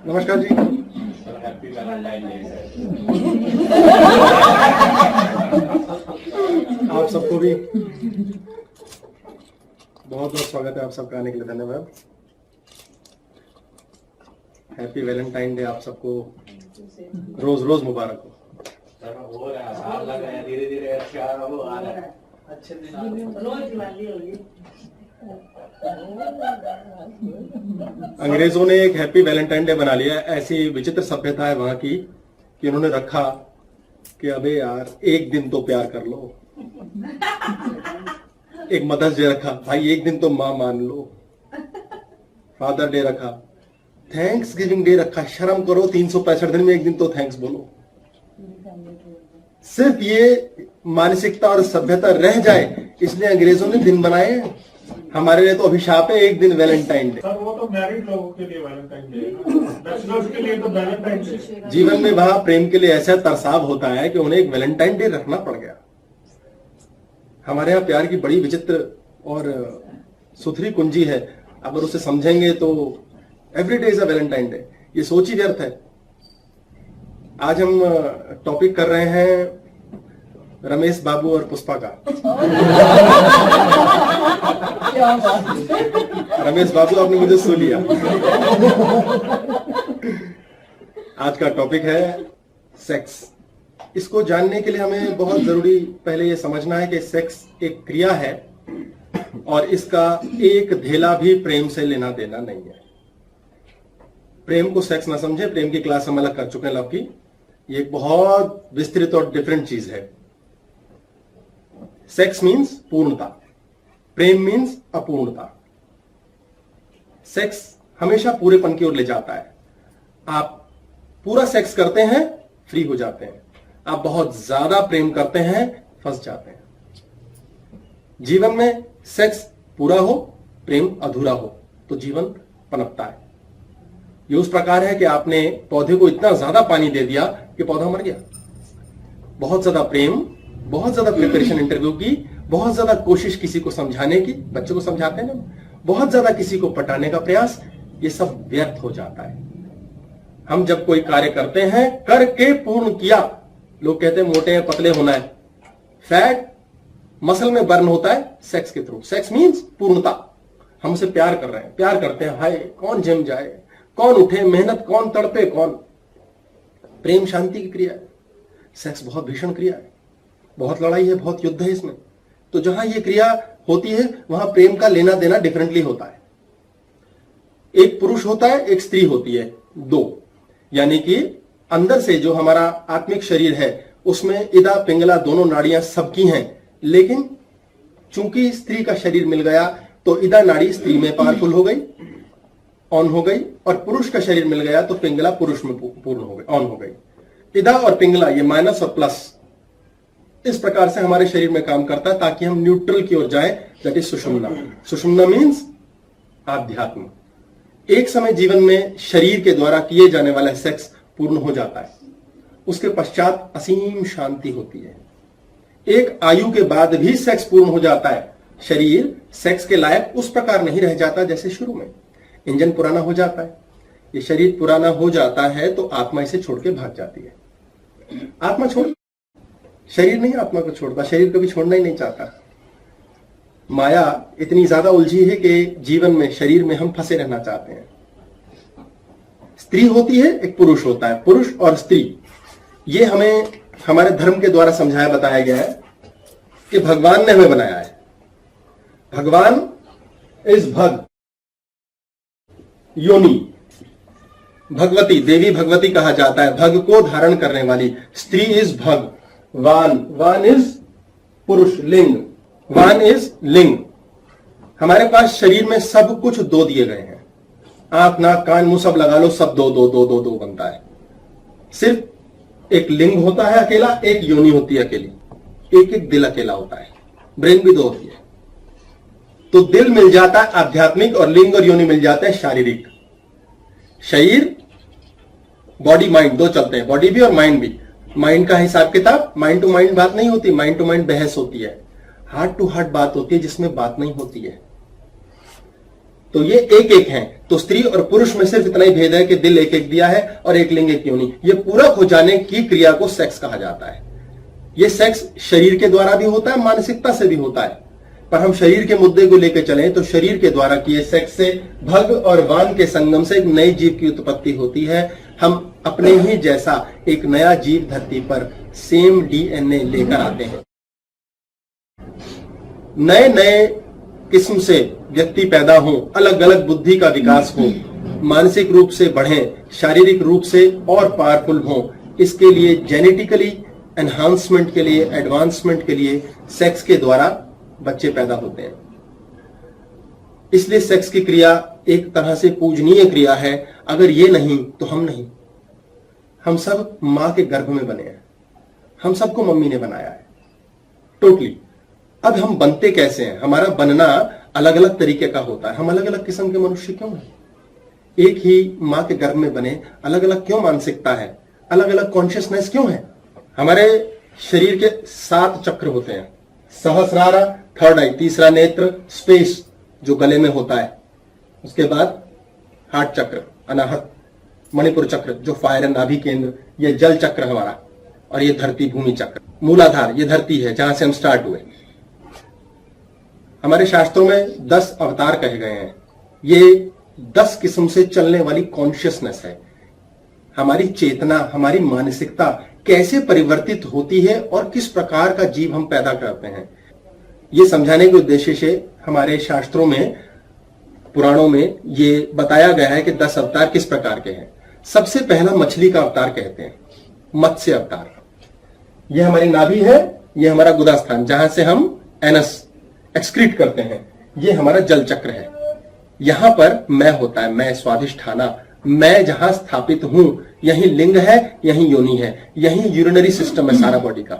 नमस्कार जी। Happy Valentine day. आप सबको भी बहुत बहुत स्वागत है। आप सबका आने के लिए धन्यवाद। हैप्पी वैलेंटाइन डे आप सबको रोज रोज मुबारक हो। हो रहा है, साल लग रहा है, धीरे धीरे अच्छा वो आ रहा है, अच्छे दिन आ रहे हैं। रोज दिवाली होगी। अंग्रेजों ने एक हैप्पी वैलेंटाइन डे बना लिया। ऐसी विचित्र सभ्यता है वहां की कि उन्होंने रखा कि अबे यार एक दिन तो प्यार कर लो। एक मदर्स डे रखा, भाई एक दिन तो मां मान लो। फादर डे रखा, थैंक्स गिविंग डे रखा, शर्म करो 365 दिन में एक दिन तो थैंक्स बोलो। सिर्फ ये मानसिकता और सभ्यता रह जाए इसलिए अंग्रेजों ने दिन बनाए। हमारे लिए तो अभिशाप है एक दिन वैलेंटाइन डे। सर वो तो मैरिड लोगों के लिए वैलेंटाइन डे है, बैचलर्स के लिए तो वैलेंटाइन डे। जीवन में वहां प्रेम के लिए ऐसा तरसाव होता है कि उन्हें एक वैलेंटाइन डे रखना पड़ गया। हमारे यहाँ प्यार की बड़ी विचित्र और सुथरी कुंजी है। अगर उसे समझेंगे तो every day is a Valentine day. ये सोच ही व्यर्थ है। आज हम टॉपिक कर रहे हैं रमेश बाबू और पुष्पा का। रमेश बाबू आपने मुझे सुन लिया। आज का टॉपिक है सेक्स। इसको जानने के लिए हमें बहुत जरूरी पहले ये समझना है कि सेक्स एक क्रिया है और इसका एक धेला भी प्रेम से लेना देना नहीं है। प्रेम को सेक्स ना समझे। प्रेम की क्लास हम अलग कर चुके हैं लव की। ये एक बहुत विस्तृत और डिफरेंट चीज है। सेक्स मीन्स पूर्णता, प्रेम मीन्स अपूर्णता। सेक्स हमेशा पूरेपन की ओर ले जाता है। आप पूरा सेक्स करते हैं, फ्री हो जाते हैं। आप बहुत ज्यादा प्रेम करते हैं, फंस जाते हैं। जीवन में सेक्स पूरा हो, प्रेम अधूरा हो तो जीवन पनपता है। ये उस प्रकार है कि आपने पौधे को इतना ज्यादा पानी दे दिया कि पौधा मर गया। बहुत ज्यादा प्रेम, बहुत ज्यादा प्रिपरेशन इंटरव्यू की, बहुत ज्यादा कोशिश किसी को समझाने की, बच्चों को समझाते हैं ना, बहुत ज्यादा किसी को पटाने का प्रयास, ये सब व्यर्थ हो जाता है। हम जब कोई कार्य करते हैं, करके पूर्ण किया। लोग कहते हैं मोटे हैं, पतले होना है। फैट मसल में बर्न होता है सेक्स के थ्रू। सेक्स मीन्स पूर्णता। हमसे प्यार कर रहे हैं, प्यार करते हैं। हाय कौन जिम जाए, कौन उठे, मेहनत कौन तड़पे, कौन। प्रेम शांति की क्रिया है, सेक्स बहुत भीषण क्रिया है। बहुत लड़ाई है, बहुत युद्ध है इसमें। तो जहां ये क्रिया होती है वहां प्रेम का लेना देना डिफरेंटली होता है। एक पुरुष होता है, एक स्त्री होती है, दो। यानी कि अंदर से जो हमारा आत्मिक शरीर है उसमें इदा पिंगला दोनों नाड़ियां सबकी हैं। लेकिन चूंकि स्त्री का शरीर मिल गया तो इदा नाड़ी स्त्री में पावरफुल हो गई, ऑन हो गई, और पुरुष का शरीर मिल गया तो पिंगला पुरुष में पूर्ण हो गई, ऑन हो गई। इदा और पिंगला ये माइनस और प्लस इस प्रकार से हमारे शरीर में काम करता है ताकि हम न्यूट्रल की ओर जाए। That is Sushumna. Sushumna means आध्यात्म। एक समय जीवन में शरीर के द्वारा किए जाने वाला सेक्स पूर्ण हो जाता है। उसके पश्चात असीम शांति होती है। एक आयु के बाद भी सेक्स पूर्ण हो जाता है। शरीर सेक्स के लायक उस प्रकार नहीं रह जाता जैसे शुरू में। इंजन पुराना हो जाता है। ये शरीर पुराना हो जाता है तो आत्मा इसे छोड़ के भाग जाती है। आत्मा छोड़, शरीर नहीं आत्मा को छोड़ता। शरीर कभी छोड़ना ही नहीं चाहता। माया इतनी ज्यादा उलझी है कि जीवन में, शरीर में हम फंसे रहना चाहते हैं। स्त्री होती है, एक पुरुष होता है। पुरुष और स्त्री ये हमें हमारे धर्म के द्वारा समझाया बताया गया है कि भगवान ने हमें बनाया है। भगवान इज भग, योनि। भगवती, देवी भगवती कहा जाता है, भग को धारण करने वाली। स्त्री इज भग, वान। वान इज पुरुष, लिंग। वान इज लिंग। हमारे पास शरीर में सब कुछ दो दिए गए हैं। आंख, नाक, कान, मुंह सब लगा लो, सब दो दो दो दो दो बनता है। सिर्फ एक लिंग होता है अकेला, एक योनि होती है अकेली, एक एक दिल अकेला होता है। ब्रेन भी दो होती है। तो दिल मिल जाता है आध्यात्मिक और लिंग और योनि मिल जाते हैं शारीरिक। शरीर, बॉडी, माइंड दो चलते हैं, बॉडी भी और माइंड भी। माइंड का हिसाब किताब, माइंड टू माइंड बात नहीं होती। माइंड टू माइंड बहस होती है, हार्ट टू हार्ट बात होती है जिसमें बात नहीं होती है। तो ये एक एक हैं। तो स्त्री और पुरुष में सिर्फ इतना ही भेद है कि दिल एक एक दिया है और एक लिंग एक योनि। ये पूरक हो जाने की क्रिया को सेक्स कहा जाता है। ये सेक्स शरीर के द्वारा भी होता है, मानसिकता से भी होता है। पर हम शरीर के मुद्दे को लेकर चलें तो शरीर के द्वारा किए सेक्स से भग और वान के संगम से एक नए जीव की उत्पत्ति होती है। हम अपने ही जैसा एक नया जीव धरती पर सेम डीएनए लेकर आते हैं। नए नए किस्म से व्यक्ति पैदा हो, अलग अलग बुद्धि का विकास हो, मानसिक रूप से बढ़ें, शारीरिक रूप से और पावरफुल हो, इसके लिए जेनेटिकली एनहांसमेंट के लिए, एडवांसमेंट के लिए सेक्स के द्वारा बच्चे पैदा होते हैं। इसलिए सेक्स की क्रिया एक तरह से पूजनीय क्रिया है। अगर ये नहीं तो हम नहीं। हम सब मां के गर्भ में बने हैं, हम सबको मम्मी ने बनाया है टोटली। अब हम बनते कैसे हैं? हमारा बनना अलग अलग तरीके का होता है। हम अलग अलग किस्म के मनुष्य क्यों हैं? एक ही मां के गर्भ में बने, अलग अलग क्यों मानसिकता है, अलग अलग कॉन्शियसनेस क्यों है? हमारे शरीर के 7 चक्र होते हैं। सहस्रार, थर्ड आई, तीसरा नेत्र, स्पेस जो गले में होता है, उसके बाद हार्ट चक्र, अनाहत, मणिपुर चक्र जो फायर नाभि केंद्र, ये जल चक्र हमारा, और ये धरती भूमि चक्र, मूलाधार ये धरती है जहां से हम स्टार्ट हुए। हमारे शास्त्रों में 10 अवतार कहे गए हैं। ये 10 किस्म से चलने वाली कॉन्शियसनेस है। हमारी चेतना, हमारी मानसिकता कैसे परिवर्तित होती है और किस प्रकार का जीव हम पैदा करते हैं, ये समझाने के उद्देश्य से हमारे शास्त्रों में, पुराणों में ये बताया गया है कि 10 अवतार किस प्रकार के हैं। सबसे पहला मछली का अवतार कहते हैं, मत्स्य अवतार। ये हमारी नाभि है, ये हमारा गुदा स्थान जहां से हम एनस एक्सक्रीट करते हैं। ये हमारा जल चक्र है। यहां पर मैं होता है, मैं स्वाधिष्ठाना, मैं जहां स्थापित हूं, यही लिंग है, यही योनि है, यही यूरिनरी सिस्टम है सारा बॉडी का।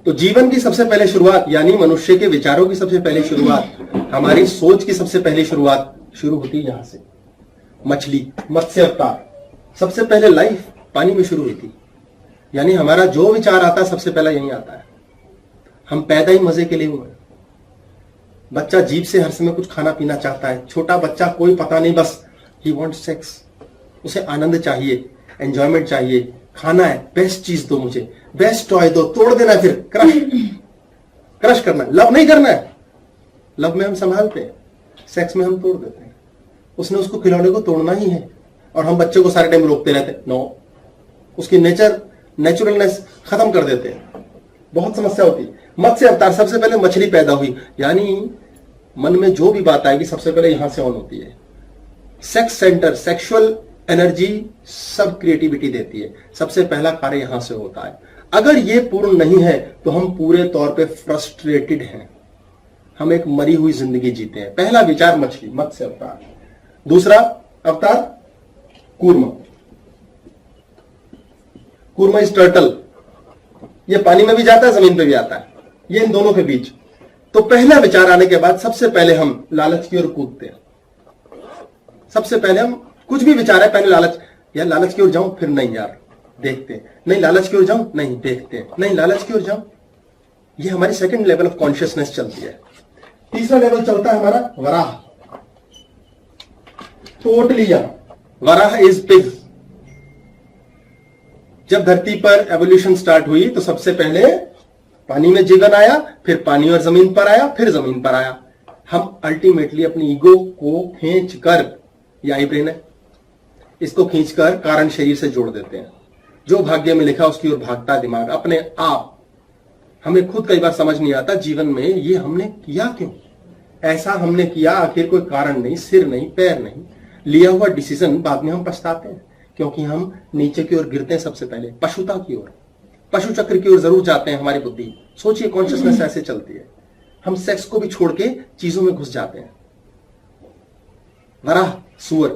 तो जीवन की सबसे पहले शुरुआत, यानी मनुष्य के विचारों की सबसे पहली शुरुआत, हमारी सोच की सबसे पहली शुरुआत शुरू होती है यहां से। मछली, मत्स्य अवतार, सबसे पहले लाइफ पानी में शुरू हुई थी। यानी हमारा जो विचार आता है सबसे पहला यही आता है। हम पैदा ही मजे के लिए हुए। बच्चा जीभ से हर समय कुछ खाना पीना चाहता है। छोटा बच्चा कोई पता नहीं, बस ही वांट्स सेक्स। उसे आनंद चाहिए, एंजॉयमेंट चाहिए, खाना है, बेस्ट चीज दो मुझे, बेस्ट टॉय दो, तोड़ देना है, फिर क्रश करना है। लव नहीं करना है। लव में हम संभालते हैं, सेक्स में हम तोड़ देते हैं। उसने उसको खिलौने को तोड़ना ही है और हम बच्चे को सारे टाइम रोकते रहते हैं। नो, उसकी नेचुरलनेस खत्म कर देते हैं। बहुत समस्या होती है। मत्स्य अवतार, सबसे पहले मछली पैदा हुई। यानी मन में जो भी बात आएगी सबसे पहले यहां से ऑन होती है। सेक्स सेंटर, सेक्सुअल एनर्जी सब क्रिएटिविटी देती है। सबसे पहला कार्य यहां से होता है। अगर ये पूर्ण नहीं है तो हम पूरे तौर पे फ्रस्ट्रेटेड हैं। हम एक मरी हुई जिंदगी जीते हैं। पहला विचार मछली, मत्स्य अवतार। दूसरा अवतार कूर्म। कूर्म इज टर्टल। ये पानी में भी जाता है, जमीन पे भी आता है, ये इन दोनों के बीच। तो पहला विचार आने के बाद सबसे पहले हम लालच की ओर कूदते हैं। सबसे पहले हम कुछ भी विचार है, पहले लालच, यार लालच की ओर जाऊं, फिर नहीं यार देखते हैं, नहीं लालच की ओर जाऊं, नहीं देखते हैं, नहीं लालच की ओर जाऊं। ये हमारी सेकंड लेवल ऑफ कॉन्शियसनेस चलती है। तीसरा लेवल चलता है हमारा Varaha. Totally Varaha is pig. जब धरती पर एवोल्यूशन स्टार्ट हुई तो सबसे पहले पानी में जीवन आया, फिर पानी और जमीन पर आया, फिर जमीन पर आया। हम अल्टीमेटली अपनी ईगो को खींचकर, यही ब्रेन है, इसको खींचकर कारण शरीर से जोड़ देते हैं। जो भाग्य में लिखा उसकी ओर भागता दिमाग अपने आप। हमें खुद कई बार समझ नहीं आता जीवन में ये हमने किया क्यों, ऐसा हमने किया, आखिर कोई कारण नहीं, सिर नहीं, पैर नहीं, लिया हुआ डिसीजन बाद में हम पछताते हैं क्योंकि हम नीचे की ओर गिरते हैं। सबसे पहले पशुता की ओर, पशु चक्र की ओर जरूर जाते हैं हमारी बुद्धि। सोचिए कॉन्शियसनेस ऐसे चलती है। हम सेक्स को भी छोड़ के चीजों में घुस जाते हैं। वराह, सुअर,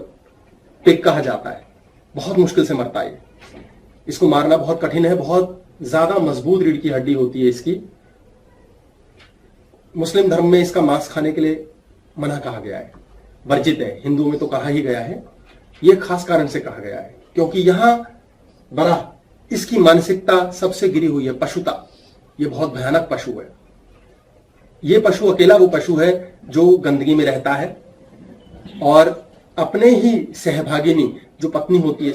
पिग कहा जाता है, बहुत मुश्किल से मरता है। इसको मारना बहुत कठिन है, बहुत ज्यादा मजबूत रीढ़ की हड्डी होती है इसकी। मुस्लिम धर्म में इसका मांस खाने के लिए मना कहा गया है, वर्जित है। हिंदू में तो कहा ही गया है। यह खास कारण से कहा गया है क्योंकि यहां वराह, इसकी मानसिकता सबसे गिरी हुई है, पशुता। यह बहुत भयानक पशु है। यह पशु अकेला वो पशु है जो गंदगी में रहता है, और अपने ही सहभागिनी जो पत्नी होती है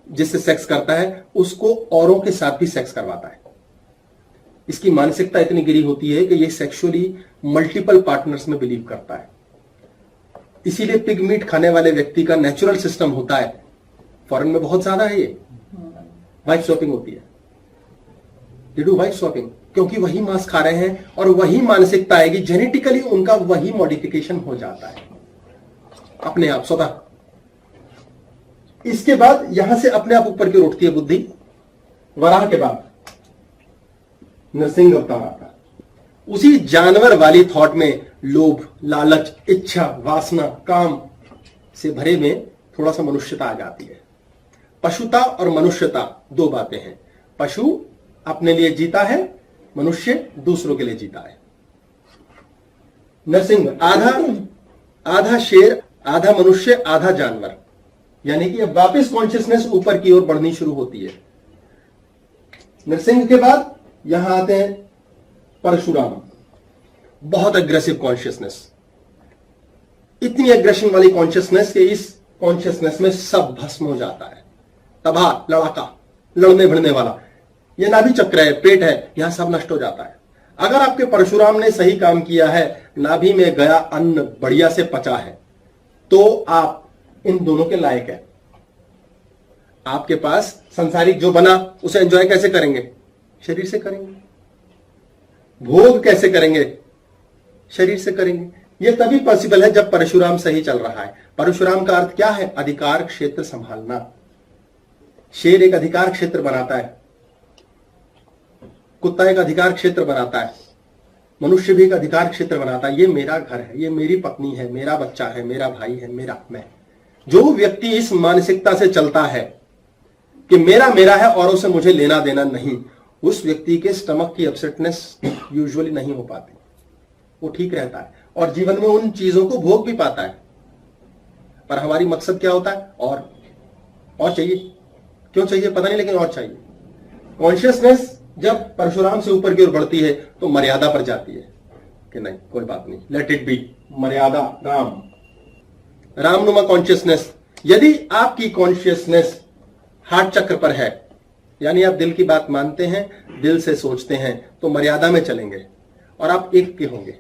जिससे सेक्स करता है उसको औरों के साथ भी सेक्स करवाता है। इसकी मानसिकता इतनी गिरी होती है कि ये सेक्सुअली मल्टीपल पार्टनर्स में बिलीव करता है। इसीलिए पिग मीट खाने वाले व्यक्ति का नेचुरल सिस्टम होता है, फॉरेन में बहुत ज्यादा है, ये वाइफ स्वैपिंग होती है। ये डू वाइफ स्वैपिंग क्योंकि वही मांस खा रहे हैं और वही मानसिकता आएगी, जेनेटिकली उनका वही मॉडिफिकेशन हो जाता है अपने आप स्वतः। इसके बाद यहां से अपने आप ऊपर की ओर उठती है बुद्धि। वराह के बाद नरसिंह अवतार आता है। उसी जानवर वाली थॉट में लोभ, लालच, इच्छा, वासना, काम से भरे में थोड़ा सा मनुष्यता आ जाती है। पशुता और मनुष्यता दो बातें हैं। पशु अपने लिए जीता है, मनुष्य दूसरों के लिए जीता है। नरसिंह आधा शेर, आधा मनुष्य, आधा जानवर, यानी कि अब वापस कॉन्शियसनेस ऊपर की ओर बढ़नी शुरू होती है। नरसिंह के बाद यहां आते हैं परशुराम। बहुत अग्रेसिव कॉन्शियसनेस, इतनी एग्रेशन वाली कॉन्शियसनेस कि इस कॉन्शियसनेस में सब भस्म हो जाता है। तबाह, लड़ाका, लड़ने भिड़ने वाला, यह नाभि चक्र है, पेट है, यहां सब नष्ट हो जाता है। अगर आपके परशुराम ने सही काम किया है, नाभि में गया अन्न बढ़िया से पचा है, तो आप इन दोनों के लायक है। आपके पास संसारिक जो बना उसे एंजॉय कैसे करेंगे? शरीर से करेंगे। भोग कैसे करेंगे? शरीर से करेंगे। यह तभी पॉसिबल है जब परशुराम सही चल रहा है। परशुराम का अर्थ क्या है? अधिकार क्षेत्र संभालना। शेर एक अधिकार क्षेत्र बनाता है, कुत्ता एक अधिकार क्षेत्र बनाता है, मनुष्य भी एक अधिकार क्षेत्र बनाता है। ये मेरा घर है, ये मेरी पत्नी है, मेरा बच्चा है, मेरा भाई है, मेरा मैं। जो व्यक्ति इस मानसिकता से चलता है कि मेरा मेरा है और उसे मुझे लेना देना नहीं, उस व्यक्ति के स्टमक की अपसेटनेस यूजुअली नहीं हो पाती। वो ठीक रहता है और जीवन में उन चीजों को भोग भी पाता है। पर हमारी मकसद क्या होता है? और चाहिए। क्यों चाहिए पता नहीं, लेकिन और चाहिए। कॉन्शियसनेस जब परशुराम से ऊपर की ओर बढ़ती है तो मर्यादा पर जाती है कि नहीं, कोई बात नहीं, लेट इट बी। मर्यादा, रामनुमा कॉन्शियसनेस। यदि आपकी कॉन्शियसनेस हार्ट चक्र पर है, यानी आप दिल की बात मानते हैं, दिल से सोचते हैं, तो मर्यादा में चलेंगे और आप एक के होंगे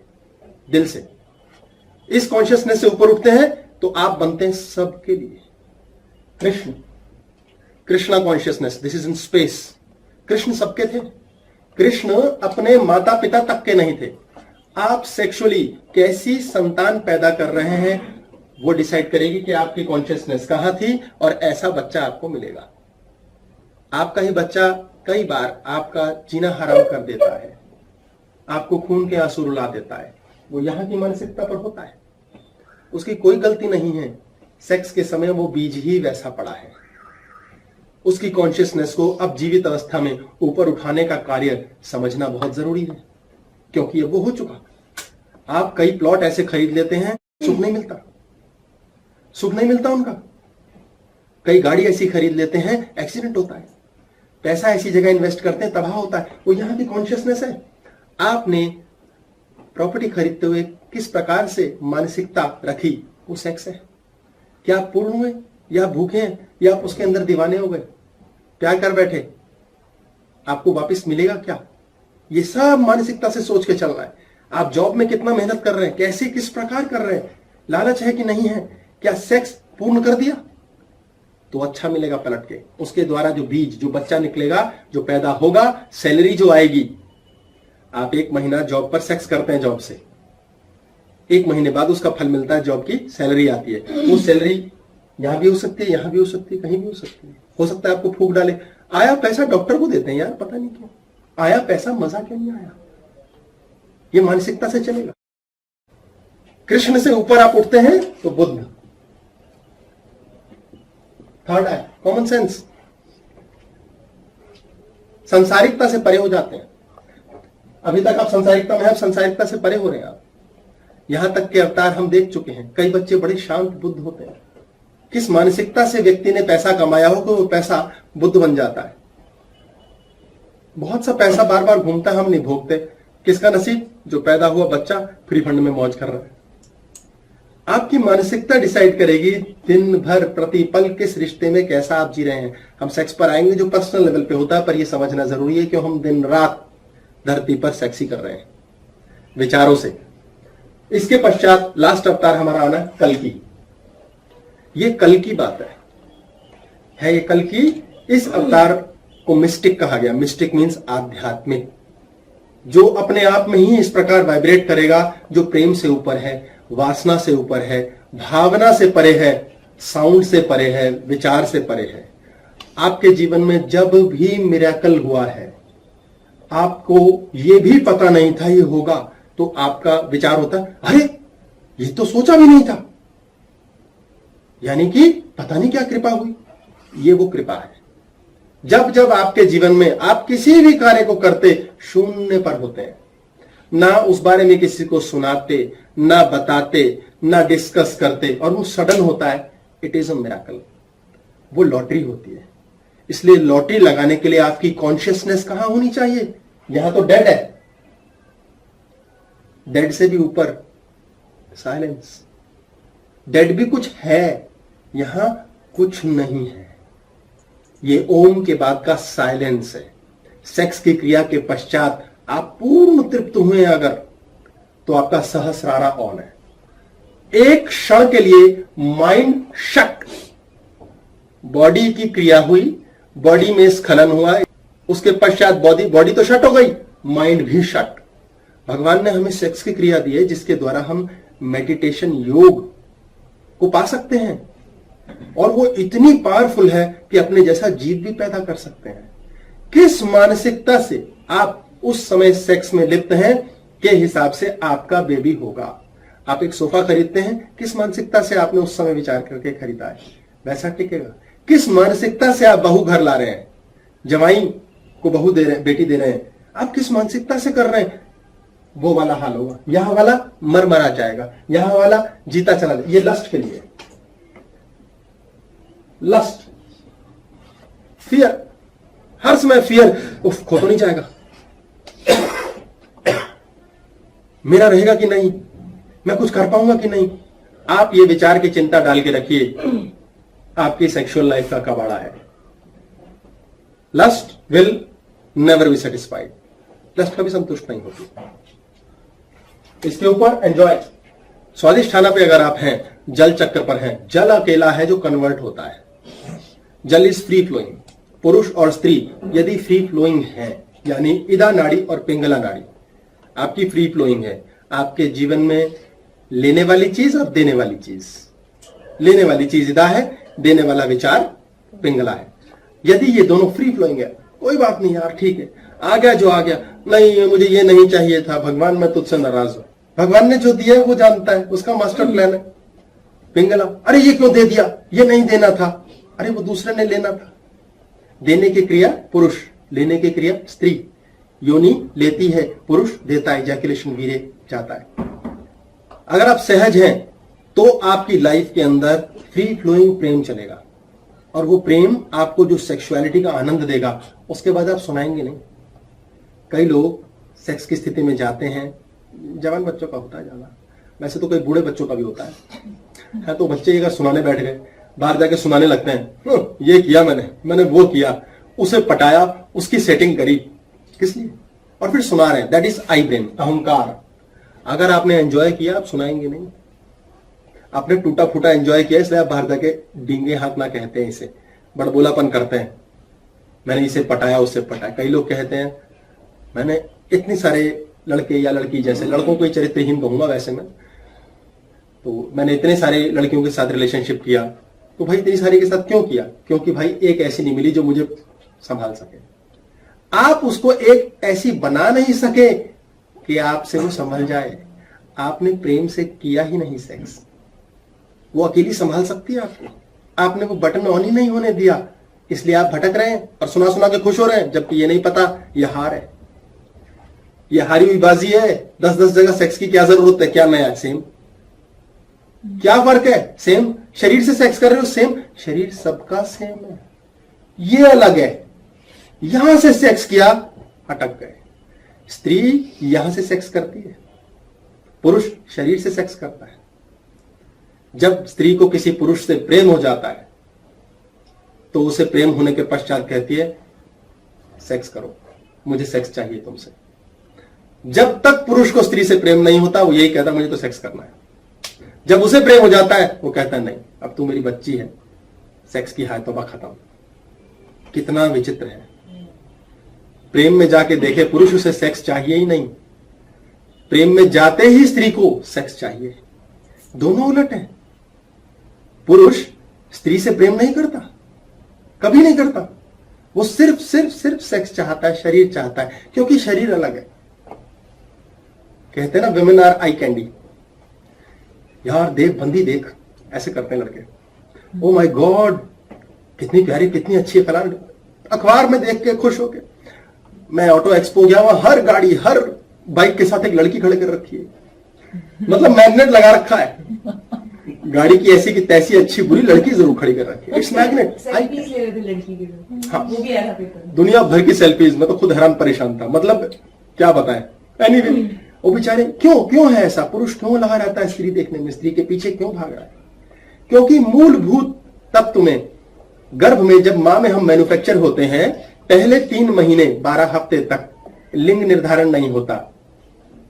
दिल से। इस कॉन्शियसनेस से ऊपर उठते हैं तो आप बनते हैं सबके लिए Krishna consciousness. This is in space. Krishna सबके थे। कृष्ण अपने माता पिता तक के नहीं थे। आप सेक्सुअली कैसी संतान पैदा कर रहे हैं वो डिसाइड करेगी कि आपकी कॉन्शियसनेस कहां थी और ऐसा बच्चा आपको मिलेगा। आपका ही बच्चा कई बार आपका जीना हराम कर देता है, आपको खून के आंसू रुला देता है। वो यहां की मानसिकता पर होता है, उसकी कोई गलती नहीं है। सेक्स के समय वो बीज ही वैसा पड़ा है। उसकी कॉन्शियसनेस को अब जीवित अवस्था में ऊपर उठाने का कार्य समझना बहुत जरूरी है, क्योंकि अब वो हो चुका। आप कई प्लॉट ऐसे खरीद लेते हैं, सुख नहीं मिलता उनका। कई गाड़ी ऐसी खरीद लेते हैं, एक्सीडेंट होता है। पैसा ऐसी जगह इन्वेस्ट करते हैं, तबाह होता है। वो यहां की कॉन्शियसनेस है। आपने प्रॉपर्टी खरीदते हुए किस प्रकार से मानसिकता रखी, वो सेक्स है। क्या आप पूर्ण हुए या भूखे हैं या आप उसके अंदर दीवाने हो गए, प्यार कर बैठे, आपको वापस मिलेगा क्या? ये सब मानसिकता से सोच के चलना है। आप जॉब में कितना मेहनत कर रहे हैं, कैसे किस प्रकार कर रहे हैं, लालच है कि नहीं है, क्या सेक्स पूर्ण कर दिया तो अच्छा मिलेगा पलट के। उसके द्वारा जो बीज, जो बच्चा निकलेगा, जो पैदा होगा, सैलरी जो आएगी। आप 1 महीना जॉब पर सेक्स करते हैं, जॉब से 1 महीने बाद उसका फल मिलता है, जॉब की सैलरी आती है। वो सैलरी यहां भी हो सकती है, यहां भी हो सकती है, कहीं भी हो सकती है। हो सकता है आपको फूंक डाले। आया पैसा डॉक्टर को देते हैं यार, पता नहीं क्यों आया पैसा, मजा क्यों नहीं आया। ये मानसिकता से चलेगा। कृष्ण से ऊपर आप उठते हैं तो बुद्ध। थर्ड है कॉमन सेंस। संसारिकता से परे हो जाते हैं। अभी तक आप संसारिकता में हैं, आप संसारिकता से परे हो रहे हैं। आप यहां तक के अवतार हम देख चुके हैं। कई बच्चे बड़े शांत बुद्ध होते हैं। किस मानसिकता से व्यक्ति ने पैसा कमाया हो कि वो पैसा बुद्ध बन जाता है। बहुत सा पैसा बार बार घूमता है, हम नहीं भोगते। किसका नसीब? जो पैदा हुआ बच्चा फ्री फंड में मौज कर रहा है। आपकी मानसिकता डिसाइड करेगी दिन भर प्रतिपल किस रिश्ते में कैसा आप जी रहे हैं। हम सेक्स पर आएंगे जो पर्सनल लेवल पे होता है, पर यह समझना जरूरी है कि हम दिन रात धरती पर सेक्स ही कर रहे हैं विचारों से। इसके पश्चात लास्ट अवतार हमारा आना कल की। ये कल की बात है ये कल की। इस अवतार को मिस्टिक कहा गया। मिस्टिक मीन्स आध्यात्मिक, जो अपने आप में ही इस प्रकार वाइब्रेट करेगा, जो प्रेम से ऊपर है, वासना से ऊपर है, भावना से परे है, साउंड से परे है, विचार से परे है। आपके जीवन में जब भी मिरेकल हुआ है, आपको यह भी पता नहीं था ये होगा, तो आपका विचार होता है अरे ये तो सोचा भी नहीं था, यानी कि पता नहीं क्या कृपा हुई। ये वो कृपा है। जब जब आपके जीवन में आप किसी भी कार्य को करते शून्य पर होते हैं, ना उस बारे में किसी को सुनाते, ना बताते, ना डिस्कस करते, और वो सडन होता है, इट इज अ मिरेकल। वो लॉटरी होती है। इसलिए लॉटरी लगाने के लिए आपकी कॉन्शियसनेस कहां होनी चाहिए? यहां तो डेड है, डेड से भी ऊपर साइलेंस। डेड भी कुछ है, यहां कुछ नहीं है। ये ओम के बाद का साइलेंस है। सेक्स की क्रिया के पश्चात आप पूर्ण तृप्त हुए अगर, तो आपका सहस्रारा ऑन है। एक क्षण के लिए माइंड शट, बॉडी की क्रिया हुई, बॉडी में स्खलन हुआ, उसके पश्चात बॉडी तो शट हो गई, माइंड भी शट। भगवान ने हमें सेक्स की क्रिया दी है जिसके द्वारा हम मेडिटेशन योग को पा सकते हैं, और वो इतनी पावरफुल है कि अपने जैसा जीव भी पैदा कर सकते हैं। किस मानसिकता से आप उस समय सेक्स में लिप्त हैं के हिसाब से आपका बेबी होगा। आप एक सोफा खरीदते हैं, किस मानसिकता से आपने उस समय विचार करके खरीदा है, वैसा टिकेगा। किस मानसिकता से आप बहू घर ला रहे हैं, जवाई को बहू दे रहे हैं, बेटी दे रहे हैं, आप किस मानसिकता से कर रहे हैं, वो वाला हाल होगा। यहां वाला मर मरा जाएगा, यहां वाला जीता चला जाएगा। ये लस्ट के लिए, लस्ट, फियर, हर समय फियर, उफ खो तो नहीं जाएगा, मेरा रहेगा कि नहीं, मैं कुछ कर पाऊंगा कि नहीं। आप ये विचार की चिंता डाल के रखिए, आपकी सेक्सुअल लाइफ का कबाड़ा है। Lust will never be satisfied, lust कभी संतुष्ट नहीं होती। इसके ऊपर एंजॉय, स्वादिष्ट खाना पे अगर आप हैं, जल चक्र पर हैं, जल अकेला है जो कन्वर्ट होता है। जल इज फ्री फ्लोइंग। पुरुष और स्त्री यदि फ्री फ्लोइंग है, यानी इदा नाड़ी और पिंगला नाड़ी आपकी फ्री फ्लोइंग है, आपके जीवन में लेने वाली चीज और देने वाली चीज, लेने वाली चीज इदा है, देने वाला विचार पिंगला है। यदि ये दोनों फ्री फ्लोइंग है, कोई बात नहीं यार, ठीक है, आ गया जो आ गया, नहीं मुझे ये नहीं चाहिए था, भगवान मैं तुझसे नाराज हूं। भगवान ने जो दिया है वो जानता है, उसका मास्टर प्लान है। पिंगला, अरे ये क्यों दे दिया, ये नहीं देना था, अरे वो दूसरे ने लेना था। देने की क्रिया पुरुष, लेने की क्रिया स्त्री। योनि लेती है, पुरुष देता है, इजैकुलेशन वीर्य जाता है। अगर आप सहज हैं तो आपकी लाइफ के अंदर फ्री फ्लोइंग प्रेम चलेगा, और वो प्रेम आपको जो सेक्सुअलिटी का आनंद देगा, उसके बाद आप सुनाएंगे नहीं। कई लोग सेक्स की स्थिति में जाते हैं, जवान बच्चों का होता है ज्यादा, वैसे तो कई बूढ़े बच्चों का भी होता है तो बच्चे अगर सुनाने बैठ गए, बाहर जाके सुनाने लगते हैं, ये किया मैंने वो किया, उसे पटाया, उसकी सेटिंग करी, किस लिए, और फिर सुना रहे हैं। दैट इज आई ब्रेन, अहंकार। अगर आपने एंजॉय किया, आप सुनाएंगे नहीं। आपने टूटा फूटा एंजॉय किया, इसलिए आप बाहर जाके डींगे हाथ ना कहते हैं, इसे बड़बोलापन करते हैं, मैंने इसे पटाया उससे पटाया। कई लोग कहते हैं मैंने इतनी सारे लड़के या लड़की, जैसे लड़कों को ही चरित्रहीन कहूंगा वैसे मैं, तो मैंने इतने सारे लड़कियों के साथ रिलेशनशिप किया। तो भाई इतनी सारी के साथ क्यों किया? क्योंकि भाई एक ऐसी नहीं मिली जो मुझे संभाल सके। आप उसको एक ऐसी बना नहीं सके कि आपसे वो संभल जाए। आपने प्रेम से किया ही नहीं सेक्स, वो अकेली संभाल सकती है आपको। आपने वो बटन ऑन ही नहीं होने दिया, इसलिए आप भटक रहे हैं और सुना सुना के खुश हो रहे हैं, जबकि ये नहीं पता ये हार है, ये हारी हुई बाजी है। 10-10 जगह सेक्स की क्या जरूरत है? क्या नया है? सेम। क्या फर्क है? सेम। शरीर से सेक्स कर रहे हो, सेम। शरीर सबका सेम है, ये अलग है। यहां से सेक्स किया, अटक गए। स्त्री यहां से सेक्स करती है, पुरुष शरीर से सेक्स करता है। जब स्त्री को किसी पुरुष से प्रेम हो जाता है तो उसे प्रेम होने के पश्चात कहती है सेक्स करो, मुझे सेक्स चाहिए तुमसे। जब तक पुरुष को स्त्री से प्रेम नहीं होता वो यही कहता मुझे तो सेक्स करना है। जब उसे प्रेम हो जाता है वो कहता है नहीं, अब तू मेरी बच्ची है, सेक्स की हाय तौबा खत्म। कितना विचित्र है। प्रेम में जाके देखे पुरुष उसे सेक्स चाहिए ही नहीं, प्रेम में जाते ही स्त्री को सेक्स चाहिए। दोनों उलट है। पुरुष स्त्री से प्रेम नहीं करता, कभी नहीं करता। वो सिर्फ सेक्स चाहता है, शरीर चाहता है, क्योंकि शरीर अलग है। कहते हैं ना विमेन आर आई कैंडी। यार देख बंदी देख, ऐसे करते हैं लड़के। ओ माय गॉड कितनी प्यारी, कितनी अच्छी है फलान। अखबार में देख के खुश होके। मैं ऑटो एक्सपो गया, वहां हर गाड़ी, हर बाइक के साथ एक लड़की खड़े कर रखी है। मतलब मैग्नेट लगा रखा है। गाड़ी की ऐसी की तैसी अच्छी बुरी लड़की जरूर खड़ी कर रखी है। It's magnet. सेल्फीज ले रहे थे लड़की के। हाँ, वो भी आया पेपर। दुनिया भर की सेल्फीज। मैं तो खुद हैरान परेशान था, मतलब क्या बताएं। एनीवे वो बेचारे क्यों है ऐसा? पुरुष क्यों लगा रहता है स्त्री देखने में, स्त्री के पीछे क्यों भाग रहा है? क्योंकि मूलभूत तत्व में, गर्भ में जब मां में हम मैन्युफैक्चर होते हैं, पहले 3 महीने 12 हफ्ते तक लिंग निर्धारण नहीं होता।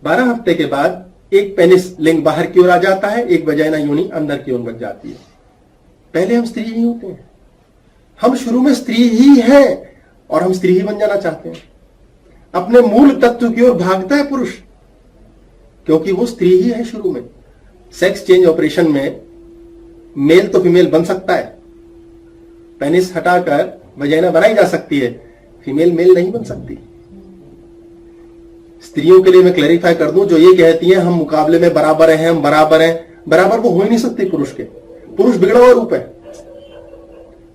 12 हफ्ते के बाद एक पेनिस लिंग बाहर की ओर आ जाता है, एक वजाइना योनि अंदर की ओर बच जाती है। पहले हम स्त्री ही होते हैं। हम शुरू में स्त्री ही हैं और हम स्त्री ही बन जाना चाहते हैं। अपने मूल तत्व की ओर भागता है पुरुष, क्योंकि वो स्त्री ही है शुरू में। सेक्स चेंज ऑपरेशन में मेल तो फीमेल बन सकता है, पेनिस हटाकर वजाइना बनाई जा सकती है, फीमेल मेल नहीं बन सकती। स्त्रियों के लिए मैं क्लैरिफाई कर दूं, जो ये कहती हैं हम मुकाबले में बराबर हैं, हम बराबर हैं, बराबर वो हो ही नहीं सकती पुरुष के। पुरुष बिगड़ा हुआ रूप है,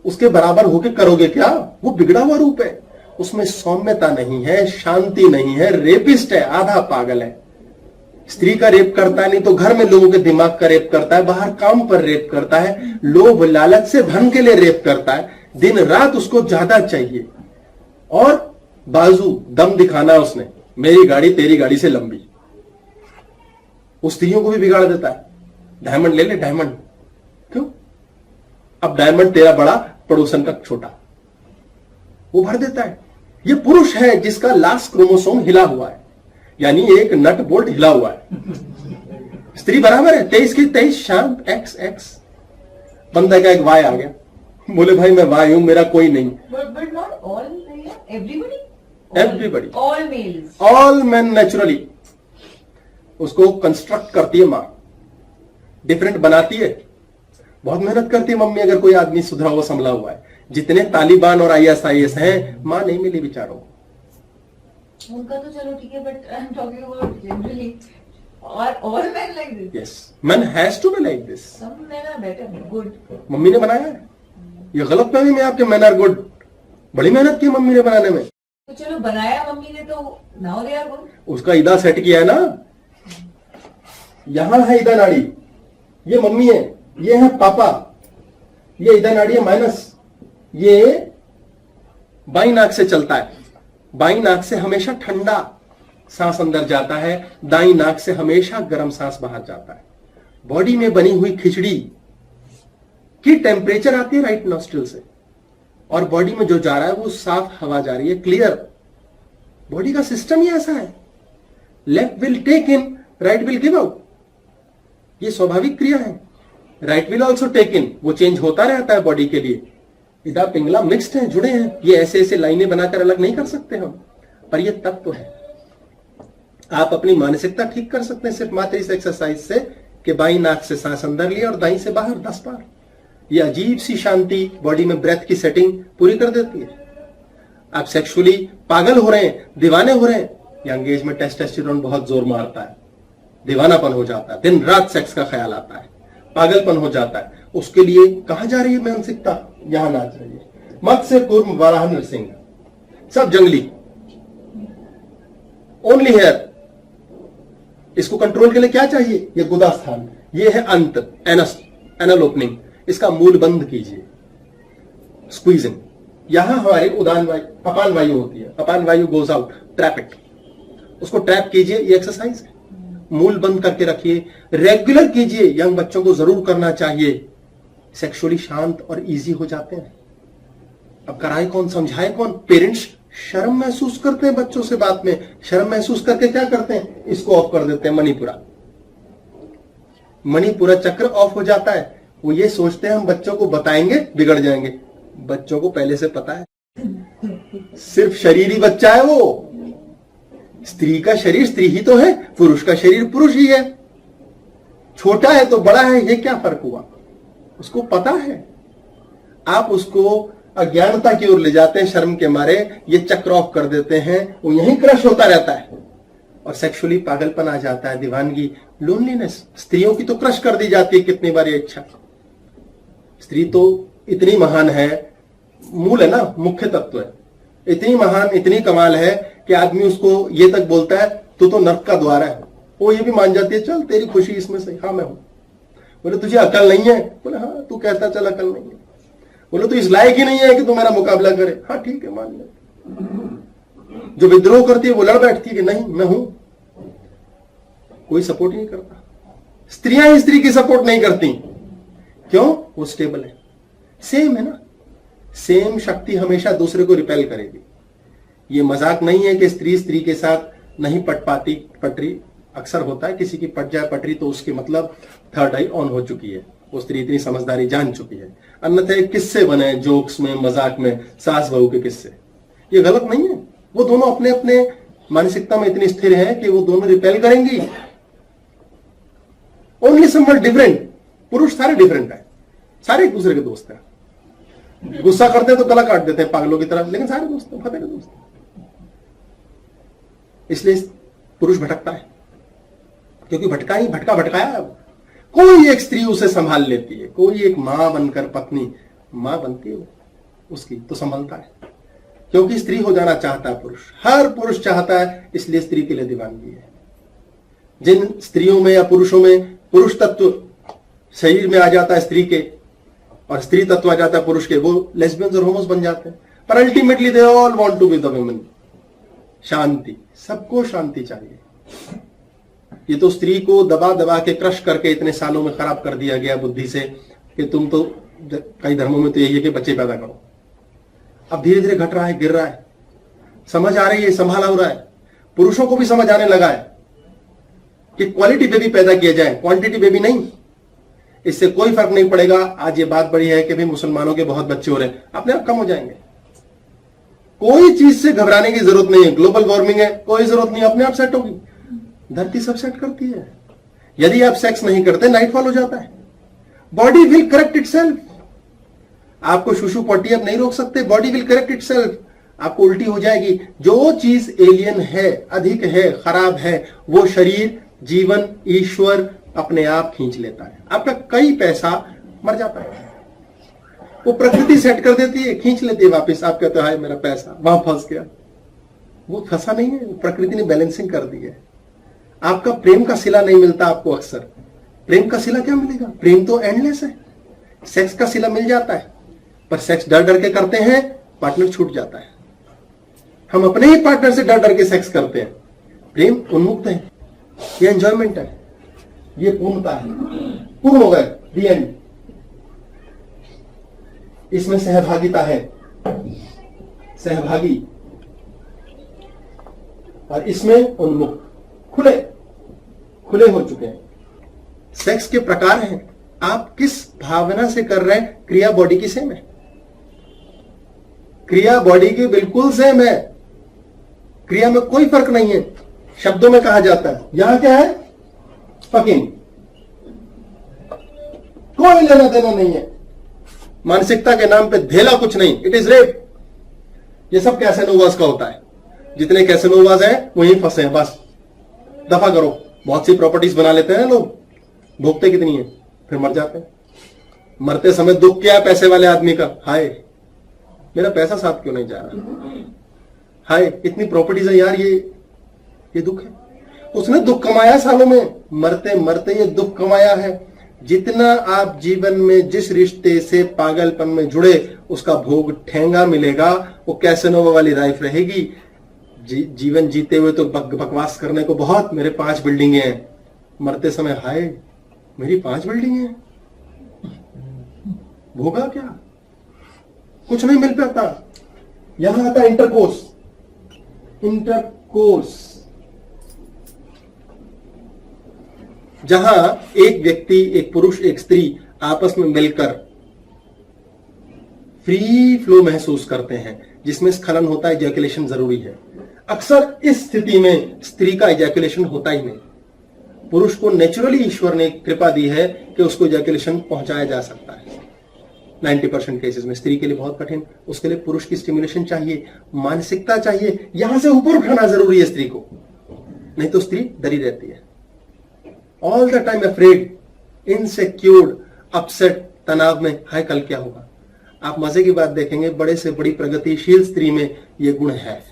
उसके बराबर होके करोगे क्या? वो बिगड़ा हुआ रूप है, उसमें सौम्यता नहीं है, शांति नहीं है, रेपिस्ट है, आधा पागल है। स्त्री का रेप करता है, नहीं तो घर में लोगों के दिमाग का रेप करता है, बाहर काम पर रेप करता है, लोभ लालच से धन के लिए रेप करता है, दिन रात उसको ज्यादा चाहिए। और बाजू दम दिखाना उसने, मेरी गाड़ी तेरी गाड़ी से लंबी। उस स्त्रियों को भी बिगाड़ देता है। डायमंड ले ले, डायमंड क्यों? अब डायमंड तेरा बड़ा, पड़ोसन का छोटा, वो भर देता है। ये पुरुष है जिसका लास्ट क्रोमोसोम हिला हुआ है, यानी एक नट बोल्ट हिला हुआ है। स्त्री बराबर है, 23 की 23 शांत XX। बंदा का एक वाई आ गया, बोले भाई मैं वाई हूं, मेरा कोई नहीं। But not all, everybody? Everybody. All males. All men naturally. उसको कंस्ट्रक्ट करती है मां, डिफरेंट बनाती है, बहुत मेहनत करती है मम्मी। अगर कोई आदमी सुधरा हुआ संभला हुआ है, जितने तालिबान और ISIS हैं, मां नहीं मिली बेचारों को। उनका तो चलो ठीक है, but I'm talking about generally. All men like this. Yes, men has to be like this. Some men are better, good. Mummy ने बनाया है, ये गलत फहमी में आपके men are good। बड़ी मेहनत की मम्मी ने बनाने में। तो चलो बनाया मम्मी ने, तो now they are good. उसका ईदा सेट किया है ना, यहां है ईदा नाड़ी, ये मम्मी है, ये है पापा, ये ईदा नाड़ी है माइनस। ये बाई नाक से चलता है, बाई नाक से हमेशा ठंडा सांस अंदर जाता है, दाई नाक से हमेशा गर्म सांस बाहर जाता है। बॉडी में बनी हुई खिचड़ी की टेम्परेचर आती है राइट नॉस्ट्रिल से, और बॉडी में जो जा रहा है वो साफ हवा जा रही है, क्लियर। बॉडी का सिस्टम ही ऐसा है, left will take in, right will give out. ये स्वाभाविक क्रिया है। Right will also take in, वो चेंज होता रहता है बॉडी के लिए। इधा पिंगला मिक्स्ड है, जुड़े हैं, ये ऐसे ऐसे लाइनें बनाकर अलग नहीं कर सकते हम, पर ये तत्व तो है। आप अपनी मानसिकता ठीक कर सकते हैं सिर्फ मात्र इस एक्सरसाइज से कि बाई नाक से सांस अंदर लिया और दाई से बाहर 10 बार। ये अजीब सी शांति बॉडी में ब्रेथ की सेटिंग पूरी कर देती है। आप सेक्सुअली पागल हो रहे हैं, दीवाने हो रहे हैं, यंग एज में टेस्टोस्टेरोन बहुत जोर मारता है, दीवानापन हो जाता है, दिन रात सेक्स का ख्याल आता है, पागलपन हो जाता है। उसके लिए कहां जा रही है मानसिकता? यहां नाच रही है। मत्स्य कूर्म वाराह नृसिंह, सब जंगली, ओनली हेयर। इसको कंट्रोल के लिए क्या चाहिए? ये गुदा स्थान, ये है अंत, एनस, एनल ओपनिंग। इसका मूल बंद कीजिए, स्क्वीजिंग। यहां हमारी उदान वायु, अपान वायु होती है, अपान वायु गोज आउट, ट्रैप इट, उसको ट्रैप कीजिए। ये एक्सरसाइज है। मूल बंद करके रखिए, रेगुलर कीजिए। यंग बच्चों को जरूर करना चाहिए। सेक्सुअली शांत और इजी हो जाते हैं। अब कराए कौन, समझाए कौन? पेरेंट्स शर्म महसूस करते हैं बच्चों से बात में। शर्म महसूस करके क्या करते हैं? इसको ऑफ कर देते हैं, मणिपुरा चक्र ऑफ हो जाता है। वो ये सोचते हैं हम बच्चों को बताएंगे बिगड़ जाएंगे। बच्चों को पहले से पता है, सिर्फ शरीर ही बच्चा है। वो स्त्री का शरीर स्त्री ही तो है, पुरुष का शरीर पुरुष ही है। छोटा है तो बड़ा है, ये क्या फर्क हुआ? उसको पता है। आप उसको अज्ञानता की ओर ले जाते हैं, शर्म के मारे ये चक्र ऑफ कर देते हैं। वो यहीं क्रश होता रहता है और सेक्सुअली पागलपन आ जाता है, दीवानगी, लोनलीनेस। स्त्रियों की तो क्रश कर दी जाती है कितनी बार ये इच्छा। स्त्री तो इतनी महान है, मूल है ना, मुख्य तत्व है। इतनी महान, इतनी कमाल है कि आदमी उसको ये तक बोलता है तू तो नर्क का द्वार है। वो ये भी मान जाती है, चल तेरी खुशी इसमें से, हाँ मैं हूं। बोले तुझे अकल नहीं है? बोले हाँ। तू कहता चल अकल नहीं है। बोले तो इस लायक ही नहीं है कि तू मेरा मुकाबला करे? हाँ ठीक है, मान ले। जो विद्रोह करती है वो लड़ बैठती है कि नहीं मैं हूं। कोई सपोर्ट नहीं करता। स्त्रियां ही स्त्री की सपोर्ट नहीं करती। क्यों? वो स्टेबल है, सेम है ना। सेम शक्ति हमेशा दूसरे को रिपेल करेगी। ये मजाक नहीं है कि स्त्री स्त्री के साथ नहीं पट पाती। पटरी अक्सर होता है, किसी की पट जाए पटरी तो उसके मतलब थर्ड आई ऑन हो चुकी है, वो स्त्री इतनी समझदारी जान चुकी है। अन्यथा किस्से बने जोक्स में, मजाक में, सास बहू के किस्से, ये गलत नहीं है। वो दोनों अपने अपने मानसिकता में इतनी स्थिर है कि वो दोनों रिपेल करेंगी। Only someone different. पुरुष सारे डिफरेंट है, सारे एक दूसरे के दोस्त हैं। गुस्सा करते हैं तो गला काट देते हैं पागलों की तरह, लेकिन सारे दोस्त हैं, फतेह के दोस्त हैं। इसलिए पुरुष भटकता है, क्योंकि भटकाया है। कोई एक स्त्री उसे संभाल लेती है, कोई एक मां बनकर, पत्नी मां बनती है उसकी तो संभालता है। क्योंकि स्त्री हो जाना चाहता है पुरुष, हर पुरुष चाहता है, इसलिए स्त्री के लिए दीवानगी है। जिन स्त्रियों में या पुरुषों में पुरुष तत्व शरीर में आ जाता है स्त्री के, और स्त्री तत्व आ जाता है पुरुष के, वो लेस्बियंस और होमोस बन जाते हैं। पर ultimately they all want to be the women. शांति, सबको शांति चाहिए। ये तो स्त्री को दबा दबा के क्रश करके इतने सालों में खराब कर दिया गया बुद्धि से कि तुम तो, कई धर्मों में तो यही है कि बच्चे पैदा करो। अब धीरे धीरे घट रहा है, गिर रहा है, समझ आ रही है, संभाला हो रहा है। पुरुषों को भी समझ आने लगा है कि क्वालिटी बेबी पैदा किया जाए, क्वांटिटी बेबी नहीं। इससे कोई फर्क नहीं पड़ेगा। आज ये बात बड़ी है कि भी मुसलमानों के बहुत बच्चे हो रहे हैं, अपने आप कम हो जाएंगे। कोई चीज से घबराने की जरूरत नहीं है। ग्लोबल वार्मिंग है, कोई जरूरत नहीं, अपने आप सेट होगी। धरती सब सेट करती है। यदि आप सेक्स नहीं करते, नाइटफॉल हो जाता है। Body will correct itself. आपको शुशु पॉटी आप नहीं रोक सकते, बॉडी विल करेक्ट इटसेल्फ। आपको उल्टी हो जाएगी। जो चीज एलियन है, अधिक है, खराब है, वो शरीर, जीवन, ईश्वर अपने आप खींच लेता है। आपका कई पैसा मर जाता है, वो प्रकृति सेट कर देती है, खींच लेती है वापस। आप कहते हैं मेरा पैसा वहां फंस गया। वो फंसा नहीं है, प्रकृति ने बैलेंसिंग कर दी है। आपका प्रेम का सिला नहीं मिलता आपको। अक्सर प्रेम का सिला क्या मिलेगा? प्रेम तो एंडलेस है। सेक्स का सिला मिल जाता है, पर सेक्स डर डर के करते हैं, पार्टनर छूट जाता है। हम अपने ही पार्टनर से डर डर के सेक्स करते हैं। प्रेम उन्मुक्त है, ये एंजॉयमेंट है, ये पूर्णता है। पूर्ण हो गए, दी एंड। इसमें सहभागिता है, सहभागी, और इसमें उन्मुक्त, खुले हो चुके हैं। सेक्स के प्रकार हैं, आप किस भावना से कर रहे हैं। क्रिया बॉडी की सेम है, क्रिया बॉडी की बिल्कुल सेम है। क्रिया में कोई फर्क नहीं है। शब्दों में कहा जाता है, यहां क्या है? फकिंग। कोई लेना देना नहीं है। मानसिकता के नाम पे धेला कुछ नहीं, इट इज रेप। ये सब कैसेनोवास का होता है। जितने कैसेनोवास हैं वहीं फंसे हैं, बस दफा करो। बहुत सी प्रॉपर्टीज बना लेते हैं लोग, भोगते कितनी है, फिर मर जाते हैं। मरते समय दुख क्या है पैसे वाले आदमी का? हाय मेरा पैसा साथ क्यों नहीं जा रहा, हाय इतनी प्रॉपर्टीज है यार, ये दुख है। उसने दुख कमाया सालों में, मरते मरते ये दुख कमाया है। जितना आप जीवन में जिस रिश्ते से पागलपन में जुड़े, उसका भोग ठेंगा मिलेगा। वो कैसेनोवा वाली लाइफ रहेगी। जीवन जीते हुए तो बकवास करने को बहुत, मेरे 5 बिल्डिंगें हैं, मरते समय हाय मेरी 5 बिल्डिंग है, भोगा क्या, कुछ नहीं मिल पाता। यहां आता इंटरकोर्स। इंटरकोर्स जहां एक व्यक्ति, एक पुरुष, एक स्त्री आपस में मिलकर फ्री फ्लो महसूस करते हैं, जिसमें स्खलन होता है, इजैकुलेशन जरूरी है। अक्सर इस स्थिति में स्त्री का इजैकुलेशन होता ही नहीं। पुरुष को नेचुरली ईश्वर ने कृपा दी है कि उसको इजैकुलेशन पहुंचाया जा सकता है 90% केसेस में। स्त्री के लिए बहुत कठिन, उसके लिए पुरुष की स्टिमुलेशन चाहिए, मानसिकता चाहिए, यहां से ऊपर उठाना जरूरी है स्त्री को, नहीं तो स्त्री डरी रहती है, all the time afraid, insecure, upset, तनाव में, हाय कल क्या होगा। आप मजे की बात देखेंगे, बड़े से बड़ी प्रगतिशील स्त्री में यह गुण है,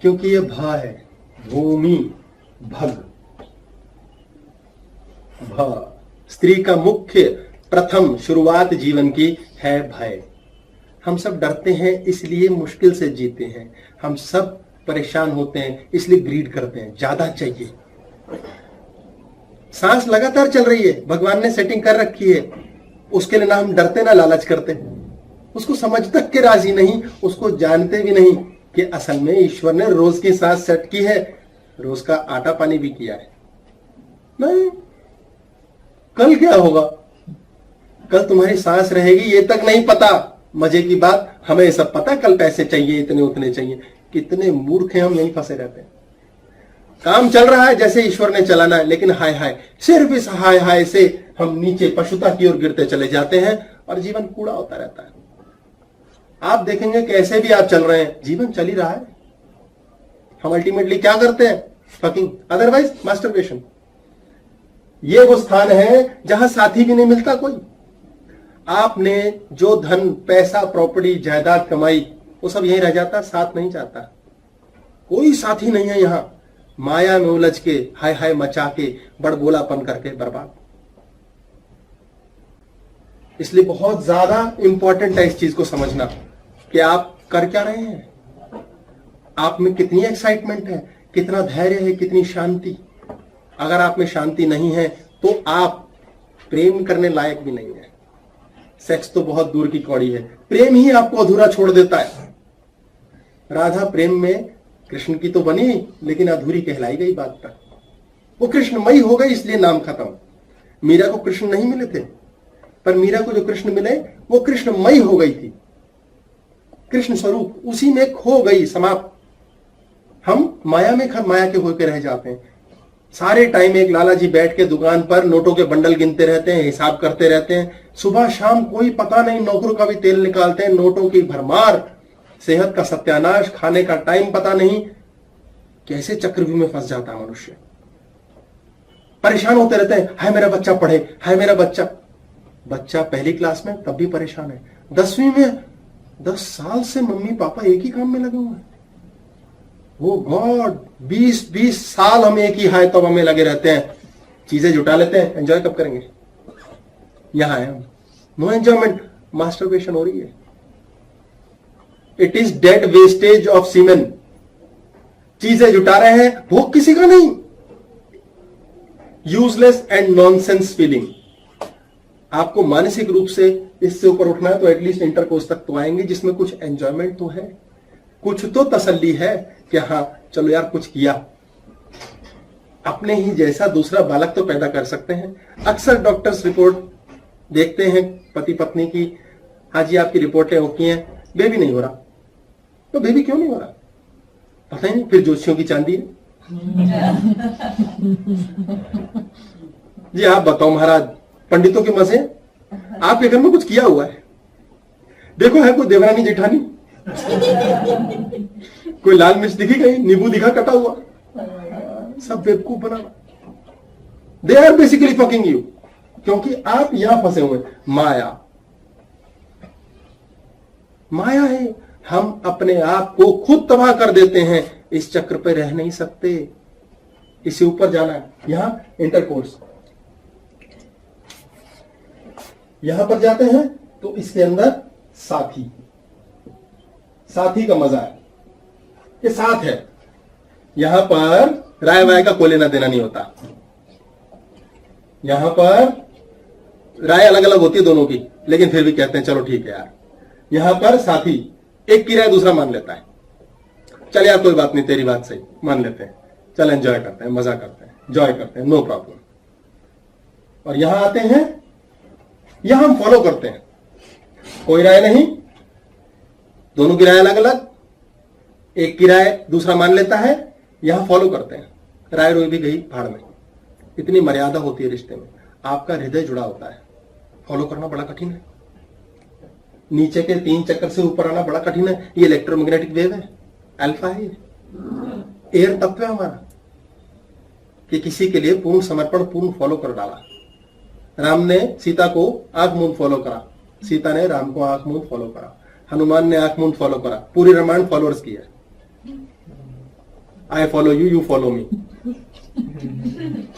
क्योंकि यह भा है, भूमि भग, भा। स्त्री का मुख्य प्रथम शुरुआत जीवन की है भय। हम सब डरते हैं इसलिए मुश्किल से जीते हैं, हम सब परेशान होते हैं इसलिए ग्रीड करते हैं, ज्यादा चाहिए। सांस लगातार चल रही है, भगवान ने सेटिंग कर रखी है, उसके लिए ना हम डरते ना लालच करते, उसको समझ तक के राजी नहीं, उसको जानते भी नहीं कि असल में ईश्वर ने रोज की सांस सेट की है, रोज का आटा पानी भी किया है। नहीं, कल क्या होगा, कल तुम्हारी सांस रहेगी ये तक नहीं पता। मजे की बात, हमें सब पता कल पैसे चाहिए, इतने उतने चाहिए। कितने मूर्ख हैं हम, यहीं फंसे रहते हैं। काम चल रहा है जैसे ईश्वर ने चलाना है, लेकिन हाय हाय, सिर्फ इस हाय हाय से हम नीचे पशुता की ओर गिरते चले जाते हैं और जीवन कूड़ा होता रहता है। आप देखेंगे कैसे भी आप चल रहे हैं, जीवन चल ही रहा है, हम अल्टीमेटली क्या करते हैं, फकिंग, अदरवाइज मास्टरबेशन। ये वो स्थान है जहां साथी भी नहीं मिलता कोई। आपने जो धन, पैसा, प्रॉपर्टी, जायदाद कमाई, वो सब यहीं रह जाता, साथ नहीं जाता। कोई साथी नहीं है यहां, माया में उलझ के, हाय हाय मचा के, बड़बोलापन करके बर्बाद। इसलिए बहुत ज्यादा इंपॉर्टेंट है इस चीज को समझना कि आप कर क्या रहे हैं, आप में कितनी एक्साइटमेंट है, कितना धैर्य है, कितनी शांति। अगर आप में शांति नहीं है तो आप प्रेम करने लायक भी नहीं है। सेक्स तो बहुत दूर की कौड़ी है, प्रेम ही आपको अधूरा छोड़ देता है। राधा प्रेम में कृष्ण की तो बनी, लेकिन अधूरी कहलाई गई बात तक। वो कृष्णमयी हो गई इसलिए नाम खत्म। मीरा को कृष्ण नहीं मिले थे, पर मीरा को जो कृष्ण मिले वो कृष्णमयी हो गई थी, कृष्ण स्वरूप उसी में खो गई, समाप्त। हम माया में माया के होकर रह जाते हैं। सारे टाइम एक लाला जी बैठ के दुकान पर नोटों के बंडल गिनते रहते हैं, हिसाब करते रहते हैं, सुबह शाम कोई पता नहीं, नौकरों का भी तेल निकालते हैं, नोटों की भरमार, सेहत का सत्यानाश, खाने का टाइम पता नहीं। कैसे चक्रव्यूह में फंस जाता है मनुष्य। परेशान होते रहते हैं, हाय मेरा बच्चा पढ़े, हाय मेरा बच्चा। बच्चा पहली क्लास में तब भी परेशान है, 10वीं में 10 साल से मम्मी पापा एक ही काम में लगे हुए हैं। वो गॉड, 20 साल हम एक ही हाय तो हमें लगे रहते हैं, चीजें जुटा लेते हैं, एंजॉय कब करेंगे। यहां है हम, नो एंजॉयमेंट, मास्टरबेशन हो रही है। It is dead wastage of semen. चीजें जुटा रहे हैं, भोग किसी का नहीं, यूजलेस एंड नॉनसेंस फीलिंग। आपको मानसिक रूप से इससे ऊपर उठना है तो एटलीस्ट इंटरकोर्स तक तो आएंगे, जिसमें कुछ एंजॉयमेंट तो है, कुछ तो तसल्ली है कि हाँ चलो यार कुछ किया। अपने ही जैसा दूसरा बालक तो पैदा कर सकते हैं। अक्सर डॉक्टर्स रिपोर्ट देखते हैं पति पत्नी की, हाँ जी आपकी रिपोर्टें होती हैं, बेबी नहीं हो रहा। तो बेबी क्यों नहीं हो रहा पता ही नहीं, फिर ज्योतिषियों की चांदी है। जी आप बताओ महाराज, पंडितों के मजे, आपके घर में कुछ किया हुआ है? देखो है कोई देवरानी जेठानी, कोई लाल मिर्च दिखी कहीं, नींबू दिखा कटा हुआ, सब बेवकूफ बना। They are basically fucking you, क्योंकि आप यहां फंसे हुए। माया, माया है, हम अपने आप को खुद तबाह कर देते हैं। इस चक्र पे रह नहीं सकते, इसे ऊपर जाना है। यहां इंटरकोर्स, यहां पर जाते हैं तो इसके अंदर साथी, साथी का मजा है, ये साथ है। यहां पर राय वाय का कोई लेना देना नहीं होता। यहां पर राय अलग अलग होती है दोनों की, लेकिन फिर भी कहते हैं चलो ठीक है यार। यहां पर साथी एक की राय दूसरा मान लेता है, चल यार कोई बात नहीं, तेरी बात सही, मान लेते हैं, चल एंजॉय करते हैं, मजा करते हैं, एंजॉय करते हैं, नो प्रॉब्लम। और यहां आते हैं, यहां हम फॉलो करते हैं, कोई राय नहीं, दोनों की राय अलग अलग, एक की राय दूसरा मान लेता है, यहां फॉलो करते हैं। राय रोई भी गई भाड़ में। इतनी मर्यादा होती है रिश्ते में, आपका हृदय जुड़ा होता है, फॉलो करना बड़ा कठिन है। नीचे के 3 चक्कर से ऊपर आना बड़ा कठिन है। ये इलेक्ट्रोमैग्नेटिक वेव है, अल्फा है, एयर तत्व है हमारा, कि किसी के लिए पूर्ण समर्पण, पूर्ण फॉलो कर डाला। राम ने सीता को आंख मूंद फॉलो करा, सीता ने राम को आंख मूंद फॉलो करा, हनुमान ने आंख मूंद फॉलो करा। पूरी रामायण फॉलोअर्स की है। I follow you, you follow me,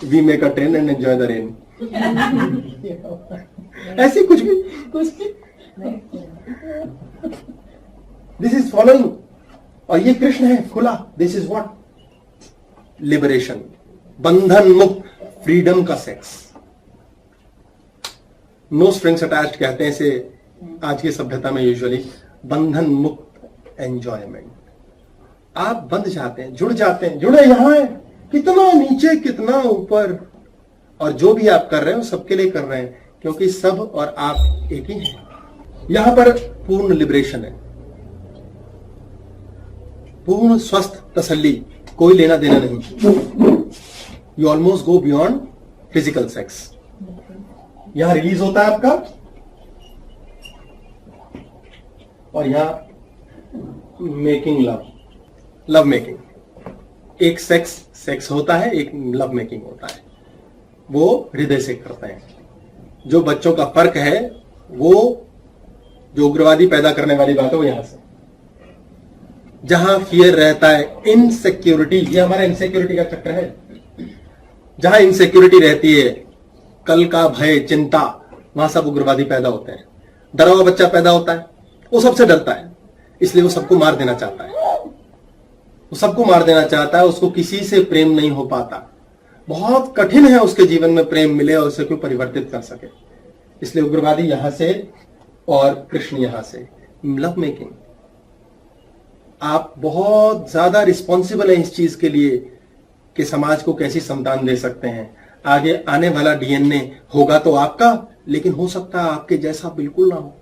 we make a train and enjoy the rain. ऐसे कुछ भी दिस इज फॉलोइंग। और ये कृष्ण है खुला, दिस इज व्हाट लिबरेशन, बंधन मुक्त, फ्रीडम का सेक्स, नो स्ट्रिंग्स अटैच्ड कहते हैं इसे आज की सभ्यता में यूजुअली, बंधन मुक्त एंजॉयमेंट। आप बंध जाते हैं, जुड़ जाते हैं, जुड़े यहां है, कितना नीचे कितना ऊपर, और जो भी आप कर रहे हैं वो सबके लिए कर रहे हैं, क्योंकि सब और आप एक ही हैं। यहां पर पूर्ण लिबरेशन है, पूर्ण स्वस्थ तसल्ली, कोई लेना देना नहीं। You almost go beyond physical sex. यहां रिलीज होता है आपका, और यहां मेकिंग लव, लव मेकिंग। एक सेक्स होता है, एक लव मेकिंग होता है, वो हृदय से करते हैं। जो बच्चों का फर्क है, वो जो उग्रवादी पैदा करने वाली बात है, वो यहां से, जहां फियर रहता है, इनसिक्योरिटी, ये हमारा इनसिक्योरिटी का चक्र है। जहां इनसिक्योरिटी रहती है, कल का भय, चिंता, वहां सब उग्रवादी पैदा होते हैं। डरा हुआ बच्चा पैदा होता है, वो सबसे डरता है, इसलिए वो सबको मार देना चाहता है, वो सबको मार देना चाहता है, उसको किसी से प्रेम नहीं हो पाता। बहुत कठिन है उसके जीवन में प्रेम मिले और उसे क्यों परिवर्तित कर सके। इसलिए उग्रवादी यहां से और कृष्ण यहां से। लव मेकिंग, आप बहुत ज्यादा रिस्पॉन्सिबल है इस चीज के लिए कि समाज को कैसी संतान दे सकते हैं। आगे आने वाला डीएनए होगा तो आपका, लेकिन हो सकता है आपके जैसा बिल्कुल ना हो,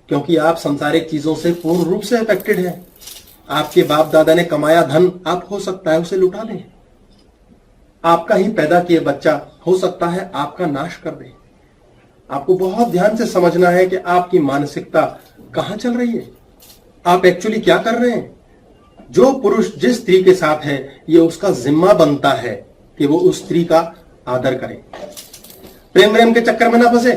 क्योंकि आप सांसारिक चीजों से पूर्ण रूप से अफेक्टेड है। आपके बाप दादा ने कमाया धन, आप हो सकता है उसे लुटा दें। आपका ही पैदा किए बच्चा हो सकता है आपका नाश कर दे। आपको बहुत ध्यान से समझना है कि आपकी मानसिकता कहां चल रही है, आप एक्चुअली क्या कर रहे हैं। जो पुरुष जिस स्त्री के साथ है, ये उसका जिम्मा बनता है कि वो उस स्त्री का आदर करे। प्रेम के चक्कर में ना फंसे।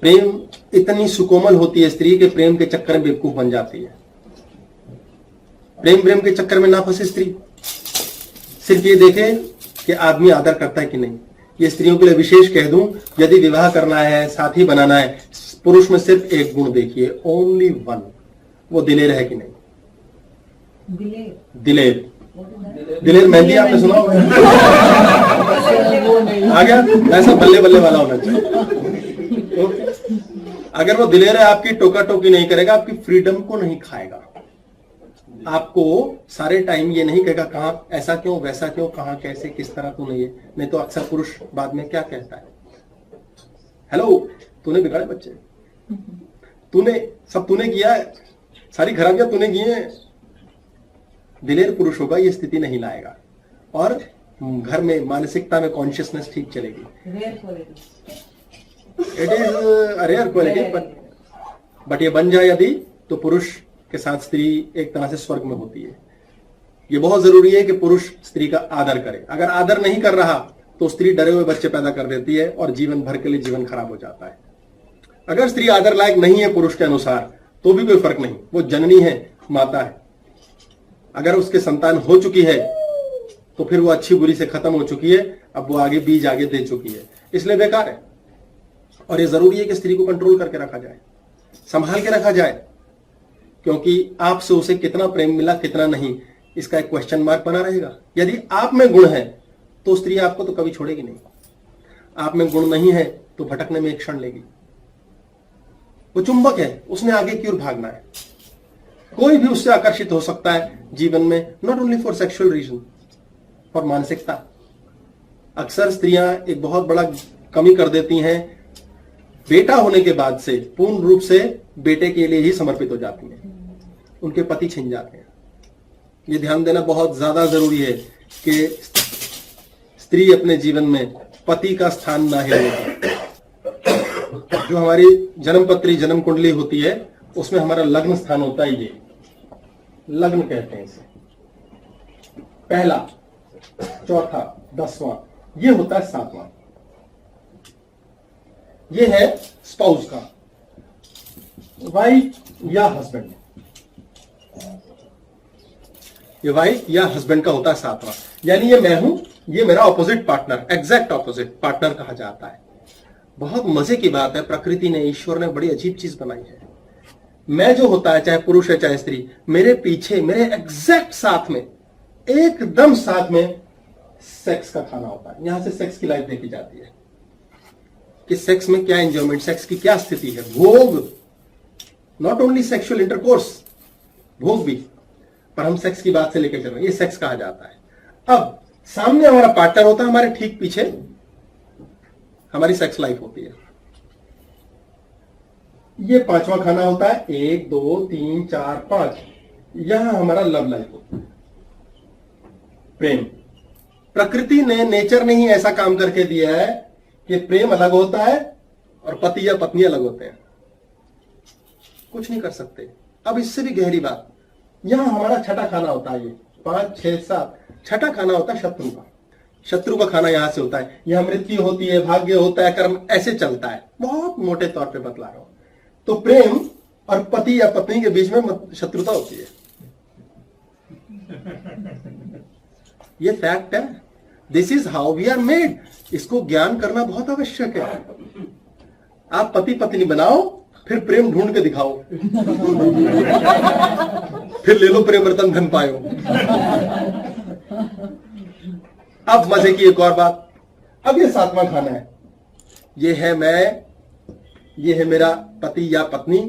प्रेम इतनी सुकोमल होती है स्त्री के प्रेम के चक्कर में बेवकूफ बन जाती है। प्रेम के चक्कर में ना फंसे स्त्री, सिर्फ ये देखे कि आदमी आदर करता है कि नहीं। ये स्त्रियों के लिए विशेष कह दूं, यदि विवाह करना है, साथी बनाना है, पुरुष में सिर्फ एक गुण देखिए, ओनली वन, वो दिलेर है कि नहीं। दिलेर मेहंदी आपने सुना होगा, आ गया, ऐसा बल्ले बल्ले वाला होना चाहिए। अगर वो दिलेर है, आपकी टोका टोकी नहीं करेगा, आपकी फ्रीडम को नहीं खाएगा, आपको सारे टाइम ये नहीं कहेगा कहां ऐसा क्यों वैसा क्यों, कहां कैसे किस तरह तू नहीं है। नहीं तो अक्सर पुरुष बाद में क्या कहता है, हेलो तूने बिगाड़े बच्चे, तूने किया है, सारी खराबियां तूने की हैं। दिलेर पुरुष होगा ये स्थिति नहीं लाएगा, और घर में मानसिकता में कॉन्शियसनेस ठीक चलेगी। It is rare quality, but ये बन जाए यदि, तो पुरुष के साथ स्त्री एक तरह से स्वर्ग में होती है। ये बहुत जरूरी है कि पुरुष स्त्री का आदर करे। अगर आदर नहीं कर रहा तो स्त्री डरे हुए बच्चे पैदा कर देती है और जीवन भर के लिए जीवन खराब हो जाता है। अगर स्त्री आदर लायक नहीं है पुरुष के अनुसार, तो भी कोई फर्क नहीं, वो जननी है, माता है। अगर उसके संतान हो चुकी है तो फिर वो अच्छी बुरी से खत्म हो चुकी है, अब वो आगे बीज आगे दे चुकी है, इसलिए बेकार है। और ये जरूरी है कि स्त्री को कंट्रोल करके रखा जाए, संभाल के रखा जाए, क्योंकि आपसे उसे कितना प्रेम मिला कितना नहीं, इसका एक क्वेश्चन मार्क बना रहेगा। यदि आप में गुण है तो स्त्री आपको तो कभी छोड़ेगी नहीं, आप में गुण नहीं है तो भटकने में एक क्षण लेगी। वो चुंबक है, उसने आगे की ओर भागना है। कोई भी उससे आकर्षित हो सकता है जीवन में, not only for sexual reason, for मानसिकता। अक्सर स्त्रियां एक बहुत बड़ा कमी कर देती हैं, बेटा होने के बाद से पूर्ण रूप से बेटे के लिए ही समर्पित हो जाती हैं, उनके पति छिन जाते हैं। ये ध्यान देना बहुत ज्यादा जरूरी है कि स्त्री अपने जीवन में पति का स्थान ना हिलने पाए। जो हमारी जन्मपत्री जन्म कुंडली होती है उसमें हमारा लग्न स्थान होता है, ये लग्न कहते हैं इसे, पहला, चौथा, 10वां, ये होता है 7वां। ये है स्पाउस का, वाइफ या हस्बैंड, ये वाइफ या हस्बैंड का होता है 7वां। यानी ये मैं हूं, ये मेरा opposite partner, exact opposite partner कहा जाता है। बहुत मजे की बात है, प्रकृति ने, ईश्वर ने बड़ी अजीब चीज बनाई है। मैं जो होता है, चाहे पुरुष है चाहे स्त्री, मेरे पीछे, मेरे एग्जैक्ट साथ में, एकदम साथ में सेक्स का खाना होता है। यहां से सेक्स की लाइफ देखी जाती है कि सेक्स में क्या एंजॉयमेंट, सेक्स की क्या स्थिति है, भोग, नॉट ओनली सेक्सुअल इंटरकोर्स, भोग भी, पर हम सेक्स की बात से लेकर चल रहे हैं, ये सेक्स कहा जाता है। अब सामने हमारा पार्टनर होता है, हमारे ठीक पीछे हमारी सेक्स लाइफ होती है। ये 5वां खाना होता है, 1 2 3 4 5, यहां हमारा लव लाइफ होता है, प्रेम। प्रकृति ने, नेचर ने ही ऐसा काम करके दिया है कि प्रेम अलग होता है और पति या पत्नी अलग होते हैं, कुछ नहीं कर सकते। अब इससे भी गहरी बात, यहां हमारा छठा खाना होता है, ये 5 6 7, छठा खाना होता है शत्रु का। शत्रु का खाना यहां से होता है, यहां मृत्यु होती है, भाग्य होता है, कर्म, ऐसे चलता है, बहुत मोटे तौर पे बतला रहा हूं। तो प्रेम और पति या पत्नी के बीच में शत्रुता होती है, ये फैक्ट है। This is how we are made. इसको ज्ञान करना बहुत आवश्यक है। आप पति पत्नी बनाओ, फिर प्रेम ढूंढ के दिखाओ, फिर ले लो प्रेम रतन धन पायो। अब मजे की एक और बात, अब ये 7वां खाना है, ये है मैं, ये है मेरा पति या पत्नी।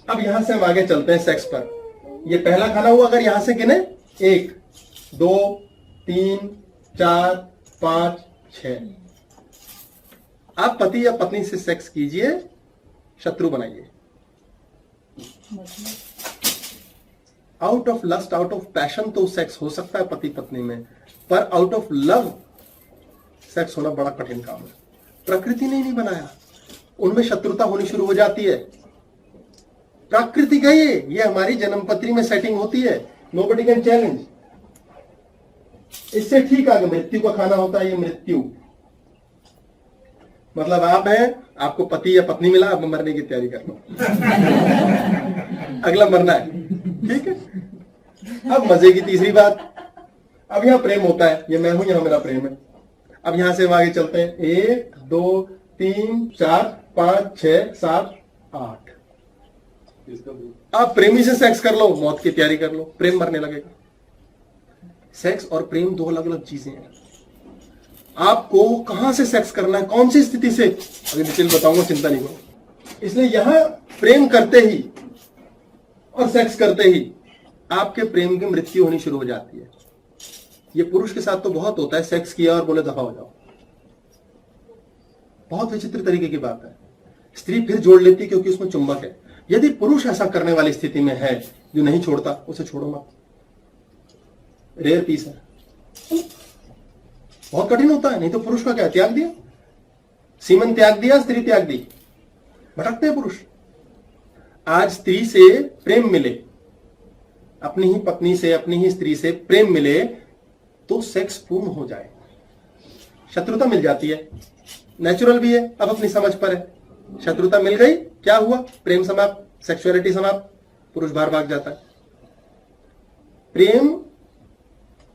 अब यहां से हम आगे चलते हैं सेक्स पर। ये पहला खाना हुआ, अगर यहां से गिने, 1 2 3 4 5 6, आप पति या पत्नी से सेक्स कीजिए, शत्रु बनाइए। Out of lust, out of passion तो सेक्स हो सकता है पति पत्नी में, पर आउट ऑफ लव सेक्स होना बड़ा कठिन काम है। प्रकृति ने नहीं बनाया, उनमें शत्रुता होनी शुरू हो जाती है। प्रकृति का ये हमारी जन्मपत्री में सेटिंग होती है, नोबडी कैन चैलेंज। इससे ठीक आगे मृत्यु का खाना होता है, ये मृत्यु, मतलब आप हैं, आपको पति या पत्नी मिला, अब मरने की तैयारी कर लो, अगला मरना है, ठीक है। अब मजे की तीसरी बात, अब यहां प्रेम होता है, ये मैं हूं, यहां मेरा प्रेम है। अब यहां से हम आगे चलते हैं, 1 2 3 4 5 6 7 8। आप प्रेमी से सेक्स कर लो, मौत की तैयारी कर लो, प्रेम मरने लगेगा। सेक्स और प्रेम दो अलग अलग चीजें हैं। आपको कहां से सेक्स करना है, कौन सी स्थिति से, अगर डिटेल बताऊंगा, चिंता नहीं करो। इसलिए यहां प्रेम करते ही और सेक्स करते ही आपके प्रेम की मृत्यु होनी शुरू हो जाती है। ये पुरुष के साथ तो बहुत होता है, सेक्स किया और बोले दफा हो जाओ, बहुत विचित्र तरीके की बात है। स्त्री फिर जोड़ लेती क्योंकि उसमें चुंबक है। यदि पुरुष ऐसा करने वाली स्थिति में है जो नहीं छोड़ता, उसे छोड़ो मत, रेयर पीस है, बहुत कठिन होता है। नहीं तो पुरुष का क्या, त्याग दिया, सीमन त्याग दिया, स्त्री त्याग दी, भटकते हैं पुरुष। आज स्त्री से प्रेम मिले, अपनी ही पत्नी से, अपनी ही स्त्री से प्रेम मिले तो सेक्स पूर्ण हो जाए, शत्रुता मिल जाती है, नेचुरल भी है, अब अपनी समझ पर है। शत्रुता मिल गई, क्या हुआ, प्रेम समाप्त, सेक्सुअलिटी समाप्त, पुरुष बाहर भाग जाता है। प्रेम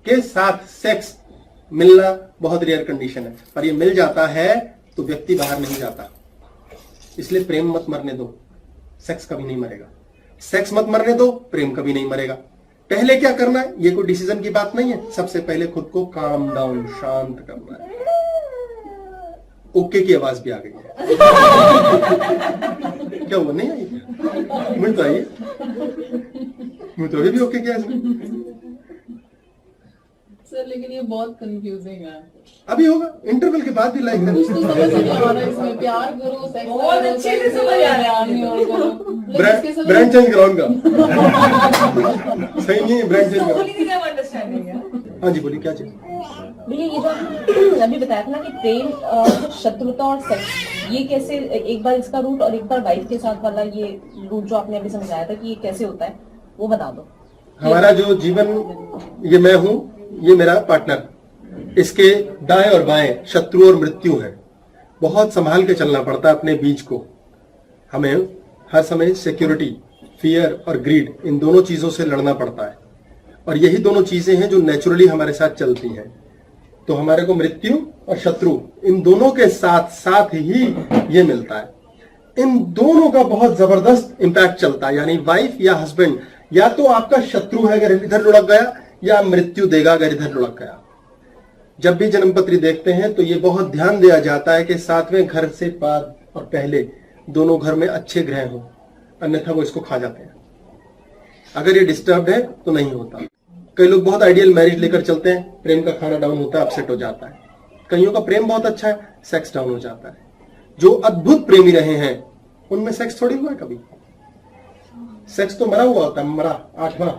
के साथ सेक्स मिलना बहुत रेयर कंडीशन है, पर ये मिल जाता है तो व्यक्ति बाहर नहीं जाता। इसलिए प्रेम मत मरने दो, सेक्स कभी नहीं मरेगा। सेक्स मत मरने दो, प्रेम कभी नहीं मरेगा। पहले क्या करना है, ये कोई डिसीजन की बात नहीं है। सबसे पहले खुद को काम डाउन, शांत करना है। ओके की आवाज भी आ गई है। क्या हुआ, नहीं आई? मुझे तो आई, मुझे तो अभी भी ओके किया सर। लेकिन ये बहुत कंफ्यूजिंग है। अभी होगा, इंटरवल के बाद भी लाइक कुछ तो समझ नहीं आ रहा है इसमें। प्यार करो, सेक्स बहुत अच्छे से समझ आ रहा है। ब्रांड चेंज कराऊंगा। सही नहीं, ब्रांड चेंज कराऊंगा। अंडरस्टैंडिंग है। हाँ जी, बोलिए क्या चाहिए? भैया ये जो आपने अभी बताया था ना कि प्रेम, शत्रुता और सेक्स, ये कैसे, एक बार इसका रूट और एक बार वाइफ के साथ वाला ये रूट जो आपने अभी समझाया था कि ये कैसे होता है, वो बता दो। हमारा जो जीवन, ये मैं हूं, ये मेरा पार्टनर, इसके दाएं और बाएं शत्रु और मृत्यु है। बहुत संभाल के चलना पड़ता है अपने बीच को। हमें हर समय सिक्योरिटी, फियर और ग्रीड, इन दोनों चीजों से लड़ना पड़ता है। और यही दोनों चीजें हैं जो नेचुरली हमारे साथ चलती हैं। तो हमारे को मृत्यु और शत्रु, इन दोनों के साथ साथ ही ये मिलता है। इन दोनों का बहुत जबरदस्त इंपैक्ट चलता है। यानी वाइफ या हस्बैंड या तो आपका शत्रु है अगर इधर लुढ़क गया, या मृत्यु देगा अगर इधर लुढ़क गया। जब भी जन्मपत्री देखते हैं तो ये बहुत ध्यान दिया जाता है कि 7वें घर से बाद और पहले दोनों घर में अच्छे ग्रह हो, अन्यथा वो इसको खा जाते हैं। अगर ये डिस्टर्ब्ड है तो नहीं होता। कई लोग बहुत आइडियल मैरिज लेकर चलते हैं, प्रेम का खाना डाउन होता है, अपसेट हो जाता है। कईयों का प्रेम बहुत अच्छा है, सेक्स डाउन हो जाता है। जो अद्भुत प्रेमी रहे हैं उनमें सेक्स थोड़ी हुआ है कभी। सेक्स तो मरा हुआ होता है, मरा 8वां।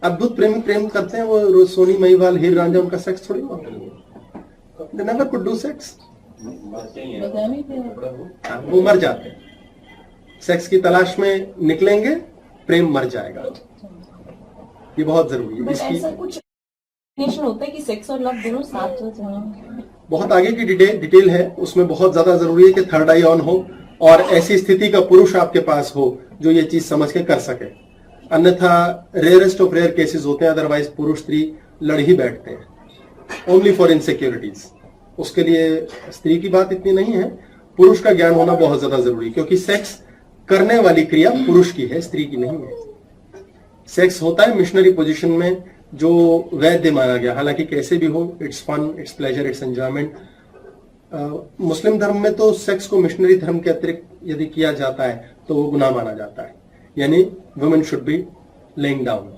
अद्भुत प्रेमी प्रेम करते हैं, वो सोनी महिवाल, हीर रांझा, उनका सेक्स थोड़ी हुआ। They never could do sex। वो मर जाते हैं। सेक्स की तलाश में निकलेंगे, प्रेम मर जाएगा। ये बहुत जरूरी है। बट ऐसा कुछ डेफिनेशन होता है कि सेक्स और लव दोनों साथ हो जाए? बहुत आगे की डिटेल है, उसमें बहुत ज्यादा जरूरी है कि थर्ड आई ऑन हो और ऐसी स्थिति का पुरुष आपके पास हो जो ये चीज समझ के कर सके। अन्यथा रेयरेस्ट ऑफ रेयर केसेस होते हैं, अदरवाइज पुरुष स्त्री लड़ ही बैठते हैं ओनली फॉर इनसिक्योरिटीज। उसके लिए स्त्री की बात इतनी नहीं है, पुरुष का ज्ञान होना बहुत ज्यादा जरूरी, क्योंकि सेक्स करने वाली क्रिया पुरुष की है, स्त्री की नहीं है। सेक्स होता है मिशनरी पोजीशन में, जो वैध माना गया। हालांकि कैसे भी हो, it's fun, it's pleasure, it's enjoyment. Muslim धर्म में तो सेक्स को मिशनरी धर्म के अतिरिक्त यदि किया जाता है तो वो गुनाह माना जाता है। यानी women should be laying down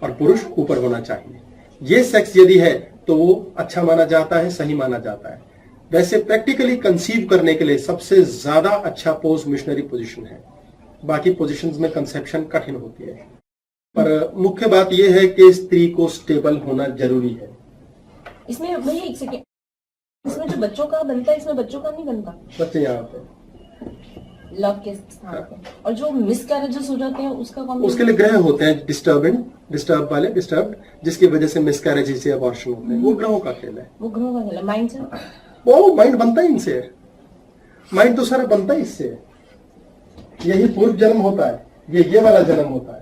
और पुरुष ऊपर होना चाहिए। ये सेक्स यदि है तो वो अच्छा माना जाता है, सही माना जाता है। वैसे प्रैक्टिकली कंसीव करने के लिए सबसे ज्यादा अच्छा पोज मिशनरी पोजीशन है। बाकी पोजीशंस में कंसेप्शन कठिन होती है। पर मुख्य बात यह है कि स्त्री को स्टेबल होना जरूरी है। इसमें भैया एक सेकेंड, इसमें जो बच्चों का बनता है, इसमें बच्चों का नहीं बनता? बच्चे यहाँ पे लव के स्थान पे। और जो मिसकैरेजेस हो जाते हैं उसका कौन? उसके लिए ग्रह होते हैं डिस्टर्ब, जिसकी वजह से मिसकैरेज से अबॉर्शन होते हैं। वो ग्रहों का खेल है। वो ग्रहों का खेल है। माइंड से वो माइंड बनता ही इनसे है। माइंड तो सारा बनता ही इससे है। यही पूर्व जन्म होता है, ये वाला जन्म होता है।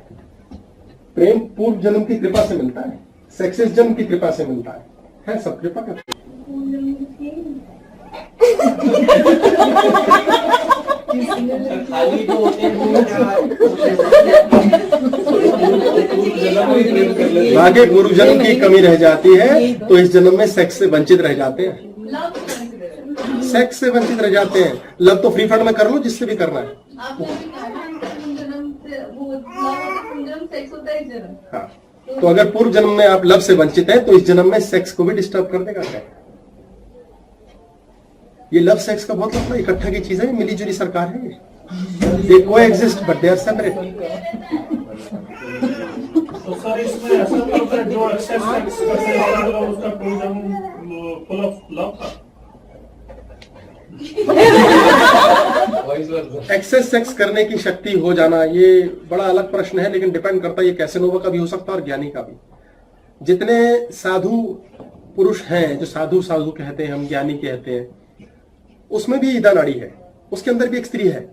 प्रेम पूर्व जन्म की कृपा से मिलता है, सक्सेस जन्म की कृपा से मिलता है सब कृपा का। खाली जो होते हैं आगे पूर्व जन्म की कमी रह जाती है तो इस जन्म में सेक्स से वंचित रह जाते हैं। सेक्स से वंचित रह जाते हैं। लव तो फ्री फंड में कर लो, जिससे भी करना है। हाँ, तो अगर पूर्व जन्म में आप लव से वंचित हैं तो इस जन्म में सेक्स को भी डिस्टर्ब कर देगा। ये लव सेक्स का बहुत मतलब इकट्ठा की चीज है, मिली जुली सरकार है। ये coexist but they are separate. तो सर इसमें ऐसा भी होता है जो एक्सेस सेक्स करने वाला होगा उसका पूरा फुल ऑफ लव था। एक्सेस सेक्स करने की शक्ति हो जाना ये बड़ा अलग प्रश्न है, लेकिन डिपेंड करता है ये कैसेनोवा का भी हो सकता है और ज्ञानी का भी। जितने साधु पुरुष हैं, जो साधु कहते हैं हम, ज्ञानी कहते हैं, उसमें भी ईदा नाड़ी है, उसके अंदर भी एक स्त्री है।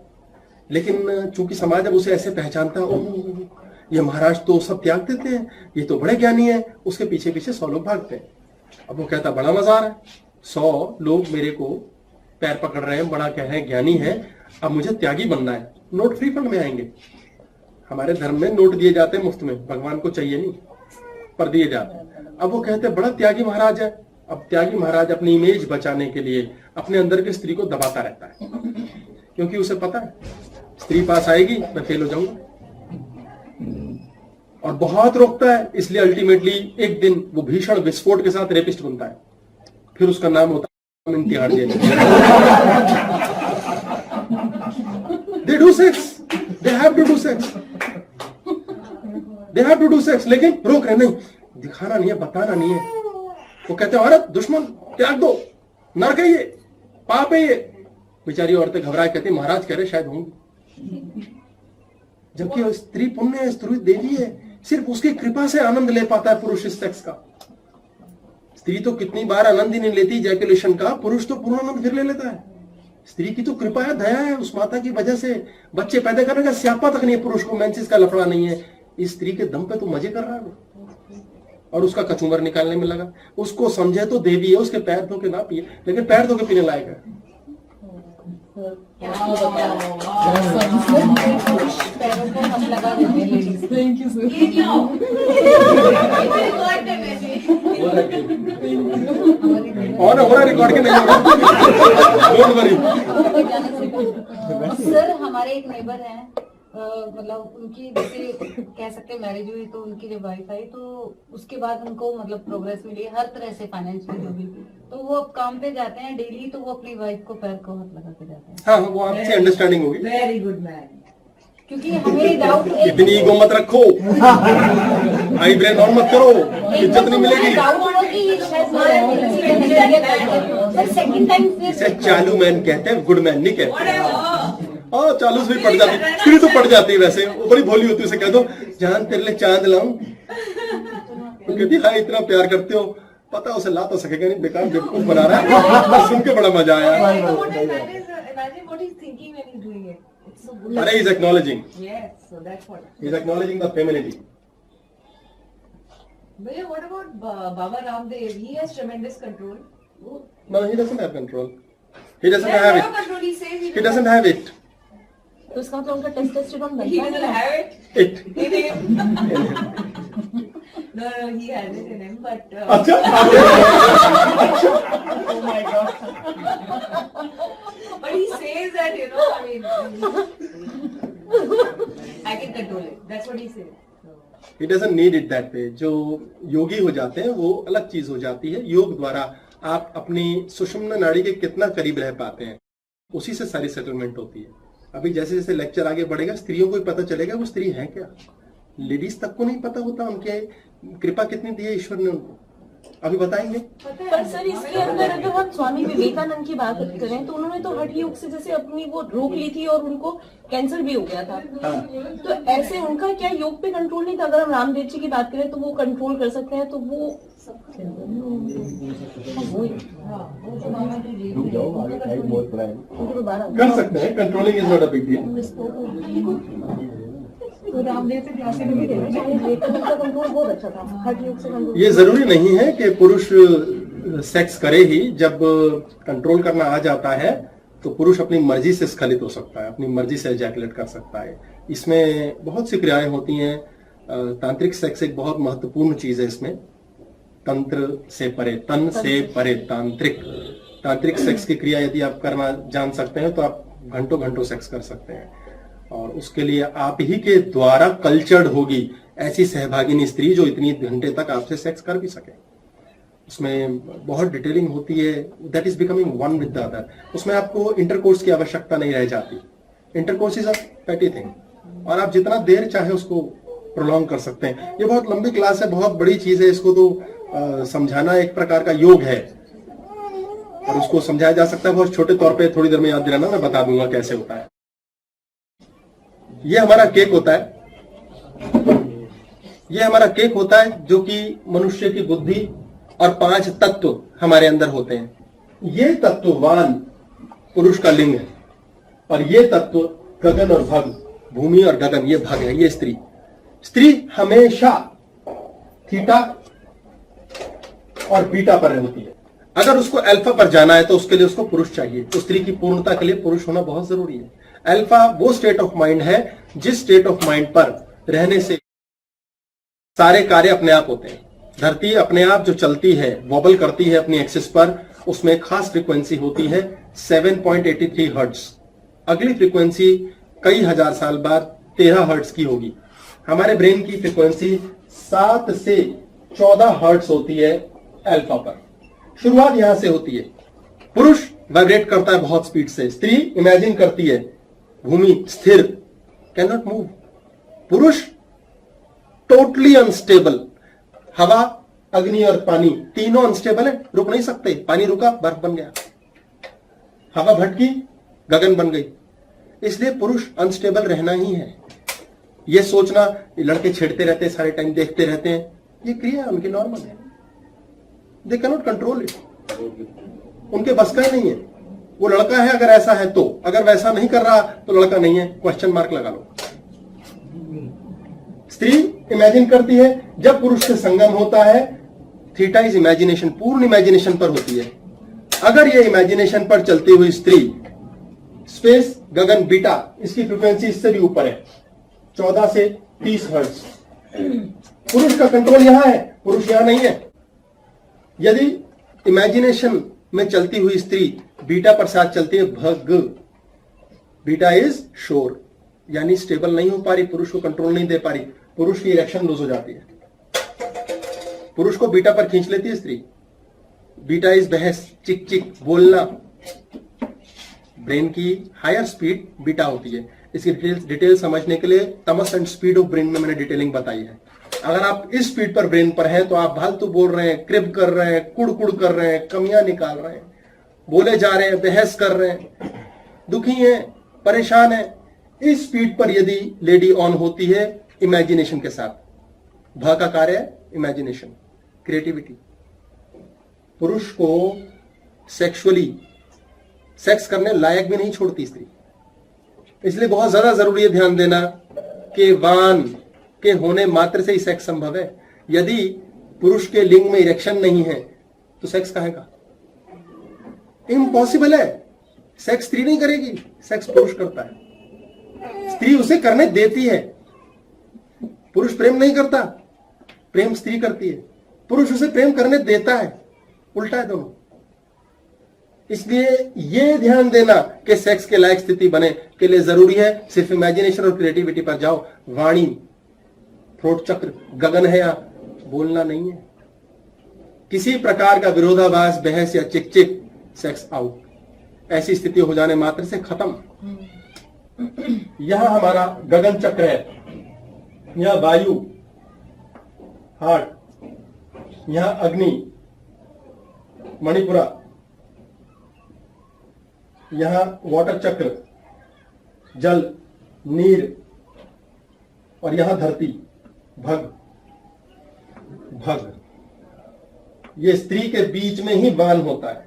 लेकिन चूंकि समाज अब उसे ऐसे पहचानता है, ओह ये महाराज तो सब त्याग देते हैं, ये तो बड़े ज्ञानी है, उसके पीछे पीछे 100 लोग भागते हैं। अब वो कहता बड़ा मजा आ रहा है, 100 लोग मेरे को पैर पकड़ रहे हैं, बड़ा कह रहे हैं ज्ञानी है, अब मुझे त्यागी बनना है, नोट फ्री फंड में आएंगे। हमारे धर्म में नोट दिए जाते हैं मुफ्त में, भगवान को चाहिए नहीं, पर दिए जाते हैं। अब वो कहते हैं बड़ा त्यागी महाराज है। अब त्यागी महाराज अपनी इमेज बचाने के लिए अपने अंदर की स्त्री को दबाता रहता है, क्योंकि उसे पता है स्त्री पास आएगी मैं फेल हो जाऊंगा, और बहुत रोकता है। इसलिए अल्टीमेटली एक दिन वो भीषण विस्फोट के साथ रेपिस्ट बनता है, फिर उसका नाम होता है इम्तिहान देने। They do sex, they have to do sex, they have to do sex, लेकिन रोक रहे नहीं, दिखाना नहीं है, बताना नहीं है। वो कहते हैं औरत दुश्मन त्याग दो, नरक है ये, पाप है ये। बेचारी औरतें घबरा कहती महाराज कह रहे शायद होंगी, जबकि स्त्री पुण्य है, स्त्री देवी है, सिर्फ उसकी कृपा से आनंद ले पाता है पुरुष इस सेक्स का। स्त्री तो कितनी बार आनंद ही नहीं लेती इजैकुलेशन का, पुरुष तो पूर्ण आनंद फिर ले लेता है। स्त्री की तो कृपा है, दया है, उस माता की वजह से बच्चे पैदा करने का स्यापा तक नहीं है पुरुष को, मेंसेस का लफड़ा नहीं है। इस स्त्री के दम पे तो मजे कर रहा है वो, और उसका कचूमर निकालने में लगा। उसको समझे तो देवी है, उसके पैर धो के ना पिए, लेकिन पैर धो के पीने लायक है। पैरों को हम लगा देते हैं लेडीज। Thank you sir. ये क्यों? रिकॉर्ड है वैसे। और हमारा रिकॉर्ड के नहीं हो रहा, डोंट वरी। सर हमारे एक नेबर हैं, मतलब उनकी जैसे कह सकते हैं मैरिज हुई तो उनकी जब वाइफ आई तो उसके बाद उनको मतलब प्रोग्रेस मिली हर तरह से, फाइनेंशियली जो भी, तो वो अब काम पे जाते हैं डेली, तो वो अपनी वाइफ को पैर को हाथ लगा के जाते हैं। हाँ, वो आपसे अंडरस्टैंडिंग होगी। Very good man. क्योंकि हमें डाउट इतनी ईगो मत रखो, हाई ब्रेन ऑन मत करो, इज्जत नहीं मिलेगी। डाउट हुआ कि शायद सेकंड टाइम इसे चालू मैन कहते हैं, गुड मैन नहीं कहते। हाँ, चालू से भी पड़ जाती, स्त्री तो पड़ जाती है वैसे, वो बड़ी भोली होती है। उसे कह दो जान तेरे लिए चांद लाऊं, तो कहती हाँ इतना प्यार करते हो, पता उसे ला तो सकेगा नहीं, बेकार बेवकूफ बना रहा है। सुन के बड़ा मजा आया। Imagine what he's thinking when he's doing it. It's so good. अरे he's acknowledging, Yes, so that's what. he's acknowledging the femininity. But yeah, what about Baba Ramdev? He has tremendous control. No, he doesn't have control. He doesn't have it. Control. He says He doesn't have it. तो इसका मतलब उनका testosterone He बनता doesn't है। have it It. in him. No, he has it in him, but अच्छा। oh my god. But he says that, you know, I mean, I can control it. That's what he says. He doesn't need it that way. जो योगी हो जाते हैं वो अलग चीज हो जाती है। योग द्वारा आप अपनी सुषुम्ना नाड़ी के कितना करीब रह पाते हैं, उसी से सारी सेटलमेंट होती है। अभी जैसे जैसे लेक्चर आगे बढ़ेगा स्त्रियों को भी पता चलेगा वो स्त्री है क्या। लेडीज तक को नहीं पता होता उनके कृपा कितनी दी है ईश्वर ने उनको, अभी बताएंगे। पर सर इसके अंदर अगर हम स्वामी विवेकानंद की बात करें तो उन्होंने तो हठ योग से जैसे अपनी वो रोक ली थी और उनको कैंसर भी हो गया था। तो ऐसे उनका क्या योग पे कंट्रोल नहीं था? अगर हम रामदेव जी की बात करें तो वो कंट्रोल कर सकते हैं, तो वो कर सकते हैं, controlling is not a big deal. तो रामदेव से क्लासे भी देना चाहिए, विवेकानंद का कंट्रोल बहुत अच्छा था, हठ योग से कंट्रोल। ये जरूरी नहीं है कि पुरुष सेक्स करे ही। जब कंट्रोल करना आ जाता है तो पुरुष अपनी मर्जी से स्खलित हो सकता है, अपनी मर्जी से एजैकुलेट कर सकता है। इसमें बहुत सी क्रियाएं होती हैं। तांत्रिक सेक्स एक बहुत महत्वपूर्ण चीज है। इसमें तंत्र से परे, तन से परे तांत्रिक तांत्रिक सेक्स की क्रिया यदि आप करना जान सकते हैं तो आप घंटों घंटों सेक्स कर सकते हैं। और उसके लिए आप ही के द्वारा कल्चर्ड होगी ऐसी सहभागिनी स्त्री जो इतनी घंटे तक आपसे सेक्स कर भी सके। उसमें बहुत डिटेलिंग होती है। That is becoming one with the other. उसमें आपको इंटरकोर्स की आवश्यकता नहीं रह जाती। Intercourse is a petty thing और आप जितना देर चाहे उसको प्रोलॉन्ग कर सकते हैं। ये बहुत लंबी क्लास है, बहुत बड़ी चीज है। इसको तो समझाना एक प्रकार का योग है और उसको समझाया जा सकता है बहुत छोटे तौर पे। थोड़ी देर में याद दिलाना, मैं बता दूंगा कैसे होता है। ये हमारा केक होता है। ये हमारा केक होता है जो कि मनुष्य की बुद्धि और 5 तत्व हमारे अंदर होते हैं। ये तत्ववान पुरुष का लिंग है और ये तत्व गगन और भग, भूमि और गगन, ये भग है, ये स्त्री। स्त्री हमेशा थीटा और बीटा पर होती है। अगर उसको अल्फा पर जाना है तो उसके लिए उसको पुरुष चाहिए। तो स्त्री की पूर्णता के लिए पुरुष होना बहुत जरूरी है। अल्फा वो स्टेट ऑफ माइंड है जिस स्टेट ऑफ माइंड पर रहने से सारे कार्य अपने आप होते हैं। धरती अपने आप जो चलती है, वॉबल करती है अपनी एक्सिस पर, उसमें एक खास फ्रीक्वेंसी होती है 7.83 हर्ट्ज। अगली फ्रीक्वेंसी कई हजार साल बाद 13 हर्ट्ज की होगी। हमारे ब्रेन की फ्रीक्वेंसी 7 से 14 हर्ट्ज होती है अल्फा पर। शुरुआत यहां से होती है। पुरुष वाइब्रेट करता है बहुत स्पीड से, स्त्री इमेजिन करती है भूमि स्थिर, कैन नॉट मूव। पुरुष टोटली अनस्टेबल, हवा, अग्नि और पानी तीनों अनस्टेबल है, रुक नहीं सकते। पानी रुका, बर्फ बन गया, हवा भटकी, गगन बन गई। इसलिए पुरुष अनस्टेबल रहना ही है। ये सोचना लड़के छेड़ते रहते हैं, सारे टाइम देखते रहते हैं, ये क्रिया उनकी नॉर्मल है। They can not control it, उनके बस का ही नहीं है। वो लड़का है अगर ऐसा है तो, अगर वैसा नहीं कर रहा तो लड़का नहीं है, क्वेश्चन मार्क लगा लो। स्त्री इमेजिन करती है, जब पुरुष से संगम होता है थीटा इज इमेजिनेशन, पूर्ण इमेजिनेशन पर होती है। अगर ये इमेजिनेशन पर चलती हुई स्त्री, स्पेस, गगन, बीटा, इसकी फ्रीक्वेंसी इससे भी ऊपर है 14 से 30 हर्ट्ज। पुरुष का कंट्रोल यहां है, पुरुष यहां नहीं है। यदि इमेजिनेशन में चलती हुई स्त्री बीटा पर साथ चलती है, भग, बीटा इज शोर, यानी स्टेबल नहीं हो पा रही, पुरुष को कंट्रोल नहीं दे पा रही, पुरुष की इरेक्शन लूज हो जाती है। पुरुष को बीटा पर खींच लेती है स्त्री। बीटा इज बहस, चिक चिक, बोलना। ब्रेन की हायर स्पीड बीटा होती है। इसकी डिटेल समझने के लिए तमस एंड स्पीड ऑफ ब्रेन में मैंने डिटेलिंग बताई है। अगर आप इस स्पीड पर ब्रेन पर हैं तो आप फालतू बोल रहे हैं, क्रिब कर रहे हैं, कुड़ कर रहे हैं, कमियां निकाल रहे हैं, बोले जा रहे हैं, बहस कर रहे हैं, दुखी हैं, परेशान हैं। इस स्पीड पर यदि लेडी ऑन होती है इमेजिनेशन के साथ, भ का कार्य है इमेजिनेशन, क्रिएटिविटी। पुरुष को सेक्सुअली सेक्स करने लायक भी नहीं छोड़ती स्त्री। इसलिए बहुत ज्यादा जरूरी है ध्यान देना कि वान के होने मात्र से ही सेक्स संभव है। यदि पुरुष के लिंग में इरेक्शन नहीं है तो सेक्स कहां का? इम्पॉसिबल है। सेक्स स्त्री नहीं करेगी, सेक्स पुरुष करता है। स्त्री उसे करने देती है, पुरुष प्रेम नहीं करता, प्रेम स्त्री करती है। पुरुष उसे प्रेम करने देता है, उल्टा है दोनों। इसलिए ये ध्यान देना कि सेक्स के लायक स्थिति बने के लिए जरूरी है सिर्फ इमेजिनेशन और क्रिएटिविटी पर जाओ। वाणी, थ्रोट चक्र, गगन है यहां, बोलना नहीं है। किसी प्रकार का विरोधाभास, बहस या चिक चिक, सेक्स आउट। ऐसी स्थिति हो जाने मात्र से खत्म। यहां हमारा गगन चक्र है, यहां वायु, हार्ट, यहां अग्नि, मणिपुरा, यहां वाटर चक्र, जल, नीर, और यहां धरती, भग। भग ये स्त्री के बीच में ही बाण होता है।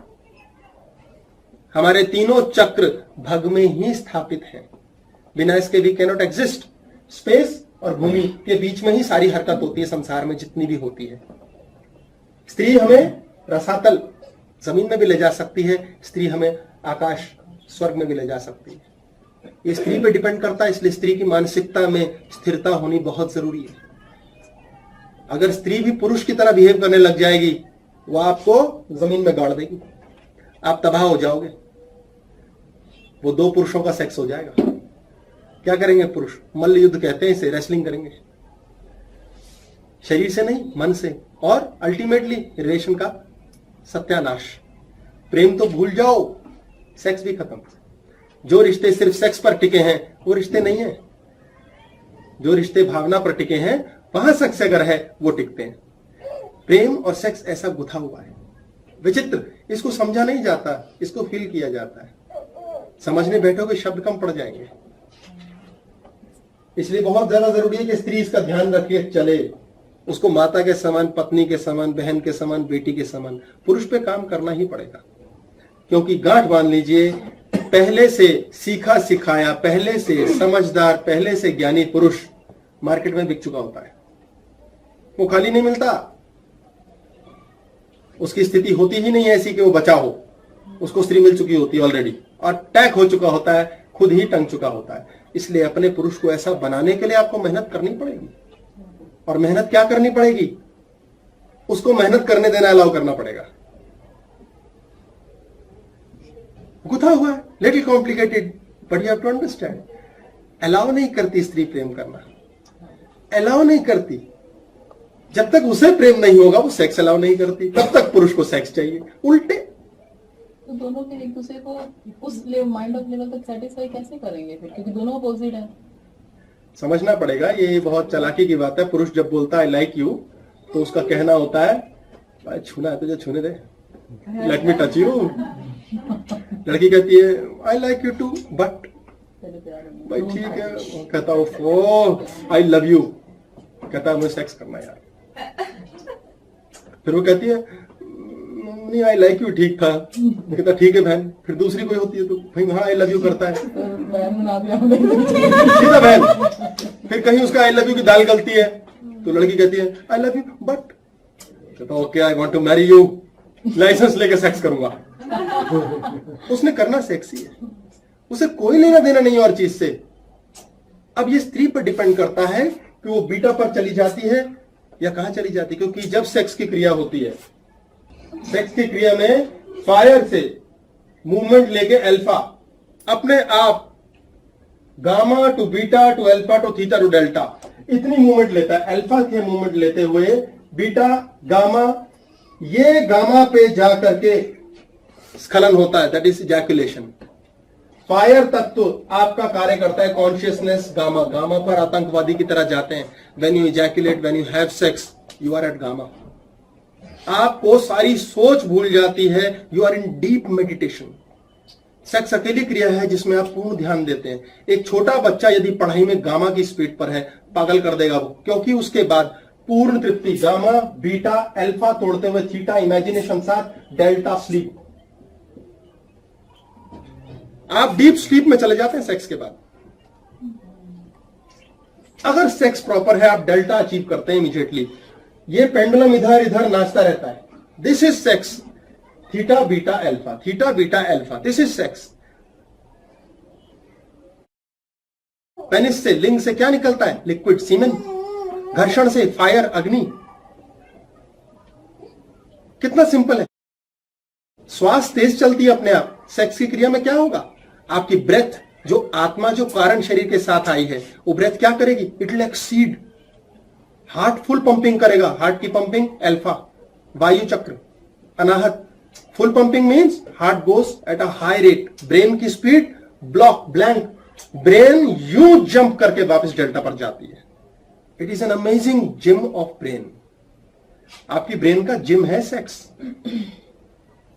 हमारे तीनों चक्र भग में ही स्थापित हैं, बिना इसके we can not exist. Space और भूमि के बीच में ही सारी हरकत होती है संसार में, जितनी भी होती है। स्त्री हमें रसातल, जमीन में भी ले जा सकती है, स्त्री हमें आकाश, स्वर्ग में भी ले जा सकती है। ये स्त्री पे डिपेंड करता है, इसलिए स्त्री की मानसिकता में स्थिरता होनी बहुत जरूरी है। अगर स्त्री भी पुरुष की तरह बिहेव करने लग जाएगी, वो आपको जमीन में गाड़ देगी, आप तबाह हो जाओगे। वो दो पुरुषों का सेक्स हो जाएगा। क्या करेंगे पुरुष? मल्ल युद्ध कहते हैं इसे, रेसलिंग करेंगे, शरीर से नहीं मन से, और अल्टीमेटली रिलेशन का सत्यानाश। प्रेम तो भूल जाओ, सेक्स भी खत्म। जो रिश्ते सिर्फ सेक्स पर टिके हैं वो रिश्ते नहीं है। जो रिश्ते भावना पर टिके हैं वहां सेक्स अगर है वो टिकते हैं। प्रेम और सेक्स ऐसा गुथा हुआ है, विचित्र। इसको समझा नहीं जाता, इसको फील किया जाता है। समझने बैठोगे शब्द कम पड़ जाएंगे। इसलिए बहुत ज्यादा जरूरी है कि स्त्री इसका ध्यान रखे, चले, उसको माता के समान, पत्नी के समान, बहन के समान, बेटी के समान। पुरुष पे काम करना ही पड़ेगा, क्योंकि गांठ बांध लीजिए, पहले से सीखा सिखाया, पहले से समझदार, पहले से ज्ञानी पुरुष मार्केट में बिक चुका होता है। वो खाली नहीं मिलता, उसकी स्थिति होती ही नहीं है ऐसी कि वो बचा हो, उसको स्त्री मिल चुकी होती है ऑलरेडी और टैग हो चुका होता है, खुद ही टंग चुका होता है। इसलिए अपने पुरुष को ऐसा बनाने के लिए आपको मेहनत करनी पड़ेगी। और मेहनत क्या करनी पड़ेगी? उसको मेहनत करने देना अलाउ करना पड़ेगा। गुथा हुआ है, little complicated, but you have to understand. Allow नहीं करती स्त्री प्रेम करना, अलाउ नहीं करती। जब तक उसे प्रेम नहीं होगा वो सेक्स अलाउ नहीं करती, तब तक पुरुष को सेक्स चाहिए। उल्टे तो दोनों फिर एक दूसरे को उस माइंड ऑफ लेवल तक सेटिस्फाई कैसे करेंगे फिर, क्योंकि दोनों अपोजिट है। समझना पड़ेगा, ये बहुत चालाकी की बात है। पुरुष जब बोलता है आई लाइक यू तो उसका कहना होता है भाई छूना है तुझे छूने दे, लेट मी टच यू। लड़की कहती है I like you too but, भाई ठीक है। वो कहता है आई लव यू, कहता है मुझे सेक्स करना है यार। फिर वो कहती है नहीं आई लाइक यू ठीक था, कहता ठीक है बहन। फिर दूसरी कोई होती है तो भाई हाँ आई लव यू करता है, सीधा बहन। फिर कहीं उसका आई लव यू की दाल गलती है तो लड़की कहती है आई लव यू बट, कहता okay I want to marry you, licence लेके सेक्स करूंगा। उसने करना सेक्सी है, उसे कोई लेना देना नहीं और चीज से। अब ये स्त्री पर डिपेंड करता है कि वो बीटा पर चली जाती है या कहां चली जाती है। क्योंकि जब सेक्स की क्रिया होती है, सेक्स की क्रिया में फायर से मूवमेंट लेके अल्फा अपने आप gamma two beta two alpha two theta two delta इतनी मूवमेंट लेता है। अल्फा के मूवमेंट लेते हुए बीटा गामा, ये गामा पे जा करके स्खलन होता है, दैट इज इजैकुलेशन। फायर तक तो आपका कार्य करता है कॉन्शियसनेस गामा, गामा पर आतंकवादी की तरह जाते हैं। When you ejaculate, when you have sex, you are at gamma. आपको सारी सोच भूल जाती है, you are in deep meditation. Sex अकेली क्रिया है जिसमें आप पूर्ण ध्यान देते हैं। एक छोटा बच्चा यदि पढ़ाई में गामा की स्पीड पर है, पागल कर देगा वो, क्योंकि उसके बाद पूर्ण तृप्ति, गामा बीटा अल्फा तोड़ते हुए थीटा, इमेजिनेशन साथ डेल्टा स्लीप। आप डीप स्लीप में चले जाते हैं सेक्स के बाद। अगर सेक्स प्रॉपर है, आप डेल्टा अचीव करते हैं इमीडिएटली। ये पेंडुलम इधर इधर नाचता रहता है, this is sex. Theta beta alpha, theta beta alpha, this is sex. Penis से, लिंग से क्या निकलता है? लिक्विड सीमेन। घर्षण से फायर, अग्नि। कितना सिंपल है। श्वास तेज चलती है अपने आप। सेक्स की क्रिया में क्या होगा? आपकी ब्रेथ, जो आत्मा जो कारण शरीर के साथ आई है, वो ब्रेथ क्या करेगी? It will exceed. Heart full pumping करेगा। हार्ट की पंपिंग अल्फा, वायु चक्र, Anahata. Full pumping means heart goes at a high rate. Brain की स्पीड ब्लॉक, ब्लैंक। ब्रेन यूं जंप करके वापस डेल्टा पर जाती है। It is an amazing gym of brain. आपकी ब्रेन का जिम है सेक्स।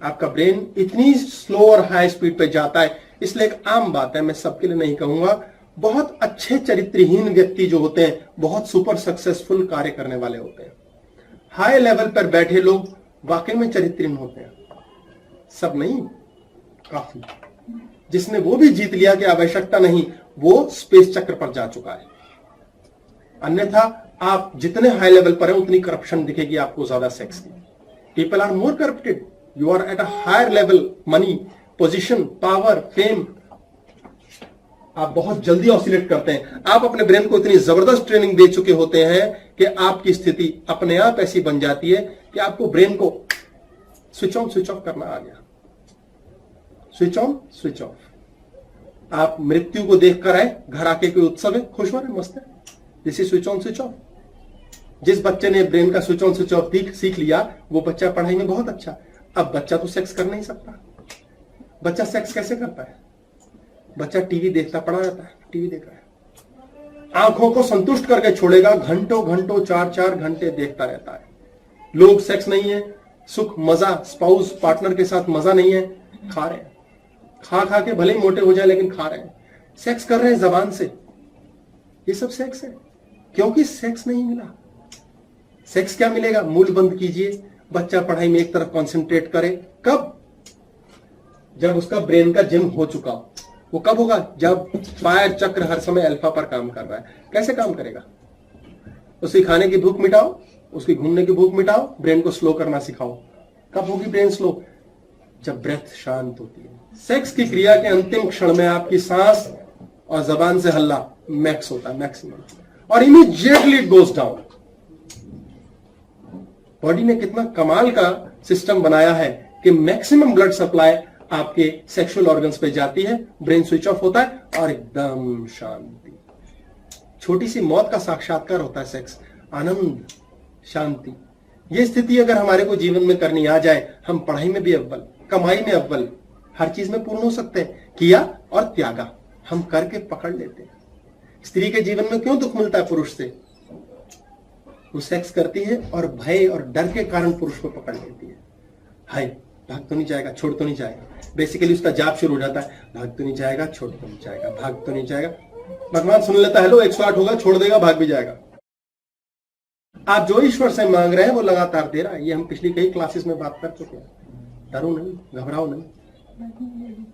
आपका ब्रेन इतनी स्लो और हाई स्पीड पे जाता है, इसलिए एक आम बात है, मैं सबके लिए नहीं कहूंगा, बहुत अच्छे चरित्रहीन व्यक्ति जो होते हैं, बहुत सुपर सक्सेसफुल कार्य करने वाले होते हैं। हाई लेवल पर बैठे लोग वाकई में चरित्रहीन होते हैं। सब नहीं, काफी। जिसने वो भी जीत लिया कि आवश्यकता नहीं, वो स्पेस चक्र पर जा चुका है। अन्यथा आप जितने हाई लेवल पर हैं, उतनी करप्शन दिखेगी आपको ज्यादा सेक्स की। People are more corrupted. You are at a higher level, money, position, power, fame. आप बहुत जल्दी ऑसिलेट करते हैं। आप अपने ब्रेन को इतनी जबरदस्त ट्रेनिंग दे चुके होते हैं कि आपकी स्थिति अपने आप ऐसी बन जाती है कि आपको ब्रेन को स्विच ऑन स्विच ऑफ करना आ गया। Switch on switch off. आप मृत्यु को देखकर आए, घर आके कोई उत्सव है, खुश हो रहे, मस्त है, this is switch on switch off. जिस बच्चे ने ब्रेन का स्विच ऑन स्विच ऑफ सीख लिया, वो बच्चा पढ़ाई में बहुत अच्छा। अब बच्चा तो सेक्स कर नहीं सकता। बच्चा सेक्स कैसे करता है? बच्चा टीवी देखता पड़ा रहता है, टीवी देख रहा है, आंखों को संतुष्ट करके छोड़ेगा, घंटों घंटों 4-4 घंटे देखता रहता है। लोग सेक्स नहीं है, सुख मजा, स्पाउस पार्टनर के साथ मजा नहीं है, खा रहे हैं। खा खा के भले ही मोटे हो जाए लेकिन खा रहे हैं। सेक्स कर रहे हैं जबान से। ये सब सेक्स है, क्योंकि सेक्स नहीं मिला। सेक्स क्या मिलेगा? मूल बंद कीजिए, बच्चा पढ़ाई में एक तरफ कंसंट्रेट करे। कब? जब उसका ब्रेन का जिम हो चुका हो। वो कब होगा? जब फायर चक्र हर समय अल्फा पर काम कर रहा है। कैसे काम करेगा? उसकी खाने की भूख मिटाओ, उसकी घूमने की भूख मिटाओ, ब्रेन को स्लो करना सिखाओ, कब होगी ब्रेन स्लो? जब ब्रेथ शांत होती है। सेक्स की क्रिया के अंतिम क्षण में आपकी सांस और जबान से हल्ला मैक्स होता है, मैक्सिमम, और immediately it goes down. Body ने कितना कमाल का सिस्टम बनाया है कि मैक्सिमम ब्लड सप्लाई आपके सेक्सुअल ऑर्गन्स पे जाती है, ब्रेन स्विच ऑफ होता है और एकदम शांति। छोटी सी मौत का साक्षात्कार होता है सेक्स, आनंद, शांति। ये स्थिति अगर हमारे को जीवन में करनी आ जाए, हम पढ़ाई में भी अव्वल, कमाई में अव्वल, हर चीज में पूर्ण हो सकते हैं। किया और त्यागा हम करके पकड़ लेते हैं। स्त्री के जीवन में क्यों दुख मिलता है पुरुष से? वो सेक्स करती है और भय और डर के कारण पुरुष को पकड़ लेती है। हाय, भाग तो नहीं जाएगा, छोड़ तो नहीं जाएगा। बेसिकली उसका जाप शुरू हो जाता है, भाग तो नहीं जाएगा, छोड़ तो नहीं जाएगा, भाग तो नहीं जाएगा। भगवान सुन लेता है, हेलो 108 होगा, छोड़ देगा, भाग भी जाएगा। आप जो ईश्वर से मांग रहे हैं वो लगातार दे रहा है। ये हम पिछली कई क्लासेस में बात कर चुके हैं। डरो नहीं, घबराओ नहीं।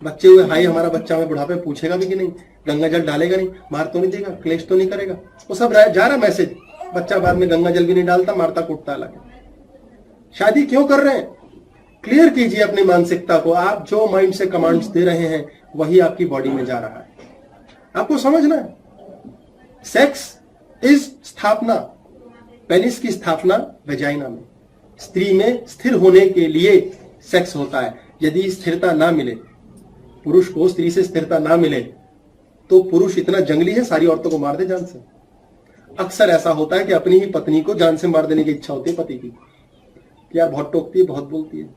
बच्चे हुए, हाई हमारा बच्चा हमें बुढ़ापे पूछेगा भी कि नहीं, गंगा जल डालेगा नहीं, मार तो नहीं देगा, क्लेश तो नहीं करेगा, वो सब जा रहा मैसेज। बच्चा बाद में गंगा जल भी नहीं डालता, मारता कूटता अलग है। शादी क्यों कर रहे हैं? क्लियर कीजिए अपनी मानसिकता को। आप जो माइंड से कमांड्स दे रहे हैं वही आपकी बॉडी में जा रहा है। आपको समझना है, सेक्स इज स्थापना, पेनिस की स्थापना वेजाइना में। स्त्री में स्थिर होने के लिए सेक्स होता है। यदि स्थिरता ना मिले, पुरुष को स्त्री से स्थिरता ना मिले, तो पुरुष इतना जंगली है, सारी औरतों को मार दे जान से। अक्सर ऐसा होता है कि अपनी ही पत्नी को जान से मार देने की इच्छा होती है पति की, यार बहुत टोकती है, बहुत बोलती है।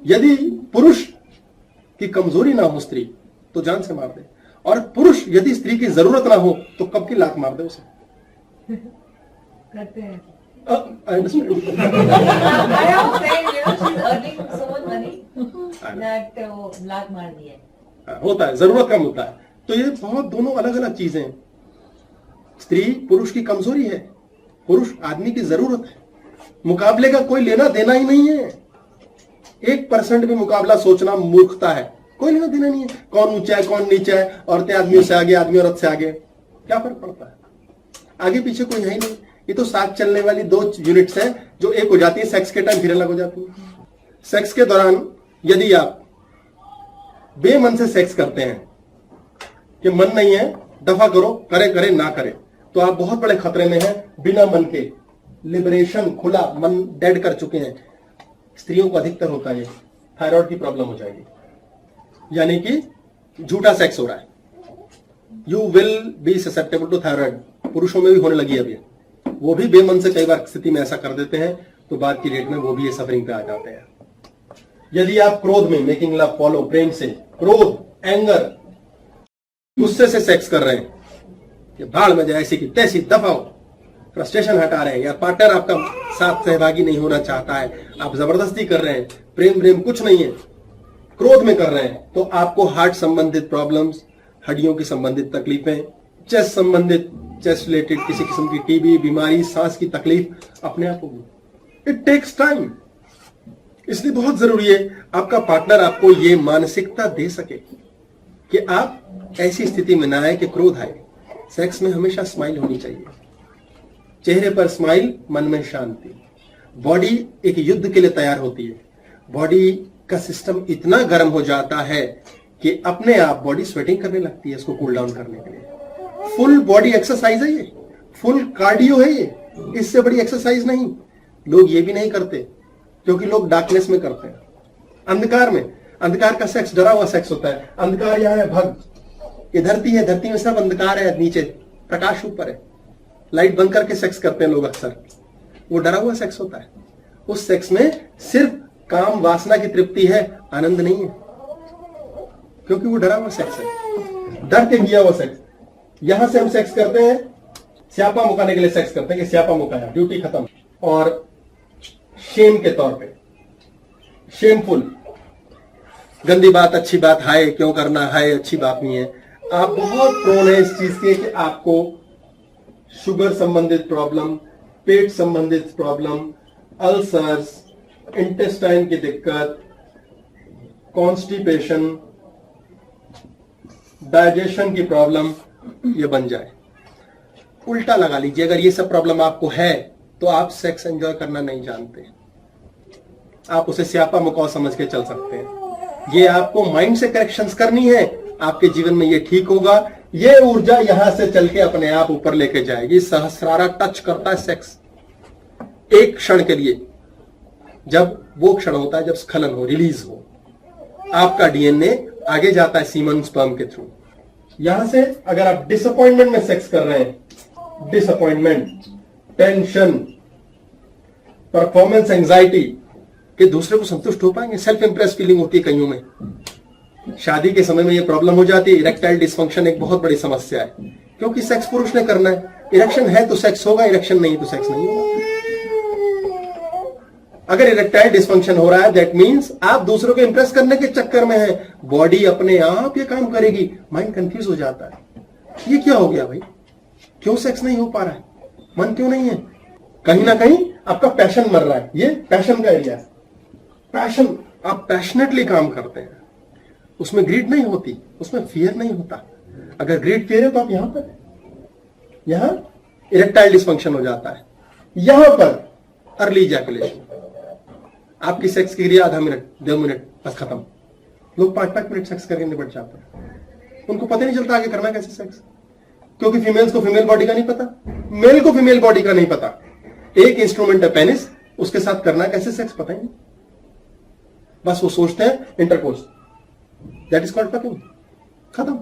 यदि पुरुष की कमजोरी ना हो स्त्री, तो जान से मार दे, और पुरुष यदि स्त्री की जरूरत ना हो तो कब की लात मार दे उसे। करते हैं। I understand. I am saying, she's earning so much money that वो लात मार दी है। होता है, जरूरत कम होता है। तो ये बहुत दोनों अलग अलग चीजें हैं। स्त्री पुरुष की कमजोरी है, पुरुष आदमी की जरूरत है। मुकाबले का कोई लेना देना ही नहीं है। 1% भी मुकाबला सोचना मूर्खता है। कोई लेना देना नहीं है। कौन ऊंचा है, कौन नीचा है, औरतें आदमियों से आगे, आदमी औरत से आगे, क्या फर्क पड़ता है? आगे पीछे कोई है ही नहीं। ये तो साथ चलने वाली 2 यूनिट्स हैं जो एक हो जाती है सेक्स के टाइम, फिर अलग हो जाती है। सेक्स के दौरान यदि आप बेमन से सेक्स करते हैं कि मन नहीं है, दफा करो, करे करे ना करे, तो आप बहुत बड़े खतरे में हैं। बिना मन के लिबरेशन, खुला मन डेड कर चुके हैं। स्त्रियों को अधिकतर होता है, थायराइड की प्रॉब्लम हो जाएगी, यानी कि झूठा सेक्स हो रहा है। You will be susceptible to thyroid. पुरुषों में भी होने लगी है अभी, वो भी बेमन से कई बार स्थिति में ऐसा कर देते हैं, तो बाद की डेट में वो भी ये सफरिंग पे आ जाते हैं। यदि आप क्रोध में, मेकिंग लव फॉलो, प्रेम से, क्रोध, एंगर, गुस्से से सेक्स कर रहे हैं, ये भाड़ में जाए, ऐसी की तैसी, दफाओ, फ्रस्ट्रेशन हटा रहे हैं, या पार्टनर आपका साथ सहभागी नहीं होना चाहता है, आप जबरदस्ती कर रहे हैं, प्रेम कुछ नहीं है, क्रोध में कर रहे हैं, तो आपको हार्ट संबंधित प्रॉब्लम्स, हड्डियों की संबंधित तकलीफें, चेस्ट संबंधित, चेस्ट रिलेटेड किसी किस्म की टीबी बीमारी, सांस की तकलीफ अपने आप होगी। It takes time. इसलिए बहुत जरूरी है आपका पार्टनर आपको ये मानसिकता दे सके कि आप ऐसी स्थिति में ना आए कि क्रोध आए। सेक्स में हमेशा स्माइल होनी चाहिए, चेहरे पर स्माइल, मन में शांति। बॉडी एक युद्ध के लिए तैयार होती है। बॉडी का सिस्टम इतना गर्म हो जाता है कि अपने आप बॉडी स्वेटिंग करने लगती है इसको कूल डाउन करने के लिए। फुल बॉडी एक्सरसाइज है ये, फुल कार्डियो है ये, इससे बड़ी एक्सरसाइज नहीं। लोग ये भी नहीं करते क्योंकि लोग डार्कनेस में करते हैं, अंधकार में। अंधकार का सेक्स डरा हुआ सेक्स होता है। अंधकार यहाँ है, भग, ये धरती है, धरती में सब अंधकार है, नीचे प्रकाश ऊपर है। लाइट बंद करके सेक्स करते हैं लोग अक्सर, वो डरा हुआ सेक्स होता है। उस सेक्स में सिर्फ काम वासना की तृप्ति है, आनंद नहीं है, क्योंकि वो डरा हुआ सेक्स है, डर के किया हुआ सेक्स। यहां से हम सेक्स करते हैं स्यापा मुकाने के लिए सेक्स करते हैं कि स्यापा मुकाया, ड्यूटी खत्म, और शेम के तौर पे, शेमफुल, गंदी बात, अच्छी बात, हाय क्यों करना, हाय अच्छी बात नहीं है। आप बहुत प्रोन है इस चीज के कि आपको शुगर संबंधित प्रॉब्लम, पेट संबंधित प्रॉब्लम, अल्सर्स, इंटेस्टाइन की दिक्कत, कॉन्स्टिपेशन, डाइजेशन की प्रॉब्लम ये बन जाए। उल्टा लगा लीजिए, अगर ये सब प्रॉब्लम आपको है तो आप सेक्स एंजॉय करना नहीं जानते। आप उसे स्यापा मकौ समझ के चल सकते हैं। ये आपको माइंड से करेक्शंस करनी है, आपके जीवन में ये ठीक होगा। ये ऊर्जा यहां से चल के अपने आप ऊपर लेके जाएगी। सहस्रारा टच करता है सेक्स एक क्षण के लिए, जब वो क्षण होता है जब स्खलन हो, रिलीज हो, आपका डीएनए आगे जाता है सीमन स्पर्म के थ्रू। यहां से अगर आप डिसअपॉइंटमेंट में सेक्स कर रहे हैं, डिसअपॉइंटमेंट, टेंशन, परफॉर्मेंस एंजाइटी, कि दूसरे को संतुष्ट हो पाएंगे, सेल्फ इंप्रेस फीलिंग होती है कईयों में। शादी के समय में ये प्रॉब्लम हो जाती है। इरेक्टाइल डिस्फंक्शन एक बहुत बड़ी समस्या है, क्योंकि सेक्स पुरुष ने करना है। इरेक्शन है तो सेक्स होगा, इरेक्शन नहीं तो सेक्स नहीं होगा। अगर इरेक्टाइल डिस्फंक्शन हो रहा है, दैट मींस आप दूसरों को इंप्रेस करने के चक्कर में हैं। बॉडी अपने आप ये काम करेगी, माइंड कंफ्यूज हो जाता है। ये क्या हो गया भाई, क्यों सेक्स नहीं हो पा रहा है, मन क्यों नहीं है? कहीं ना कहीं आपका पैशन मर रहा है। ये पैशन का एरिया है। पैशन, आप पैशनेटली काम करते हैं, उसमें ग्रीड नहीं होती, उसमें फियर नहीं होता। अगर ग्रीड फियर है तो आप यहां पर, यहां इरेक्टाइल डिस्फंक्शन हो जाता है। यहां पर अर्ली इजैकुलेशन, आपकी सेक्स की क्रिया आधा मिनट 2 मिनट बस खत्म। लोग 5-5 मिनट सेक्स करके निपट जाते हैं, उनको पता नहीं चलता आगे करना कैसे सेक्स, क्योंकि फीमेल्स को फीमेल बॉडी का नहीं पता, मेल को फीमेल बॉडी का नहीं पता। एक इंस्ट्रूमेंट है पेनिस, उसके साथ करना कैसे सेक्स पता ही नहीं, बस वो सोचते हैं intercourse, that is called fucking, खत्म।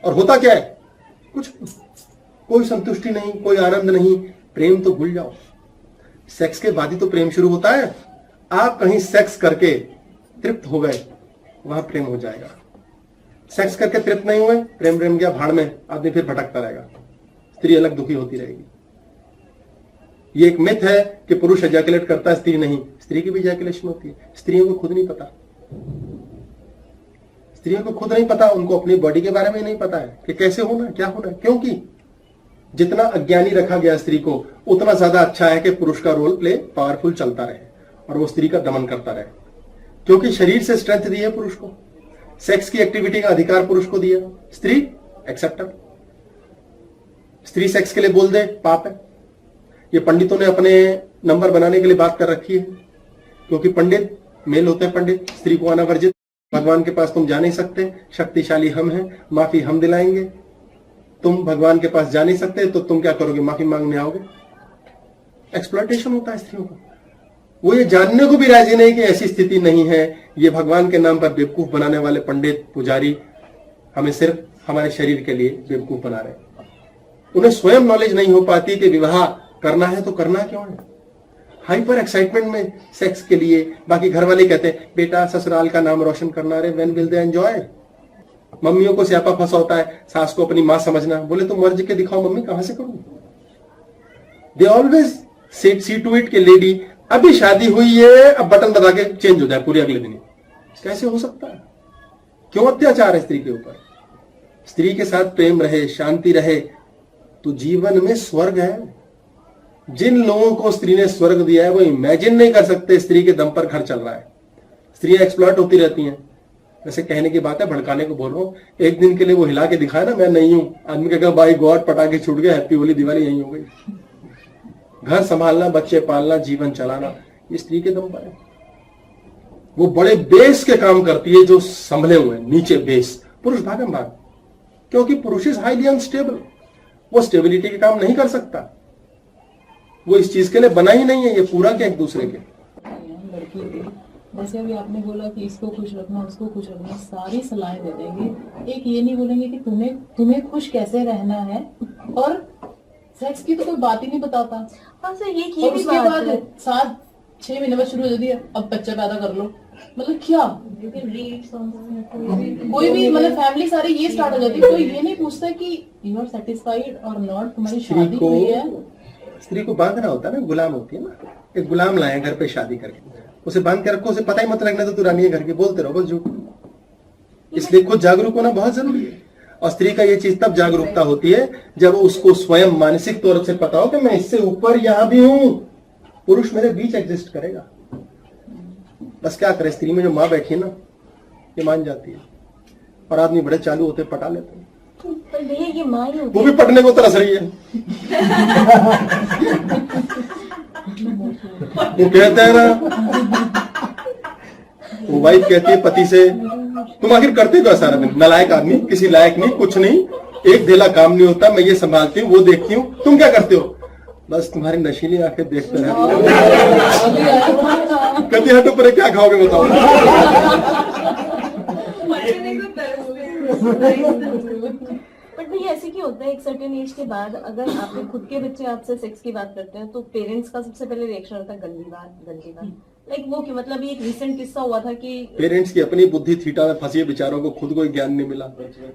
और होता क्या है, कुछ कोई संतुष्टि नहीं, कोई आनंद नहीं, प्रेम तो भूल जाओ। सेक्स के बाद ही तो प्रेम शुरू होता है। आप कहीं सेक्स करके तृप्त हो गए, वहां प्रेम हो जाएगा। सेक्स करके तृप्त नहीं हुए, प्रेम गया भाड़ में, आदमी फिर भटकता रहेगा, स्त्री अलग दुखी होती रहेगी। ये एक मिथ है कि पुरुष एजैकुलेट करता है, स्त्री नहीं। स्त्री की भी एजैकुलेशन होती है, स्त्रियों को खुद नहीं पता। स्त्रियों को खुद नहीं पता, उनको अपनी बॉडी के बारे में नहीं पता है कि कैसे होना है, क्या होना है। क्योंकि जितना अज्ञानी रखा गया स्त्री को, उतना ज्यादा अच्छा है कि पुरुष का रोल प्ले पावरफुल चलता रहे और वो स्त्री का दमन करता रहे। क्योंकि शरीर से स्ट्रेंथ दी है पुरुष को, सेक्स की एक्टिविटी का अधिकार पुरुष को दिया, स्त्री एक्सेप्टर। स्त्री सेक्स के लिए बोल दे, पाप है। ये पंडितों ने अपने नंबर बनाने के लिए बात कर रखी है, क्योंकि पंडित मेल होते हैं, पंडित स्त्री को आना वर्जित। भगवान के पास तुम जा नहीं सकते, शक्तिशाली हम हैं, माफी हम दिलाएंगे। तुम भगवान के पास जा नहीं सकते तो तुम क्या करोगे, माफी मांगने आओगे। एक्सप्लॉयटेशन होता है स्त्रियों का। वो ये जानने को भी राजी नहीं कि ऐसी स्थिति नहीं है। ये भगवान के नाम पर बेवकूफ बनाने वाले पंडित पुजारी हमें सिर्फ हमारे शरीर के लिए बेवकूफ बना रहे हैं। उन्हें स्वयं नॉलेज नहीं हो पाती कि विवाह करना है तो करना क्यों है। हाइपर एक्साइटमेंट में सेक्स के लिए, बाकी घर वाले कहते हैं बेटा ससुराल का नाम रोशन करना, रे व्हेन विल दे एंजॉय। मम्मियों को स्यापा फंसा होता है, सास को अपनी मां समझना। बोले तुम मर्ज के दिखाओ मम्मी, कहां से करूं। They always see to it के लेडी अभी शादी हुई है, अब बटन दबा के चेंज हो जाए पूरे अगले दिन। कैसे हो सकता है? क्यों अत्याचार है स्त्री के ऊपर? स्त्री के साथ प्रेम रहे, शांति रहे तो जीवन में स्वर्ग है। जिन लोगों को स्त्री ने स्वर्ग दिया है वो इमेजिन नहीं कर सकते स्त्री के दम पर घर चल रहा है। स्त्रियां एक्सप्लॉइट होती रहती हैं। वैसे कहने की बात है, भड़काने को बोल रहा हूं। एक दिन के लिए वो हिला के दिखाया ना, मैं नहीं हूं, आदमी कहेगा बाई गॉड पटाखे छूट गए, हैप्पी होली दिवाली यही हो गई। घर संभालना, बच्चे पालना, जीवन चलाना, ये स्त्री के दम पर है। वो बड़े बेस के काम करती है जो संभले हुए हैं, नीचे बेस। पुरुष भागम भाग, क्योंकि पुरुष इज हाईली अनस्टेबल। वो स्टेबिलिटी के काम नहीं कर सकता, वो इस चीज के लिए बना ही नहीं है। ये पूरा क्या एक दूसरे के लड़की के, जैसे अभी आपने बोला कि इसको खुश रखना, उसको खुश रखना, सारी सलाहें दे देंगे। एक ये नहीं बोलेंगे कि तुम्हें खुश कैसे रहना है। और सेक्स की तो कोई बात ही नहीं बताता। हाँ सर, ये और भी उसके बात बाद है। 7-6 महीने बाद शुरू हो जाती है, अब बच्चा पैदा कर लो। मतलब क्या, कोई भी मतलब फैमिली सारी ये स्टार्ट हो जाती है। कोई ये नहीं पूछता कि यू आर सेटिस्फाइड और नॉट, तुम्हारी शादी हुई है। स्त्री को बांधना होता है ना, गुलाम होती है ना। एक गुलाम लाए घर पे शादी करके, उसे बांध के रखो, उसे पता ही मत लगना तो तू रानी है घर की, बोलते रहो बस झूठ। इसलिए खुद जागरूक होना बहुत जरूरी है। और स्त्री का ये चीज तब जागरूकता होती है जब उसको स्वयं मानसिक तौर से पता हो कि मैं इससे ऊपर यहां भी हूं, पुरुष मेरे बीच एग्जिस्ट करेगा। बस क्या करे, स्त्री में जो माँ बैठी है ना, ये मान जाती है। और आदमी बड़े चालू होते, पटा लेते हैं। पर भैया ये माँ ही होती वो भी पटने को तरस रही है। वो कहते हैं ना वो वाइफ कहती है पति से, तुम आखिर करते क्यों सारा दिन? नालायक आदमी, किसी लायक नहीं, कुछ नहीं, एक ढेला काम नहीं होता, मैं ये संभालती हूँ, वो देखती हूँ, तुम क्या करते हो? बस तुम्हारी नशीली आंखें देखते रहते हो। कहती हटो पर क्या खाओगे बताओ? बट भाई ऐसे क्यों होता है एक सर्टेन एज के बाद, अगर आपने खुद के बच्चे आपसे सेक्स की बात करते हैं तो पेरेंट्स का सबसे पहले रिएक्शन होता है गंदी बात। लाइक वो क्यों? मतलब ये एक रिसेंट किस्सा हुआ था कि पेरेंट्स की अपनी बुद्धि थीटा में फंसी है बेचारों को, खुद कोई ज्ञान नहीं मिला,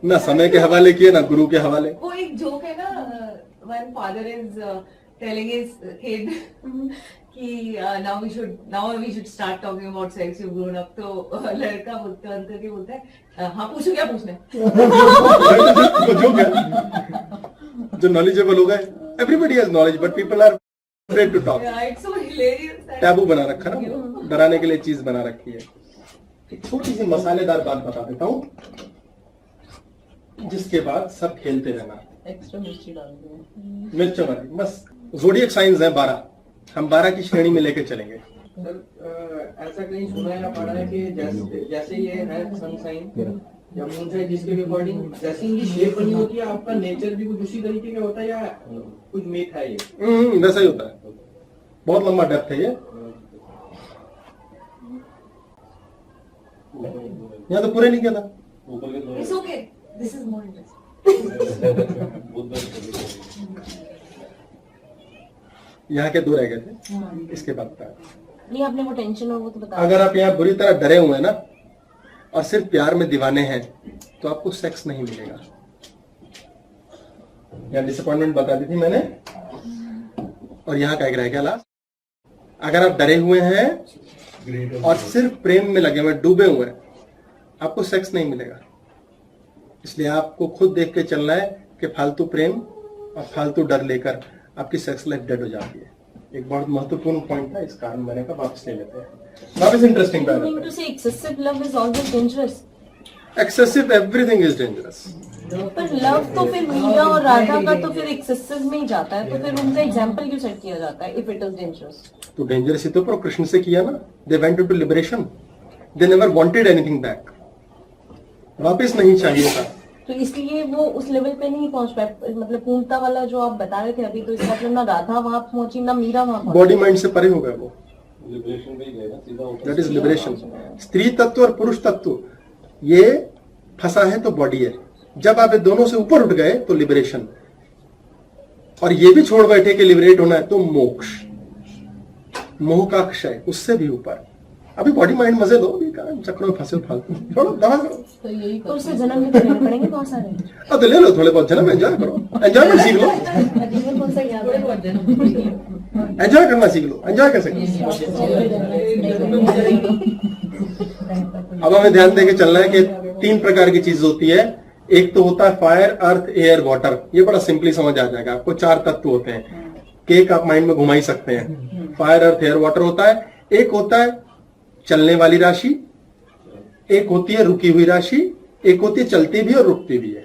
ना समय के हवाले किए ना गुरु के हवाले। वो एक जोक है ना, when father is telling his kid कि now we should start talking about sex, you've grown up, तो लड़का बोलता है हाँ पूछो क्या पूछना है। वो जोक है, जो नॉलेजेबल हो गए, everybody has knowledge but people are afraid to talk. It's so hilarious that- taboo बना रखा ना, डराने के लिए चीज बना रखी है। एक छोटी सी मसालेदार बात बता देता हूं, जिसके बाद सब खेलते रहना। एक्स्ट्रा मिर्ची डाल दें। मिर्च वाली बस। जोडियक साइंस है 12, हम 12 की श्रेणी में लेकर चलेंगे। सर ऐसा कहीं सुना है या पढ़ा है कि जैसे ये है सन साइन या मून साइन, जिसके अकॉर्डिंग जैसे इनकी शेप बनी होती है, आपका नेचर भी कुछ उसी तरीके का होता है या कुछ मिथ है ये? वैसा ही होता है, बहुत लंबा डेप्थ है ये। यहाँ तो पूरे नहीं किया था। It's okay. This is more interesting. यहाँ के 2 रह गए थे, इसके बाद बता। नहीं आपने वो टेंशन और वो तो बता। अगर आप यहाँ बुरी तरह डरे हुए हैं ना और सिर्फ प्यार में दीवाने हैं तो आपको सेक्स नहीं मिलेगा। यहाँ डिसअपॉइंटमेंट बता दी थी मैंने, और यहाँ का एक रह गया लास्ट। अगर आप डरे हुए हैं और सिर्फ प्रेम में लगे हुए, डूबे हुए हैं, आपको सेक्स नहीं मिलेगा। इसलिए आपको खुद देख के चलना है कि फालतू प्रेम और फालतू डर लेकर आपकी सेक्स लाइफ डेड हो जाती है। एक बहुत महत्वपूर्ण पॉइंट था, इस कारण मैंने कहा वापस ले लेते हैं। वापस इंटरेस्टिंग बात है। to say excessive love is always dangerous. Excessive everything is dangerous. पर लव तो फिर मीरा और राधा का तो फिर एक्सेसिव में ही जाता है, तो फिर उनका एग्जाम्पल क्यों सेट किया जाता है इफ इट इज डेंजरस? तो डेंजरस ही तो पर कृष्ण से किया ना, they went to liberation, they never wanted anything back, वापस नहीं चाहिए था। तो इसलिए वो उस लेवल पे नहीं पहुंच पाए, मतलब पूर्णता वाला जो आप बता रहे थे अभी, तो इसका मतलब ना राधा वहां पहुंची ना मीरा वहां पहुंची। बॉडी माइंड से परे हो गए वो, दैट इज लिबरेशन। स्त्री तत्व और पुरुष तत्व ये फंसा है तो बॉडी है, जब आप ये दोनों से ऊपर उठ गए तो लिबरेशन, और ये भी छोड़ बैठे कि लिबरेट होना है तो मोक्ष, मोह का क्षय, उससे भी ऊपर। अभी बॉडी माइंड मजे दो, अभी चक्रों में फंसे फालतू, छोड़ो, दवा करो। तो यही तो उससे जन्म भी तो लेने पड़ेंगे बहुत सारे। अब तो ले लो थोड़े बहुत जन्म, एंजॉय करो, एंजॉयमेंट सीख लो, जीवन कौन सा याद है? एंजॉय करना सीख लो, एंजॉय कैसे करो। अब हमें ध्यान देके चलना है कि 3 प्रकार की चीज होती है। एक तो होता है फायर, अर्थ, एयर, वाटर। ये बड़ा सिंपली समझ आ जाएगा आपको। 4 तत्व होते हैं, केक आप माइंड में घुमा ही सकते हैं। फायर, अर्थ, एयर, वाटर होता है। एक होता है चलने वाली राशि, एक होती है रुकी हुई राशि, एक होती है चलती भी और रुकती भी है।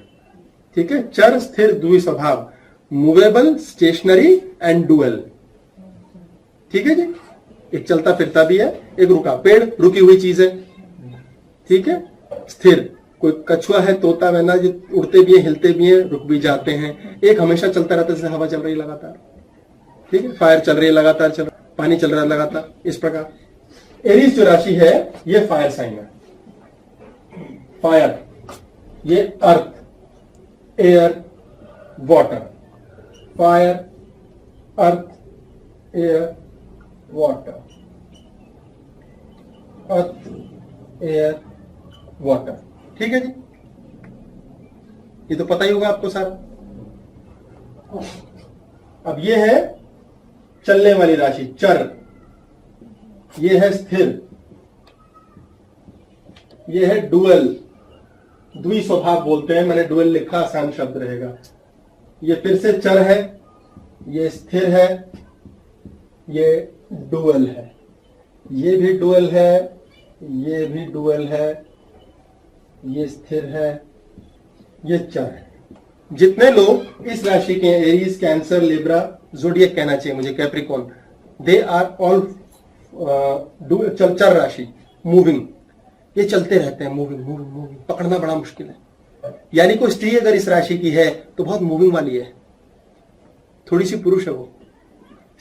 ठीक है, चर, स्थिर, द्विस्वभाव, मूवेबल, स्टेशनरी एंड डुअल। ठीक है जी, एक चलता फिरता भी है, एक रुका। पेड़ रुकी हुई चीज है, ठीक है। स्थिर, कोई कछुआ है, तोता, मैना, जो उड़ते भी हैं, हिलते भी हैं, रुक भी जाते हैं। एक हमेशा चलता रहता है, जैसे हवा चल रही है लगातार, ठीक है। फायर चल रही है लगातार, चल रहा, पानी चल रहा है लगातार, इस प्रकार। एरीज जो राशि है ये फायर साइन है। फायर, ये अर्थ, एयर, वाटर। फायर, अर्थ, एयर, वाटर, अर्थ, एयर, वाटर। ठीक है जी, ये तो पता ही होगा आपको सारा। अब ये है चलने वाली राशि, चर। ये है स्थिर, ये है डुअल, द्विस्वभाव बोलते हैं। मैंने डुअल लिखा, आसान शब्द रहेगा। ये फिर से चर है, ये स्थिर है, ये डुअल है, ये भी डुअल है, ये भी डुअल है, ये स्थिर है, ये चर है। जितने लोग इस राशि के, एरीज, कैंसर, लिब्रा, ज़ोडिएक कहना चाहिए मुझे, कैप्रिकॉर्न, दे आर ऑल चर राशि, मूविंग। ये चलते रहते हैं, मूविंग मूविंग मूविंग, पकड़ना बड़ा मुश्किल है। यानी कोई स्त्री अगर इस राशि की है तो बहुत मूविंग वाली है, थोड़ी सी पुरुष है वो।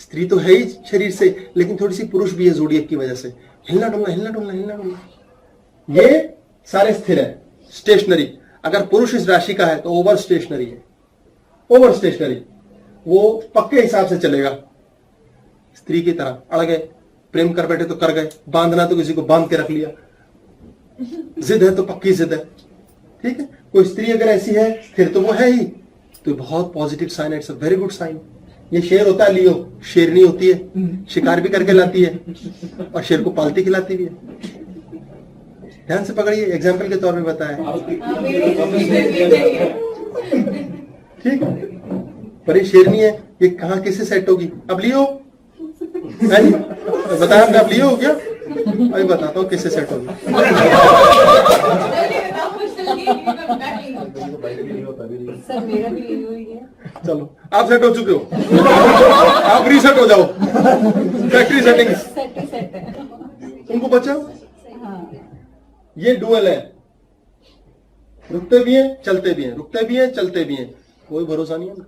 स्त्री तो है ही शरीर से, लेकिन थोड़ी सी पुरुष भी है जोडिएक की वजह से, हिलना डुलना हिलना डुलना हिलना डुलना। ये सारे स्थिर है, स्टेशनरी। अगर पुरुष इस राशि का है तो ओवर स्टेशनरी है, ओवर स्टेशनरी, वो पक्के हिसाब से चलेगा। स्त्री की तरह अड़ गए, प्रेम कर बैठे तो कर गए, बांधना तो किसी को बांध के रख लिया, जिद है तो पक्की जिद है, ठीक है। कोई स्त्री अगर ऐसी है स्थिर तो वो है ही, तो बहुत पॉजिटिव साइन है, it's a very good sign. ये शेर होता है लियो, शेरनी होती है, शिकार भी करके लाती है और शेर को पालती खिलाती भी है। ध्यान से पकड़िए, एग्जाम्पल के तौर पे बताया, ठीक है। पर ये शेरनी है, ये कहाँ किससे सेट होगी? अब लियो बताया आपने, अब लियो हो गया, अभी बताता हूँ किससे सेट होगी। सर मेरा भी यही हुई है। चलो आप सेट हो चुके हो, आप रीसेट हो जाओ, फैक्ट्री सेटिंग सेट है। उनको बचाओ। हाँ। ये डुअल है, रुकते भी हैं चलते भी हैं, रुकते भी हैं चलते भी हैं, कोई भरोसा नहीं है ना,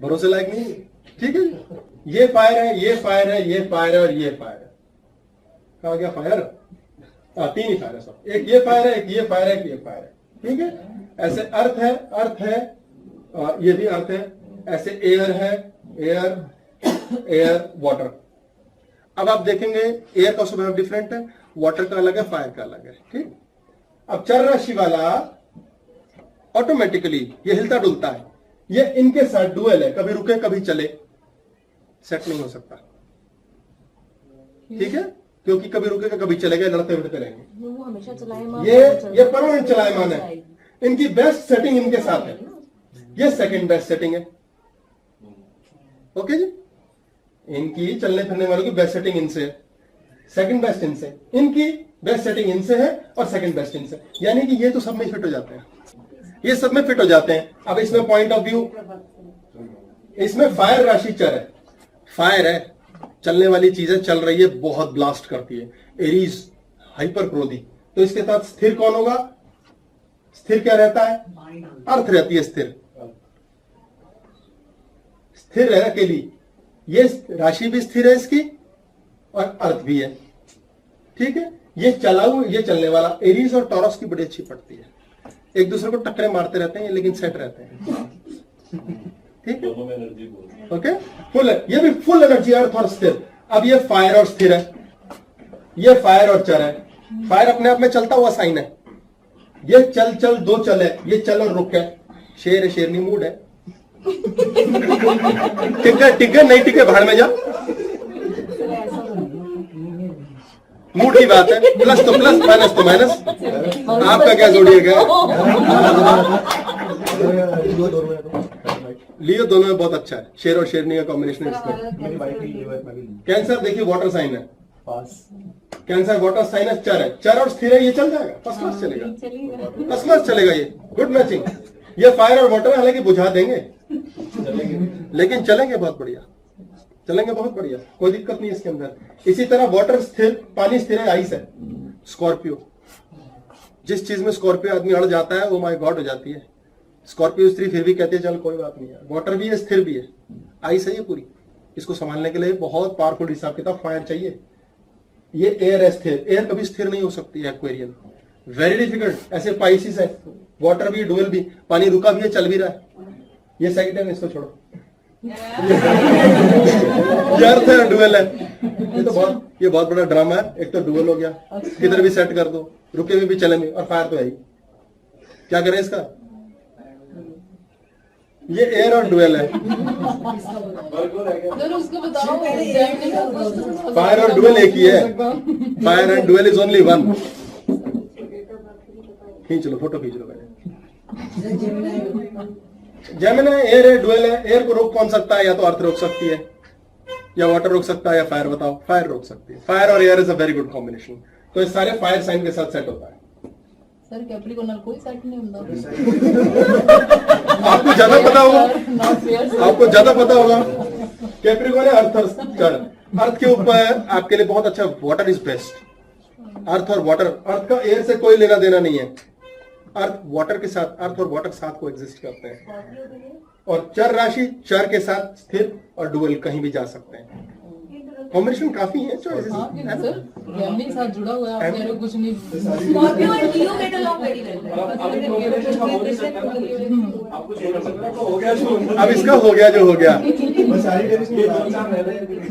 भरोसे लायक नहीं है, ठीक है। ये फायर है, ये फायर है, ये फायर है और ये फायर है। कहा गया फायर? तीन ही फायर है सब, एक ये फायर है, एक ये फायर है, एक ये फायर है, ठीक है। ऐसे अर्थ है, अर्थ है, ये भी अर्थ है। ऐसे एयर है, एयर एयर वाटर। अब आप देखेंगे एयर का स्वभाव डिफरेंट है, वाटर का अलग है, फायर का अलग है, ठीक। अब चर राशि वाला ऑटोमेटिकली ये हिलता डुलता है, ये इनके साथ डुएल है, कभी रुके कभी चले, सेट नहीं हो सकता, ठीक है। क्योंकि कभी रुकेगा कभी चलेगा, लड़ते फिरते रहेंगे। वो हमेशा चलाएमान, ये परमानेंट चलायमान है। इनकी बेस्ट सेटिंग इनके साथ है, ये सेकंड बेस्ट सेटिंग है, ओके जी। इनकी चलने फिरने वालों की बेस्ट सेटिंग इनसे है, सेकंड बेस्ट इनसे, इनकी बेस्ट सेटिंग इनसे है और सेकंड बेस्ट इनसे। यानी कि ये तो सब में फिट हो जाते हैं, ये सब में फिट हो जाते हैं। अब इसमें पॉइंट ऑफ व्यू, इसमें फायर राशि चर है, फायर है, चलने वाली चीजें चल रही है, बहुत ब्लास्ट करती है, एरीज हाइपर क्रोधी। तो इसके साथ स्थिर कौन होगा? स्थिर क्या रहता है? अर्थ रहती है स्थिर, स्थिर है अकेली। ये राशि भी स्थिर है इसकी और अर्थ भी है, ठीक है। ये चलाऊ, ये चलने वाला, एरीज और टॉरस की बड़ी अच्छी पड़ती है, एक दूसरे को टक्करें मारते रहते हैं लेकिन सेट रहते हैं, ठीक है, ओके। फुल है, ये भी फुल एनर्जी, अर्थ और स्थिर। अब ये फायर और स्थिर है, ये फायर और चर है। फायर अपने आप में चलता हुआ साइन है, ये चल चल दो चल है, ये चल और रुक है। शेर है, शेरनी मूड है, टिके टिके नहीं टिके भाड़ में जा, मूड की बात है। प्लस तो प्लस, माइनस तो माइनस। आपका क्या जोड़िएगा? लियो दोनों में बहुत अच्छा है, शेर और शेरनी का कॉम्बिनेशन इसमें। कैंसर देखिए वाटर साइन है, कैंसर वाटर साइन है, चर है, चर और स्थिर है, ये चल जाएगा, फर्स्ट क्लास चलेगा, फर्स्ट क्लास चलेगा, ये गुड मैचिंग। ये फायर और वाटर हालांकि बुझा देंगे लेकिन चलेंगे बहुत बढ़िया, चलेंगे बहुत बढ़िया, कोई दिक्कत नहीं इसके अंदर। इसी तरह वाटर स्थिर, पानी स्थिर है, आइस है। स्कॉर्पियो, जिस चीज में स्कॉर्पियो आदमी अड़ जाता है वो माय गॉड हो जाती है। स्कॉर्पियो स्त्री फिर भी कहती है चल कोई बात नहीं है, वाटर भी है, स्थिर भी है, आइस है ये पूरी। इसको संभालने के लिए बहुत पावरफुल हिसाब किताब फायर चाहिए। ये एयर है स्थिर, एयर कभी स्थिर नहीं हो सकती है, एक्वेरियम वेरी डिफिकल्ट। ऐसे पाइसिस है, वाटर भी, डुअल भी, पानी रुका भी है, चल भी रहा है। ये सेकंड है, इसको छोड़ो, ये अर्थ है, डुअल है। ये बहुत बड़ा ड्रामा है। एक तो डुअल हो गया, किधर भी सेट कर दो, रुके हुए भी चले भी, और फायर तो है ही। क्या करें इसका? ये एयर और डुअल है, उसको बताओ। फायर और डुअल एक ही है, fire and dual is only one. खींच लो, फोटो खींच लो पहले। जेमिनी एयर है, डुअल है। एयर को रोक कौन सकता है? या तो अर्थ रोक सकती है, या वाटर रोक सकता है, या फायर। बताओ, फायर रोक सकती है। फायर और air is a very good combination. तो ये सारे फायर साइन के साथ सेट होता है। सर कैप्रिकॉर्न कोई सेट नहीं होता। आपको ज्यादा पता होगा, आपको ज्यादा पता होगा। कैप्रिकॉर्न है अर्थ और चर। अर्थ के ऊपर आपके लिए बहुत अच्छा, वाटर इज बेस्ट, अर्थ और वाटर, अर्थ का एयर से कोई लेना देना नहीं है, अर्थ वाटर के साथ, अर्थ और वाटर साथ को एग्जिस्ट करते हैं। और चर राशि चर के साथ स्थिर और डुअल कहीं भी जा सकते हैं। कॉम्बिनेशन काफी है, चॉइसेस हाँ कि नहीं सर, फैमिली के साथ जुड़ा हुआ है, आप कह रहे हो कुछ नहीं। Scorpio and Leo get along very well. अब इसका हो गया जो हो गया,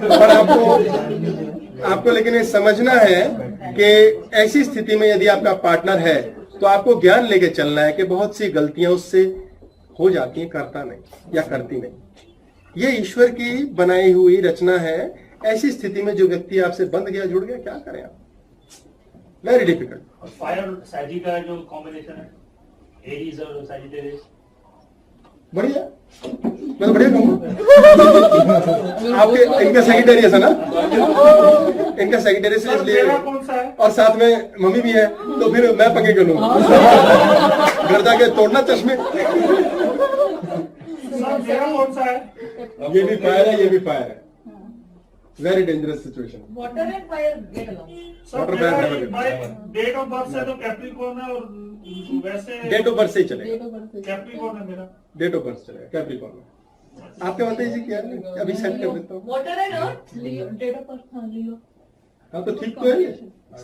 पर आपको लेकिन ये समझना है कि ऐसी स्थिति में यदि आपका पार्टनर है तो आपको ज्ञान लेके चलना है कि बहुत सी गलतियां उससे हो जाती हैं, करता नहीं या करती नहीं। ये ईश्वर की बनाई हुई रचना है। ऐसी स्थिति में जो व्यक्ति आपसे बंध गया, जुड़ गया, क्या करें आप? Very difficult. फायर और सैजी का जो कॉम्बिनेशन है, एरीज और सैजिटेरियस, बढ़िया, मैं तो बढ़िया कहूँगा। आपके इनका सेक्रेटेरियस है ना, इनका सेक्रेटेरियस इसलिए, कौन सा है? और साथ में मम्मी भी है, तो फिर मैं पंगे कर लूंगा। घर जाके तोड़ना चश्मे। मेरा कौन सा है? ये भी फायर है, ये भी फायर है। Very dangerous situation. Water and fire get along. Water fire never get date of birth से तो कैप्रिकॉर्न है, और वैसे डेट ऑफ बर्थ से ही चलेगा, कैप्रिकॉर्न है मेरा। डेट ऑफ बर्थ चलेगा, कैप्रिकॉर्न में। आपके बताइए जी क्या है? अभी सेट कर देता हूँ। Water and earth. Leo, date of birth, हाँ लियो। हाँ तो ठीक तो है ये,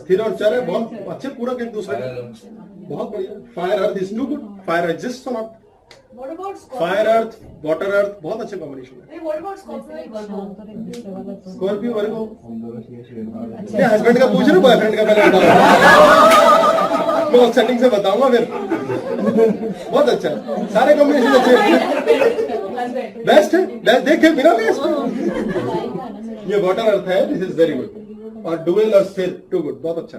स्थिर और चर है, बहुत अच्छे पूरक एक दूसरे के, बहुत बढ़िया। Fire earth is too good, fire exist और not. What about Scorpio? Fire earth, water earth, बहुत अच्छे कॉम्बिनेशन है। Hey, what about Scorpio and Virgo? Scorpio Virgo, नहीं हस्बैंड का पूछ रहे हो, बॉयफ्रेंड का पहले बताओ। मैं सेटिंग से बताऊंगा फिर। बहुत अच्छा है, सारे कॉम्बिनेशन अच्छे हैं, बेस्ट है, बेस्ट देखे बिना बेस्ट। ये वाटर अर्थ है, दिस इज वेरी गुड। और डुअल और स्थिर, टू गुड, बहुत अच्छा।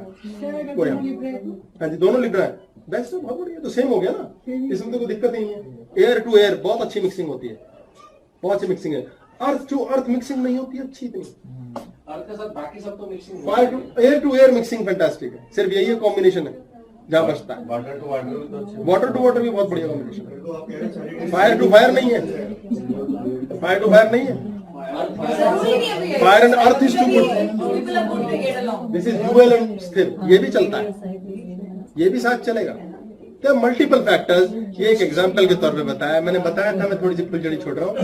कोई हाँ जी, दोनों लिख रहा है, बेस्ट है, बहुत बढ़िया। तो सेम हो गया ना, इसमें तो कोई दिक्कत नहीं है। एयर टू एयर बहुत अच्छी मिक्सिंग होती है, बहुत अच्छी मिक्सिंग है। अर्थ टू अर्थ मिक्सिंग नहीं होती अच्छी इतनी, अर्थ के साथ बाकी सब तो mixing fire to air mixing fantastic है। सिर्फ यही कॉम्बिनेशन है जहां बचता है। Water to water to water भी बहुत बढ़िया कॉम्बिनेशन है। फायर टू फायर नहीं है, फायर टू फायर नहीं है। जरूरी नहीं है भैया। Fire and earth is too good, People are good to get along. This is dual and स्थिर, ये भी चलता है, ये भी साथ चलेगा। तो मल्टीपल फैक्टर्स, ये एक एग्जांपल के तौर पे बताया। मैंने बताया था मैं थोड़ी सी फुलझड़ी छोड़ रहा हूँ,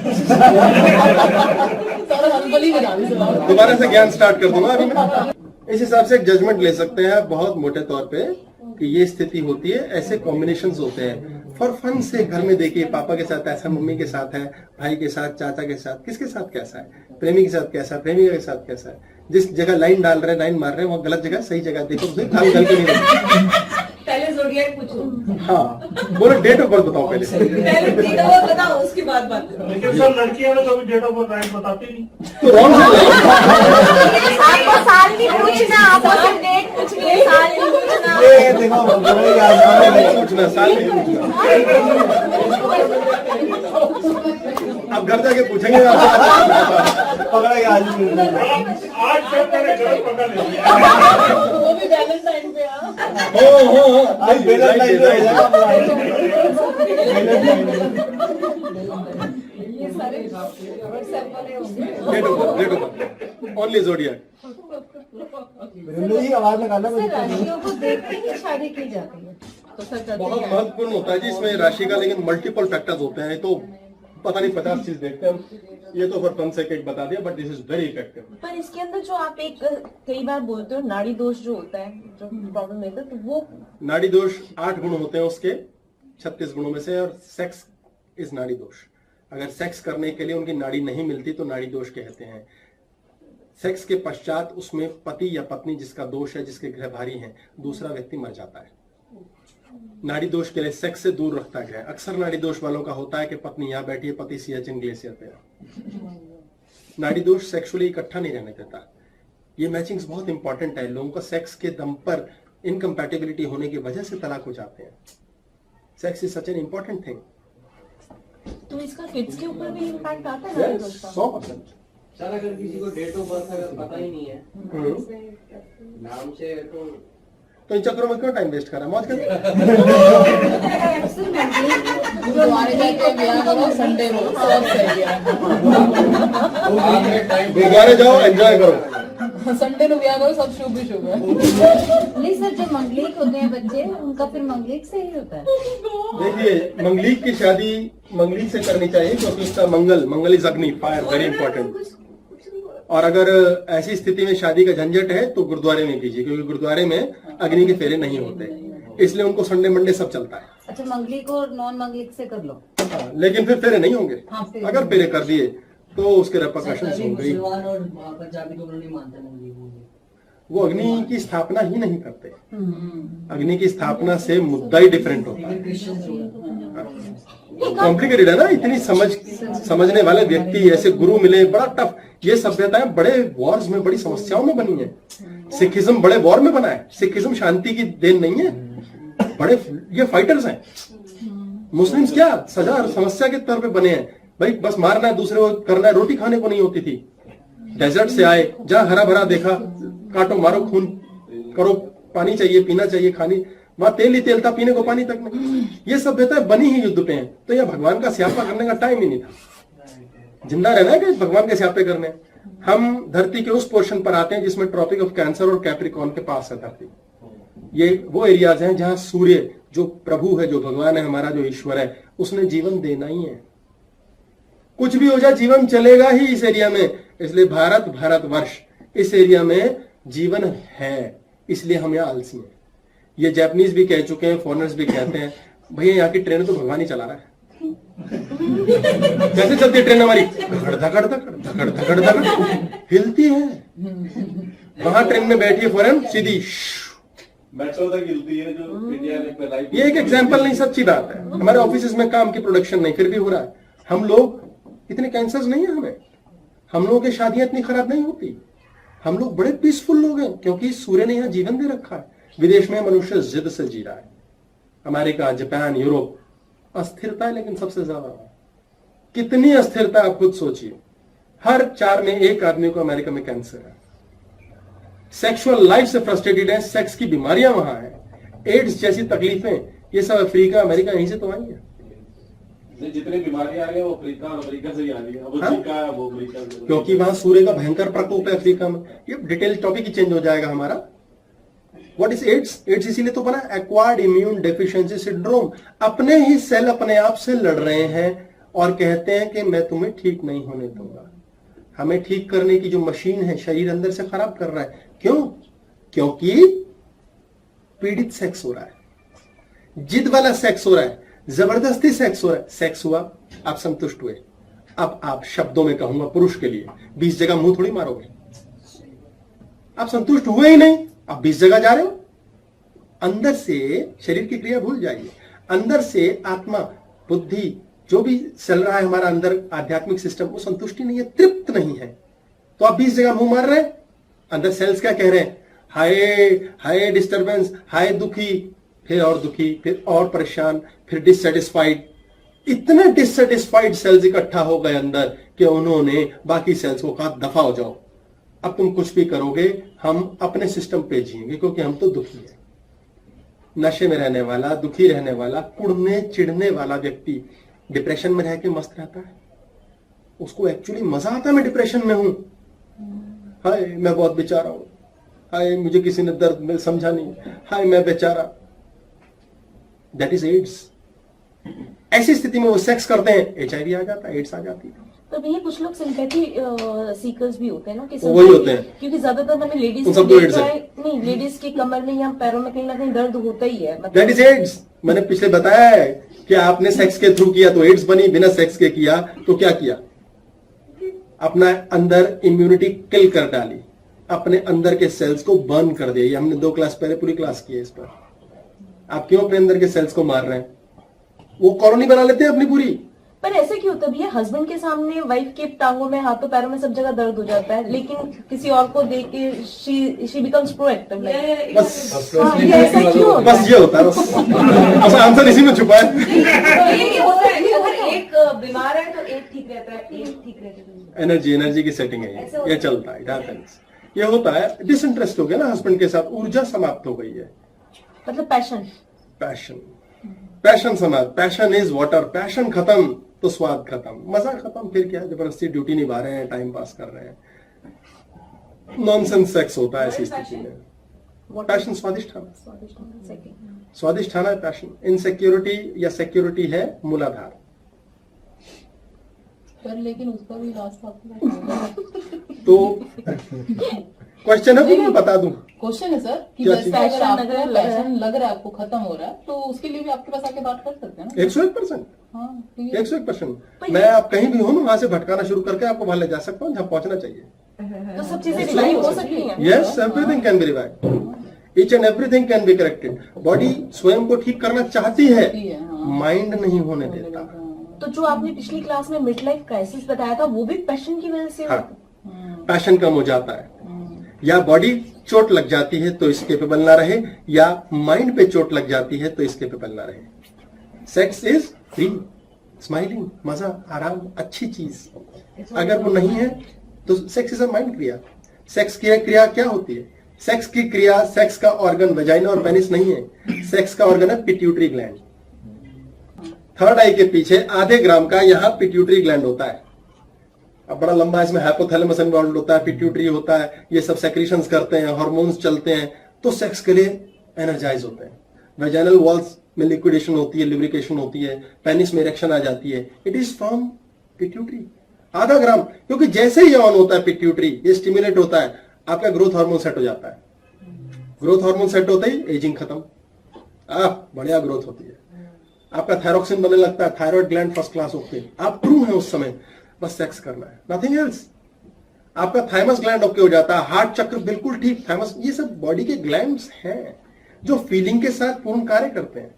दोबारा से ज्ञान स्टार्ट कर दूंगा अभी मैं। इस हिसाब से एक जजमेंट ले सकते हैं बहुत मोटे तौर पे कि ये स्थिति होती है, ऐसे कॉम्बिनेशंस होते हैं। फॉर फन से घर में देखिए, पापा के साथ ऐसा, मम्मी के साथ है, भाई के साथ, चाचा के साथ, किसके साथ कैसा है, प्रेमी के साथ कैसा है, प्रेमिका के साथ कैसा है। जिस जगह लाइन डाल रहे हैं, लाइन मार रहे हैं, वो गलत जगह, सही जगह देखो, गलती नहीं है। पहले ज़ोडिएक पूछो। हाँ बोलो, डेट ऑफ बर्थ बताओ पहले। पहले डेट ऑफ बर्थ बताओ, उसके बाद बात करो। लेकिन सर लड़कियां तो कभी डेट ऑफ बर्थ राइट बताती नहीं। तो रॉन्ग से आपको साल नहीं पूछना, आपको सिर्फ डेट पूछनी है, साल नहीं पूछना। ये देखो, नहीं पूछना, साल नहीं पूछना। अब घर जाके पूछेंगे पकड़ेगा आज सब मैंने गलत पकड़ लिया। वो भी वैलेंटाइन पे आ। आज ये सारे व्हाट्सएप वाले होंगे। Date of birth only zodiac. Sir राशियों को देखते ही शादी की जाती है, तो सर करते बहुत क्या है? महत्वपूर्ण होता है जी इसमें राशि का, लेकिन मल्टीपल फैक्टर्स होते हैं। तो पता नहीं 50 चीज देखते हैं हम, ये तो फॉर फन से एक बता दिया, but this is very effective. पर इसके अंदर जो आप एक कई बार बोलते हो नाड़ी दोष जो होता है, जो प्रॉब्लम रहता है, तो वो नाड़ी दोष 8 गुण होते हैं उसके 36 गुणों में से, और सेक्स इज नाड़ी दोष। अगर सेक्स करने के लिए उनकी नाड़ी नहीं मिलती तो नाड़ी दोष कहते हैं। सेक्स के पश्चात उसमें पति या पत्नी जिसका दोष है, जिसके ग्रह भारी हैं, दूसरा व्यक्ति मर जाता है। नाड़ी दोष के लिए सेक्स से दूर रखता है। अक्सर नाड़ी दोष वालों का होता है कि पत्नी यहाँ बैठी है, पति सियाचिन ग्लेशियर पे है। नाड़ी दोष सेक्सुअली इकट्ठा नहीं रहने देता। ये मैचिंग्स बहुत इंपॉर्टेंट है। लोगों का सेक्स के दम पर इनकम्पैटिबिलिटी होने की वजह से तलाक हो जाते हैं। Sex is such an important thing. तो इसका किड्स के ऊपर भी इम्पैक्ट आता है नाड़ी दोष का? 100%। सर अगर किसी को डेट ऑफ बर्थ अगर पता ही नहीं है नाम से, तो इन चक्करों में क्यों टाइम वेस्ट करा, मौज कर। गुरुद्वारे जाके ब्याह करो, संडे को सब सही है। गुरुद्वारे जाओ, एंजॉय करो। संडे नु ब्याह करो सब शुभ ही शुभ है। नहीं सर, जो मंगलिक होते हैं बच्चे उनका फिर मंगलिक से ही होता है। देखिए, मंगलिक की शादी मंगलिक से करनी चाहिए क्योंकि उसका मंगल इज अग्नि, फायर, वेरी इंपॉर्टेंट। और अगर ऐसी स्थिति में शादी का झंझट है तो गुरुद्वारे में कीजिए, क्योंकि गुरुद्वारे में अग्नि के फेरे नहीं होते, इसलिए उनको संडे मंडे सब चलता है। अच्छा, मंगलिक और नॉन मंगलिक से कर लो। हाँ, लेकिन फिर फेरे नहीं होंगे। हाँ, फेरे अगर फेरे कर दिए तो उसके रेपरकशंस होंगे। वो अग्नि की स्थापना ही नहीं करते। अग्नि की स्थापना से मुद्दा ही डिफरेंट होता है। कॉम्प्लिकेटेड है ना, इतनी समझने वाले व्यक्ति, ऐसे गुरु मिले, बड़ा टफ। ये सभ्यताएं बड़े वॉर्स में, बड़ी समस्याओं में बनी है। सिखिज्म बड़े वॉर में बना है। सिखिज्म शांति की देन नहीं है, बड़े ये फाइटर्स हैं। मुस्लिम्स क्या सजा और समस्या के तौर पे बने हैं। भाई बस मारना है, दूसरे को करना है। रोटी खाने को नहीं होती थी, डेजर्ट से आए, जहां हरा भरा देखा, काटो मारो, खून करो, पानी चाहिए, पीना चाहिए, खानी, वहां तेल ही तेल था, पीने को पानी तक नहीं। ये सभ्यता बनी ही युद्ध पे है। तो यह भगवान का स्यापा करने का टाइम ही नहीं था। जिंदा रहना है कि भगवान के स्यापे करने। हम धरती के उस पोर्शन पर आते हैं जिसमें ट्रॉपिक ऑफ कैंसर और कैप्रिकॉर्न के पास है धरती। ये वो एरियाज हैं जहां सूर्य जो प्रभु है, जो भगवान है हमारा, जो ईश्वर है, उसने जीवन देना ही है। कुछ भी हो जाए जीवन चलेगा ही इस एरिया में। इसलिए भारतवर्ष इस एरिया में जीवन है, इसलिए हम यहाँ आलसी हैं। ये जापानीज भी कह चुके हैं, फॉरेनर्स भी कहते हैं, भैया यहाँ की ट्रेन तो भगवान ही चला रहा है। कैसे चलती है ट्रेन हमारी? धकड़ धकड़ धकड़ धकड़ धकड़ धकड़ हिलती है। वहां ट्रेन में बैठी फॉरेन सीधी मेट्रो तक हिलती है, जो इंडिया में। ये एक एग्जांपल नहीं, सच्ची बात है। हमारे ऑफिस में काम की प्रोडक्शन नहीं, फिर भी हो रहा है। हम लोग इतने कैंसर्स नहीं है हमें, हम लोगों की शादियां इतनी खराब नहीं होती। हम लोग बड़े पीसफुल लोग हैं क्योंकि सूर्य ने यहाँ जीवन दे रखा है। विदेश में मनुष्य जिद से जी रहा है। अमेरिका, जापान, यूरोप, अस्थिरता है, लेकिन सबसे ज्यादा कितनी अस्थिरता आप खुद सोचिए। हर 4 में 1 आदमी को अमेरिका में कैंसर है। सेक्सुअल लाइफ से फ्रस्ट्रेटेड है, सेक्स की बीमारियां वहां है, एड्स जैसी तकलीफें, ये सब अफ्रीका, अमेरिका यहीं से तो आई है। जितनी बीमारियां आ रही है वो अफ्रीका और अमेरिका से ही आ रही है। वो जीका, वो अमेरिका से, क्योंकि वहां सूर्य का भयंकर प्रकोप है अफ्रीका में। ये डिटेल टॉपिक ही चेंज हो जाएगा हमारा। What is ads? एड्स इसीलिए तो बना, एक्वायर्ड इम्यून डेफिशिएंसी सिंड्रोम। अपने ही सेल अपने आप से लड़ रहे हैं और कहते हैं कि मैं तुम्हें ठीक नहीं होने दूंगा। हमें ठीक करने की जो मशीन है शरीर अंदर से खराब कर रहा है। क्यों? क्योंकि पीड़ित सेक्स हो रहा है, जिद वाला सेक्स हो रहा है, जबरदस्ती सेक्स हो रहा है। सेक्स हुआ, आप संतुष्ट हुए। अब आप शब्दों में कहूंगा पुरुष के लिए 20 जगह मुंह थोड़ी मारोगे। आप संतुष्ट हुए ही नहीं, आप 20 जगह जा रहे हो। अंदर से शरीर की क्रिया भूल जाइए। अंदर से आत्मा, बुद्धि, जो भी चल रहा है हमारा अंदर आध्यात्मिक सिस्टम, वो संतुष्टि नहीं है, तृप्त नहीं है। तो आप 20 जगह मुंह मार रहे हैं। अंदर सेल्स क्या कह रहे हैं? हाय हाय डिस्टर्बेंस, हाय दुखी, फिर और दुखी, फिर और परेशान, फिर डिससेटिस्फाइड। इतने डिससेटिस्फाइड सेल्स इकट्ठा हो गए अंदर कि उन्होंने बाकी सेल्स को कहा दफा हो जाओ, अब तुम कुछ भी करोगे हम अपने सिस्टम पे जिएंगे, क्योंकि हम तो दुखी है। नशे में रहने वाला, दुखी रहने वाला, कुड़ने चिढ़ने वाला व्यक्ति डिप्रेशन में रह के मस्त रहता है। उसको एक्चुअली मजा आता है मैं डिप्रेशन में हूं, हाय मैं बहुत बेचारा हूं, हाय मुझे किसी ने दर्द में समझा नहीं, हाय मैं बेचारा। That is AIDS. ऐसी स्थिति में वो सेक्स करते हैं, एचआईवी आ जाता है, एड्स आ जाती है। तो भैया कुछ लोग सिंपैथी सीकर्स भी होते हैं ना, कि वही होते हैं, क्योंकि ज्यादातर हमें लेडीज नहीं, लेडीज की कमर में या पैरों में कहीं ना कहीं दर्द होता ही है। That is AIDS. मैंने पिछले बताया है कि आपने सेक्स के थ्रू किया तो एड्स बनी, बिना सेक्स के किया तो क्या किया? अपना अंदर इम्यूनिटी किल कर डाली, अपने अंदर के सेल्स को बर्न कर दिया। ये हमने 2 क्लास पहले पूरी क्लास की है इस पर। आप क्यों अपने अंदर के सेल्स को मार रहे हैं? वो कॉलोनी बना लेते हैं अपनी पूरी। पर ऐसे क्यों होता है भैया? हस्बैंड के सामने वाइफ के टांगों में, हाथों पैरों में सब जगह दर्द हो जाता है, लेकिन किसी और को देख के शी बिकम्स प्रोएक्टिव। बस ऐसा क्यों? बस ये होता है, बस आंसर इसी में छुपा है। ये होता है कि अगर एक बीमार है तो एक ठीक रहता है, एक ठीक रहता है। एनर्जी की सेटिंग है ये चलता है, इट हैपेंस। ये होता है, डिसइंटरेस्ट हो गया ना हस्बैंड के साथ, ऊर्जा समाप्त हो गई है। मतलब पैशन समाप्त। Passion is water. पैशन खत्म तो स्वाद खत्म, मजा खत्म, फिर क्या? जबरदस्ती ड्यूटी निभा रहे हैं, टाइम पास कर रहे हैं। नॉनसेंस सेक्स होता है ऐसी What is स्थिति में। What पैशन स्वादिष्ट खाना, स्वादिष्ट होना, second. स्वादिष्ट खाना है पैशन। इनसिक्योरिटी या सिक्योरिटी है मूलाधार। पर लेकिन उसका भी रास्ता आपको तो क्वेश्चन है वो मैं बता दूं। क्वेश्चन है सर कि क्या जैसे चीज़? अगर आपको लग रहा है, पैशन लग रहा है, आपको खत्म हो रहा है, तो उसके लिए भी आपके पास आके बात कर सकते हैं ना। 101%, हाँ, क्योंकि 101%। मैं आप कहीं भी हूं ना, वहां से भटकाना शुरू करके आपको वहां ले जा सकता हूं जहां पहुंचना चाहिए। तो सब चीजें रिवाइव हो सकती हैं। Yes, everything can be revived, each and everything can be corrected. Body स्वयं को ठीक करना चाहती है, माइंड नहीं होने देता। तो जो आपने पिछली क्लास में मिड लाइफ क्राइसिस बताया था, वो भी पैशन की वजह से हाँ, होता है? पैशन कम हो जाता है, या बॉडी चोट लग जाती है तो इस केपेबल ना रहे, या माइंड पे चोट लग जाती है तो इस केपेबल ना रहे। सेक्स इज फ्री, स्माइलिंग, मजा, आराम, अच्छी चीज। अगर वो नहीं है तो सेक्स इज अ माइंड क्रिया। सेक्स की क्रिया क्या होती है? सेक्स की क्रिया, सेक्स का ऑर्गन वजाइना और पेनिस नहीं है, सेक्स का ऑर्गन है पिट्यूटरी ग्लैंड। थर्ड आई के पीछे आधे ग्राम का यहाँ पिट्यूटरी ग्लैंड होता है। अब बड़ा लंबा इसमें हाइपोथैलेमस इन्वॉल्व होता है, पिट्यूटरी होता है, ये सब सेक्रीशंस करते हैं, हार्मोन्स चलते हैं, तो सेक्स के लिए एनर्जाइज होते हैं। वेजाइनल वॉल्स में लिक्विडेशन होती है, लिब्रिकेशन होती है, पेनिस में इरेक्शन आ जाती है। It is from pituitary. आधा ग्राम, क्योंकि जैसे ही ऑन होता है पिट्यूटरी, ये स्टिमुलेट होता है, आपका ग्रोथ हार्मोन सेट हो जाता है। ग्रोथ हार्मोन सेट होते ही एजिंग खत्म, बढ़िया ग्रोथ होती है। आपका थायरोक्सिन बनने लगता है, थायराइड ग्लैंड फर्स्ट क्लास होते हैं, आप ट्रू है उस समय, बस सेक्स करना है, नथिंग एल्स। आपका थाइमस ग्लैंड ओके हो जाता है, हार्ट चक्र बिल्कुल ठीक, थाइमस, ये सब बॉडी के ग्लैंड्स हैं जो फीलिंग के साथ पूर्ण कार्य करते हैं।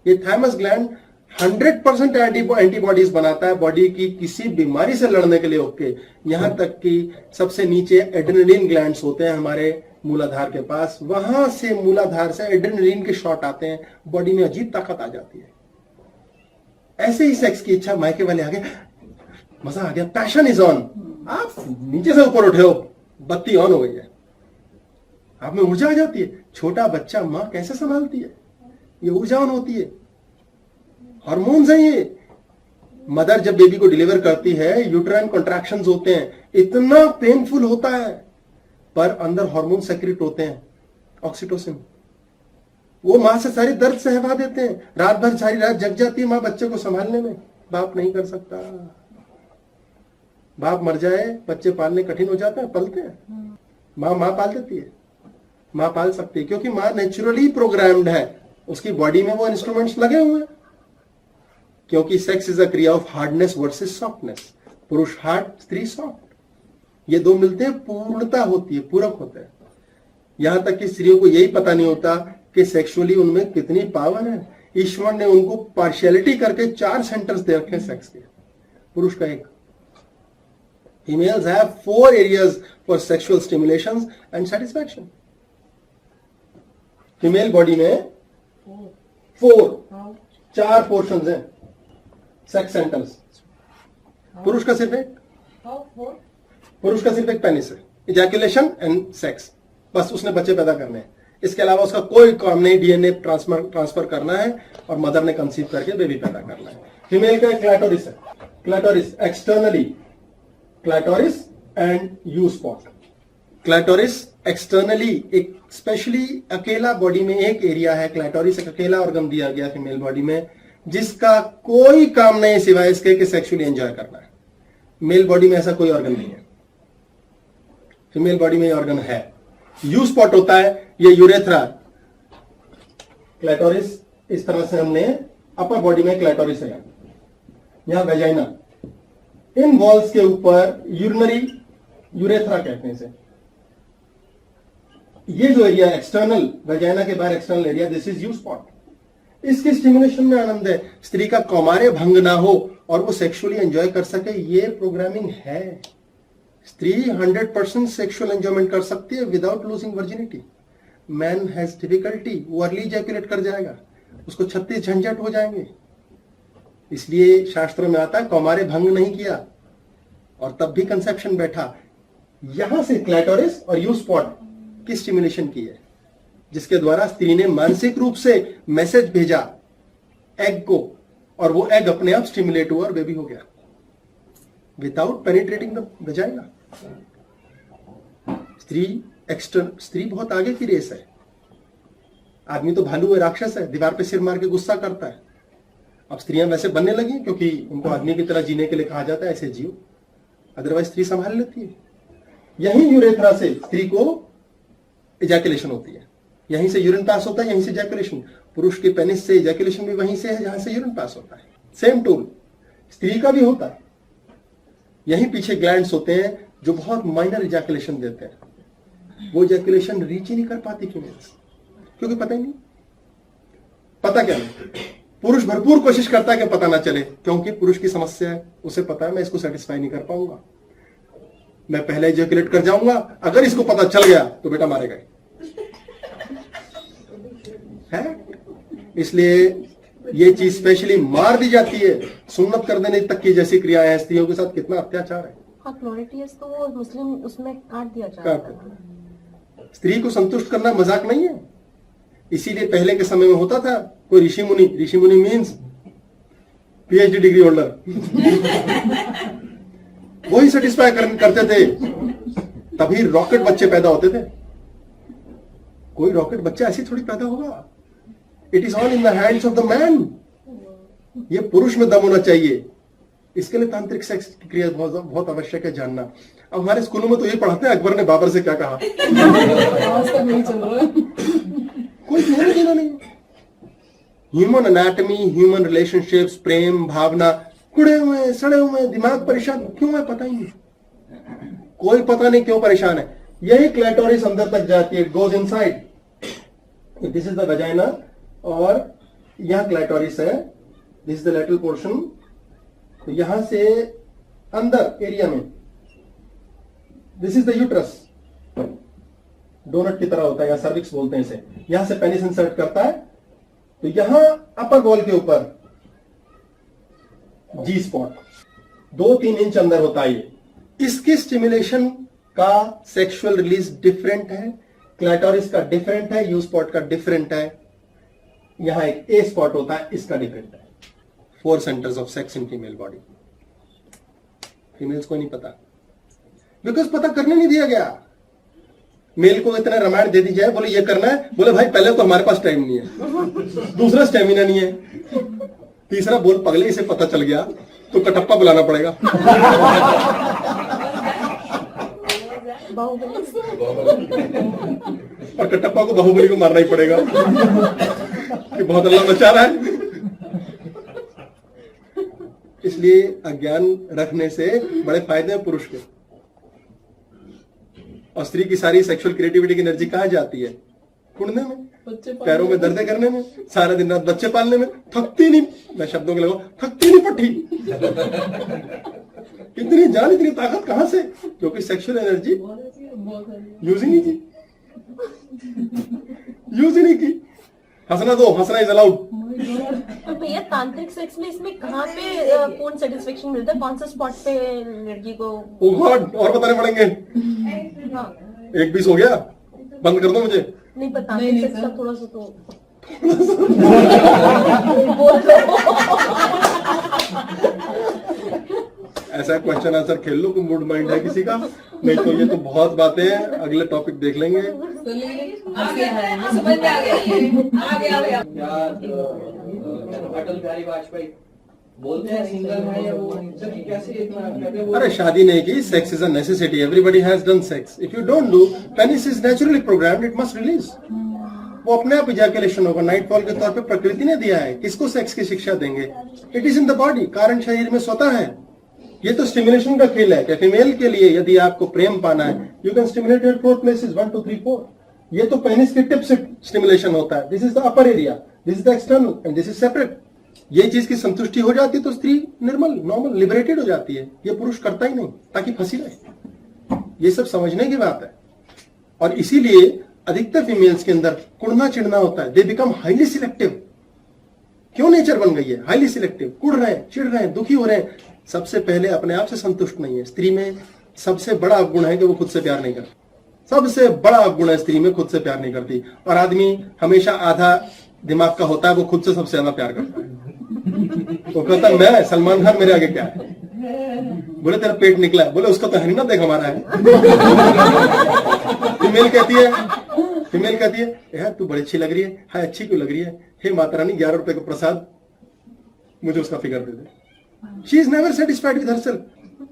ये थाइमस ग्लैंड 100% एंटीबॉडीज बनाता है बॉडी की किसी बीमारी से लड़ने के लिए ओके। यहां तक कि सबसे नीचे एड्रेनलिन ग्लैंड्स होते हैं हमारे मूलाधार के पास, वहां से मूलाधार से एड्रेनलिन के शॉट आते हैं, बॉडी में अजीब ताकत आ जाती है। ऐसे ही सेक्स की इच्छा, मायके वाले आ गए, मजा आ गया, पैशन इज ऑन, आप नीचे से ऊपर उठे हो, बत्ती ऑन हो गई है, आप में ऊर्जा आ जाती है। छोटा बच्चा मां कैसे संभालती है, ये ऊर्जा ऑन होती है, हार्मोन्स है ये। मदर जब बेबी को डिलीवर करती है, यूट्राइन कॉन्ट्रैक्शंस होते हैं, इतना पेनफुल होता है, पर अंदर हार्मोन सेक्रेट होते हैं, ऑक्सीटोसिन, वो मां से सारी दर्द सहवा देते हैं। रात भर सारी रात जग जाती है मां बच्चे को संभालने में, बाप नहीं कर सकता। बाप मर जाए, बच्चे पालने कठिन हो जाता है, पलते हैं, मां पाल देती है, मां पाल सकती है, क्योंकि मां नेचुरली प्रोग्राम्ड है, उसकी बॉडी में वो इंस्ट्रूमेंट्स लगे हुए हैं। क्योंकि सेक्स इज अ क्रिया ऑफ हार्डनेस वर्सेस सॉफ्टनेस, पुरुष हार्ड, स्त्री सॉफ्ट, ये दो मिलते हैं, पूर्णता होती है, पूरक होते हैं। यहां तक कि स्त्रियों को यही पता नहीं होता कि सेक्सुअली उनमें कितनी पावर है। ईश्वर ने उनको पार्शियलिटी करके 4 सेंटर्स दे रखे सेक्स के, पुरुष का 1। Females have 4 areas for sexual stimulations and satisfaction. Female body में 4 पोर्शंस हैं, सेक्स सेंटर्स। पुरुष का सिर्फ एक, पुरुष का सिर्फ एक पेनिस है, इजैकुलेशन एंड सेक्स, बस उसने बच्चे पैदा करने हैं, इसके अलावा उसका कोई काम नहीं। डीएनए ट्रांसफर करना है और मदर ने कंसीव करके बेबी पैदा करना है। फीमेल का एक क्लैटोरिस है, clitoris externally, clitoris and U spot. Clitoris externally एक स्पेशली अकेला बॉडी में एक एरिया है, क्लैटोरिस एक अकेला ऑर्गन दिया गया फीमेल बॉडी में, जिसका कोई काम नहीं सिवाय इसके कि सेक्सुअली एंजॉय करना है। मेल बॉडी में ऐसा कोई ऑर्गन नहीं है, फीमेल बॉडी में ऑर्गन है। यू स्पॉट होता है, ये यूरेथ्रा, क्लैटोरिस इस तरह से हमने अपर बॉडी में क्लैटोरिस है, यहां वेजाइना, इन वॉल्स के ऊपर यूरिनरी, यूरेथ्रा कहते हैं इसे। ये जो एरिया एक्सटर्नल, वेजाइना के बाहर external area, this is you spot. इसके स्टिमुलेशन में आनंद है, स्त्री का कौमार्य भंग ना हो और वो सेक्सुअली एंजॉय कर सके, ये प्रोग्रामिंग है। स्त्री 100% सेक्सुअल एंजॉयमेंट कर सकती है without losing virginity. Man has difficulty, वो अर्ली इजैकुलेट कर जाएगा, उसको 36 झंझट हो जाएंगे। इसलिए शास्त्रों में आता है कौमार्य भंग नहीं किया और तब भी कंसेप्शन बैठा। यहां से क्लैटोरिस और यू स्पॉट की स्टिमुलेशन की है, जिसके द्वारा स्त्री ने मानसिक रूप से मैसेज भेजा एग को, और वो एग अपने आप स्टिमुलेट हुआ और बेबी हो गया विदाउट पेनिट्रेटिंग द वजाइना। स्त्री बहुत आगे की रेस है। आदमी तो भालू है, राक्षस है, दीवार पे सिर मार के गुस्सा करता है। अब स्त्रियां वैसे बनने लगी क्योंकि उनको आदमी की तरह जीने के लिए कहा जाता है, ऐसे जियो, अदरवाइज स्त्री संभाल लेती है। यहीं यूरेथ्रा से स्त्री को इजैकुलेशन होती है, यहीं से यूरिन पास होता है, यहीं से इजैकुलेशन। पुरुष के पेनिस से इजैकुलेशन भी वहीं से है जहां से यूरिन पास होता है। सेम टूल स्त्री का भी होता है। यहीं पीछे ग्लैंड्स होते हैं जो बहुत माइनर इजैकुलेशन देते हैं। वो इजैकुलेशन रीच ही नहीं कर पाती फीमेल्स, क्योंकि पता ही नहीं। पता क्या नहीं, पुरुष भरपूर कोशिश करता है कि पता ना चले, क्योंकि पुरुष की समस्या है, उसे पता है मैं इसको सेटिस्फाई नहीं कर पाऊंगा, मैं पहले इजैकुलेट कर जाऊंगा, अगर इसको पता चल गया तो बेटा मारेगा है। इसलिए ये चीज स्पेशली मार दी जाती है। सुन्नत कर देने तक की जैसी क्रियाएं हैं, स्त्रियों के साथ कितना अत्याचार है। हाँ, क्लोरिटियस तो वो मुस्लिम उसमें काट दिया जाता है। स्त्री को संतुष्ट करना मजाक नहीं है। इसीलिए पहले के समय में होता था कोई ऋषि मुनि मीन्स पीएचडी डिग्री होल्डर, वही सेटिस्फाई करते थे। तभी रॉकेट बच्चे पैदा होते थे। कोई रॉकेट बच्चा ऐसे थोड़ी पैदा होगा। It is all in the hands of the man. ये पुरुष में दम होना चाहिए। इसके लिए तांत्रिक सेक्स की क्रिया बहुत आवश्यक है जानना। अब हमारे स्कूलों में तो ये पढ़ाते हैं अकबर ने बाबर से क्या कहा। कोई लेना नहीं। ह्यूमन एनाटॉमी, ह्यूमन रिलेशनशिप्स, प्रेम भावना कुड़े हुए सड़े हुए, दिमाग परेशान क्यों है पता ही नहीं। कोई पता नहीं क्यों परेशान है। यही क्लैटोरिस अंदर तक जाती है, goes inside. This is the vagina और यहां क्लैटोरिस है, this is the lateral portion. तो यहां से अंदर एरिया में this is the uterus, doughnut की तरह होता है, या सर्विक्स बोलते हैं इसे। यहां से पेनिस इंसर्ट करता है। तो यहां अपर वॉल के ऊपर जी स्पॉट 2-3 इंच अंदर होता है। इसकी स्टिमुलेशन का सेक्सुअल रिलीज डिफरेंट है, क्लैटोरिस का डिफरेंट है, यू स्पॉट का डिफरेंट है। यहां एक ए स्पॉट होता है, इसका डिफरेंट है। 4 centres of sex in female body. Females को नहीं पता, बिकॉज पता करने नहीं दिया गया। मेल को इतना रामायण दे दी जाए, बोले ये करना है, बोले भाई पहले तो हमारे पास टाइम नहीं है, दूसरा स्टेमिना नहीं है, तीसरा बोल पगले इसे पता चल गया तो कटप्पा बुलाना पड़ेगा। और कटप्पा को बाहुबली को मारना ही पड़ेगा कि बहुत अल्लाह बचा रहा है। इसलिए अज्ञान रखने से बड़े फायदे हैं पुरुष के। और स्त्री की सारी सेक्सुअल क्रिएटिविटी की एनर्जी कहां जाती है? कुड़ने में, पैरों में दर्द करने में, सारा दिन रात बच्चे पालने में। थकती नहीं, मैं शब्दों के लगाऊं, थकती नहीं पट्टी। इतनी जान इतनी ताकत कहां से? क्योंकि सेक्सुअल एनर्जी यूज ही नहीं की, यूज ही नहीं की। हंसना दो, हंसना इज अलाउड। तो भैया तांत्रिक सेक्स में इसमें कहाँ पे पूर्ण सेटिस्फेक्शन मिलता है? कौन सा स्पॉट पे लड़की को? ओ गॉड, और बताने पड़ेंगे। हाँ। 1-20 हो गया, बंद कर दो मुझे। नहीं पता, तांत्रिक सेक्स का थोड़ा सा तो ऐसा क्वेश्चन आंसर खेल लो, मूड माइंड है किसी का, नहीं तो ये तो बहुत बातें हैं। अगले टॉपिक देख लेंगे। समझ में आ गया ये। आ गया। अटल बिहारी वाजपेयी बोलते हैं सिंगल है या वो कि कैसे इतना कहते हैं वो। अरे शादी नहीं की, sex is a necessity, everybody has done sex. If you don't do, penis is naturally programmed, it must release. वो अपने आप इजैकुलेशन होगा, नाइटफॉल के तौर पे प्रकृति ने दिया है। किसको सेक्स की शिक्षा देंगे? It is in the body, कारण शरीर में स्वतः है। ये तो स्टिमुलेशन का खेल है कि फीमेल के लिए यदि आपको प्रेम पाना है, you can stimulate your 4 places 1 2 3 4। ये तो पेनिस के टिप से स्टिमुलेशन होता है। This is the upper area, this is the external and this is separate. ये चीज की संतुष्टि हो जाती है तो स्त्री निर्मल, नॉर्मल, लिबरेटेड हो जाती है। ये पुरुष करता ही नहीं ताकि फंसी रहे। ये सब समझने की बात है। और इसीलिए अधिकतर फीमेल्स के अंदर कुड़ना चिड़ना होता है। They become highly selective. क्यों नेचर बन गई है हाईली सिलेक्टिव? कुड़ रहे हैं, चिड़ रहे हैं, दुखी हो रहे हैं। सबसे पहले अपने आप से संतुष्ट नहीं है। स्त्री में सबसे बड़ा अवगुण है कि वो खुद से प्यार नहीं करती। सबसे बड़ा अवगुण है स्त्री में, खुद से प्यार नहीं करती। और आदमी हमेशा आधा दिमाग का होता है, वो खुद से सबसे ज्यादा प्यार करता है। वो कहता है मैं सलमान खान, मेरे आगे क्या है। बोले तेरा पेट निकला है, बोले उसका तो है ना, देख हमारा है। फीमेल कहती है यार तू बड़ी अच्छी लग रही है। हाँ अच्छी क्यों लग रही है? हे माता रानी 11 रुपए का प्रसाद मुझे उसका figure they they. She is never satisfied with herself.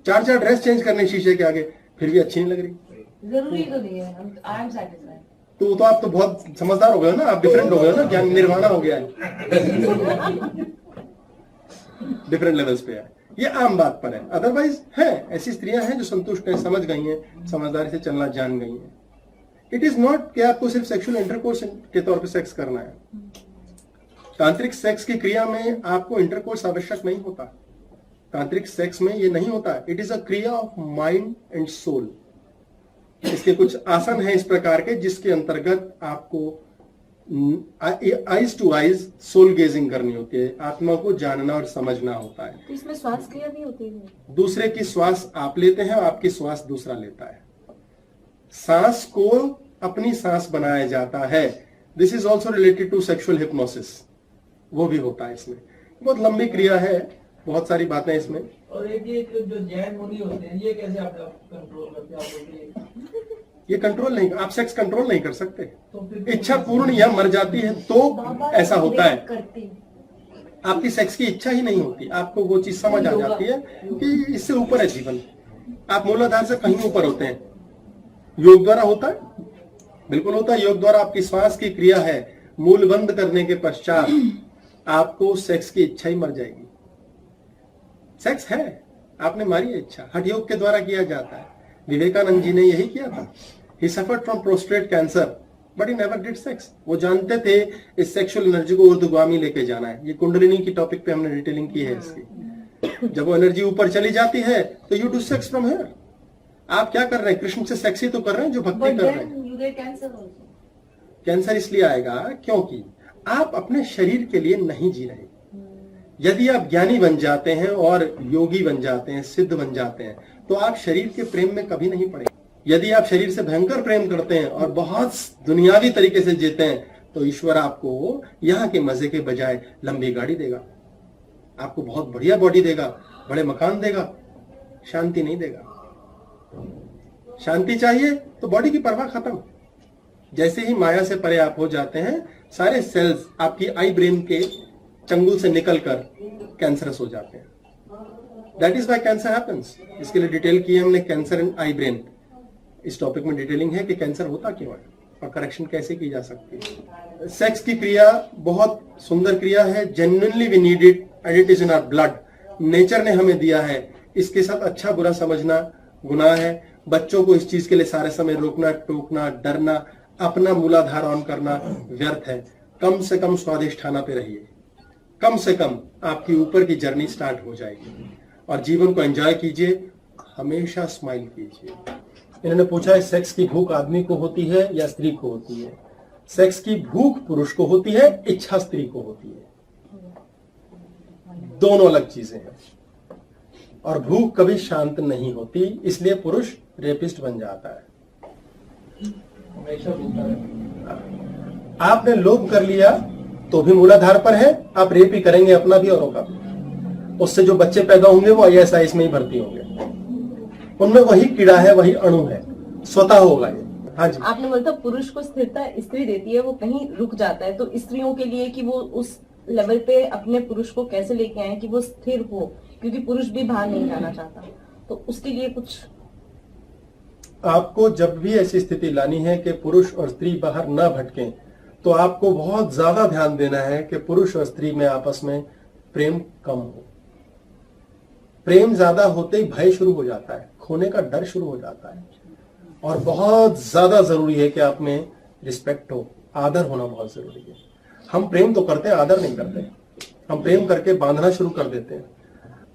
4 dress change करने शीशे के आगे, फिर भी अच्छी नहीं लग रही। जरूरी तो नहीं है, आई एम सेटिस्फाइड। तो आप तो बहुत समझदार हो गए हो ना, आप डिफरेंट हो गए हो ना, ज्ञान निर्वाणा हो गया है। डिफरेंट लेवल्स पे है, ये आम बात पर है। अदरवाइज है ऐसी स्त्रियां हैं जो संतुष्ट हैं, समझ गई हैं, समझदारी से चलना जान गई हैं। इट इज नॉट कि आपको सिर्फ सेक्सुअल इंटरकोर्स के तौर पे सेक्स करना है। तांत्रिक सेक्स की क्रिया में आपको इंटरकोर्स आवश्यक नहीं होता। तांत्रिक सेक्स में ये नहीं होता। इट इज अ क्रिया ऑफ माइंड एंड सोल। इसके कुछ आसन हैं इस प्रकार के जिसके अंतर्गत आपको eyes to eyes soul gazing करनी होती है, आत्मा को जानना और समझना होता है। तो इसमें श्वास क्रिया भी होती है? दूसरे की श्वास आप लेते हैं और आपकी श्वास दूसरा लेता है। सांस को अपनी सांस बनाया जाता है। This is also related to sexual hypnosis, वो भी होता है इसमें। बहुत लंबी क्रिया है, बहुत सारी बातें इसमें। और एक ये जो जैन मुनि होते हैं, ये कैसे आप कंट्रोल करते हैं? आप बोलते हैं ये कंट्रोल नहीं, आप सेक्स कंट्रोल नहीं कर सकते। तो फिर इच्छा पूर्ण या मर जाती है तो ऐसा होता है। आपकी सेक्स की इच्छा ही नहीं होती, आपको वो चीज समझ आ जाती है कि इससे ऊपर है जीवन, आप मूलाधार से कहीं ऊपर होते हैं। योग द्वारा होता है, बिल्कुल होता है। योग द्वारा आपकी श्वास की क्रिया है, मूल बंद करने के पश्चात आपको सेक्स की इच्छा ही मर जाएगी। सेक्स है, आपने मारी है इच्छा, हठ योग के द्वारा किया जाता है। विवेकानंद जी ने यही किया था। He suffered from prostate cancer, but he never did sex. वो जानते थे इस सेक्सुअल एनर्जी को ऊर्ध्वगामी लेके जाना है। ये कुंडलिनी की टॉपिक पे हमने डिटेलिंग की है इसकी। जब वो एनर्जी ऊपर चली जाती है तो you do sex from here. आप क्या कर रहे हैं? कृष्ण से सेक्स ही तो कर रहे हैं जो भक्ति कर रहे हैं। कैंसर इसलिए आएगा क्योंकि आप अपने शरीर के लिए नहीं जी रहे। यदि आप ज्ञानी बन जाते हैं और योगी बन जाते हैं, सिद्ध बन जाते हैं, तो आप शरीर के प्रेम में कभी नहीं पड़ेंगे। यदि आप शरीर से भयंकर प्रेम करते हैं और बहुत दुनियावी तरीके से जीते हैं, तो ईश्वर आपको यहाँ के मजे के बजाय लंबी गाड़ी देगा, आपको बहुत बढ़िया बॉडी देगा, बड़े मकान देगा, शांति नहीं देगा। शांति चाहिए तो बॉडी की परवाह खत्म। जैसे ही माया से परे आप हो जाते हैं, सारे सेल्स आपकी आई ब्रेन के चंगुल से निकलकर कैंसरस हो जाते हैं। That is why cancer happens. इसके लिए डिटेल की है हमने, कैंसर इन आई ब्रेन। इस टॉपिक में डिटेलिंग है कि कैंसर होता क्यों है और करेक्शन कैसे की जा सकती है। सेक्स की क्रिया बहुत सुंदर क्रिया है, genuinely we need it and it is in our blood. Nature ने हमें दिया है, इसके साथ अच्छा बुरा समझना गुनाह है। बच्चों को इस चीज के लिए सारे समय रोकना, टोकना, डरना, अपना मूलाधार ऑन करना व्यर्थ है। कम से कम स्वादिष्ट खाना पे रहिए, कम से कम आपकी ऊपर की जर्नी स्टार्ट हो जाएगी और जीवन को एंजॉय कीजिए, हमेशा स्माइल कीजिए। इन्होंने पूछा है सेक्स की भूख आदमी को होती है या स्त्री को होती है? सेक्स की भूख पुरुष को होती है, इच्छा स्त्री को होती है। दोनों अलग चीजें हैं। और भूख कभी शांत नहीं होती, इसलिए पुरुष रेपिस्ट बन जाता है। हमेशा भूखा रहता है। आपने लोभ कर लिया तो भी मूलाधार पर है, आप रेप ही करेंगे अपना भी औरों का भी। उससे जो बच्चे पैदा होंगे वो ISIS में ही भर्ती होंगे। उनमें वही कीड़ा है, वही अणु है, स्वतः होगा ये। हाँ जी, आपने बोला था पुरुष को स्थिरता स्त्री देती है, वो कहीं रुक जाता है। तो स्त्रियों के लिए कि वो उस लेवल पे अपने पुरुष को कैसे लेके आए कि वो स्थिर हो, क्योंकि पुरुष भी बाहर नहीं जाना चाहता, तो उसके लिए कुछ आपको जब भी ऐसी स्थिति लानी है कि पुरुष और स्त्री बाहर न भटकें, तो आपको बहुत ज्यादा ध्यान देना है कि पुरुष और स्त्री में आपस में प्रेम कम हो। प्रेम ज्यादा होते ही भय शुरू हो जाता है, खोने का डर शुरू हो जाता है। और बहुत ज्यादा जरूरी है कि आप में रिस्पेक्ट हो, आदर होना बहुत जरूरी है। हम प्रेम तो करते हैं, आदर नहीं करते। हम प्रेम करके बांधना शुरू कर देते हैं।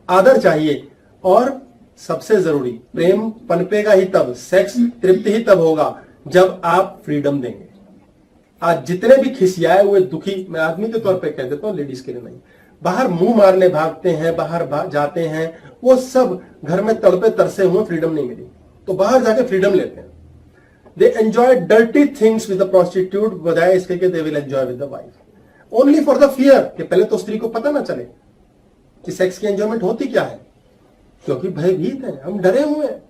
आदर चाहिए। और सबसे जरूरी, प्रेम पनपेगा ही तब, सेक्स तृप्ति ही तब होगा जब आप फ्रीडम देंगे। आज जितने भी खिसियाए हुए दुखी, मैं आदमी के तौर पे कह देता हूं, लेडीज के लिए नहीं, बाहर मुंह मारने भागते हैं, बाहर जाते हैं, वो सब घर में तड़पे तरसे हुए, फ्रीडम नहीं मिली, तो बाहर जाके फ्रीडम लेते हैं। They enjoy dirty things with the prostitute, बजाय इसके कि they will enjoy with the wife, only for the fear कि पहले तो स्त्री को पता ना चले कि सेक्स की एंजॉयमेंट होती क्या है। क्योंकि भयभीत है, हम डरे हुए हैं।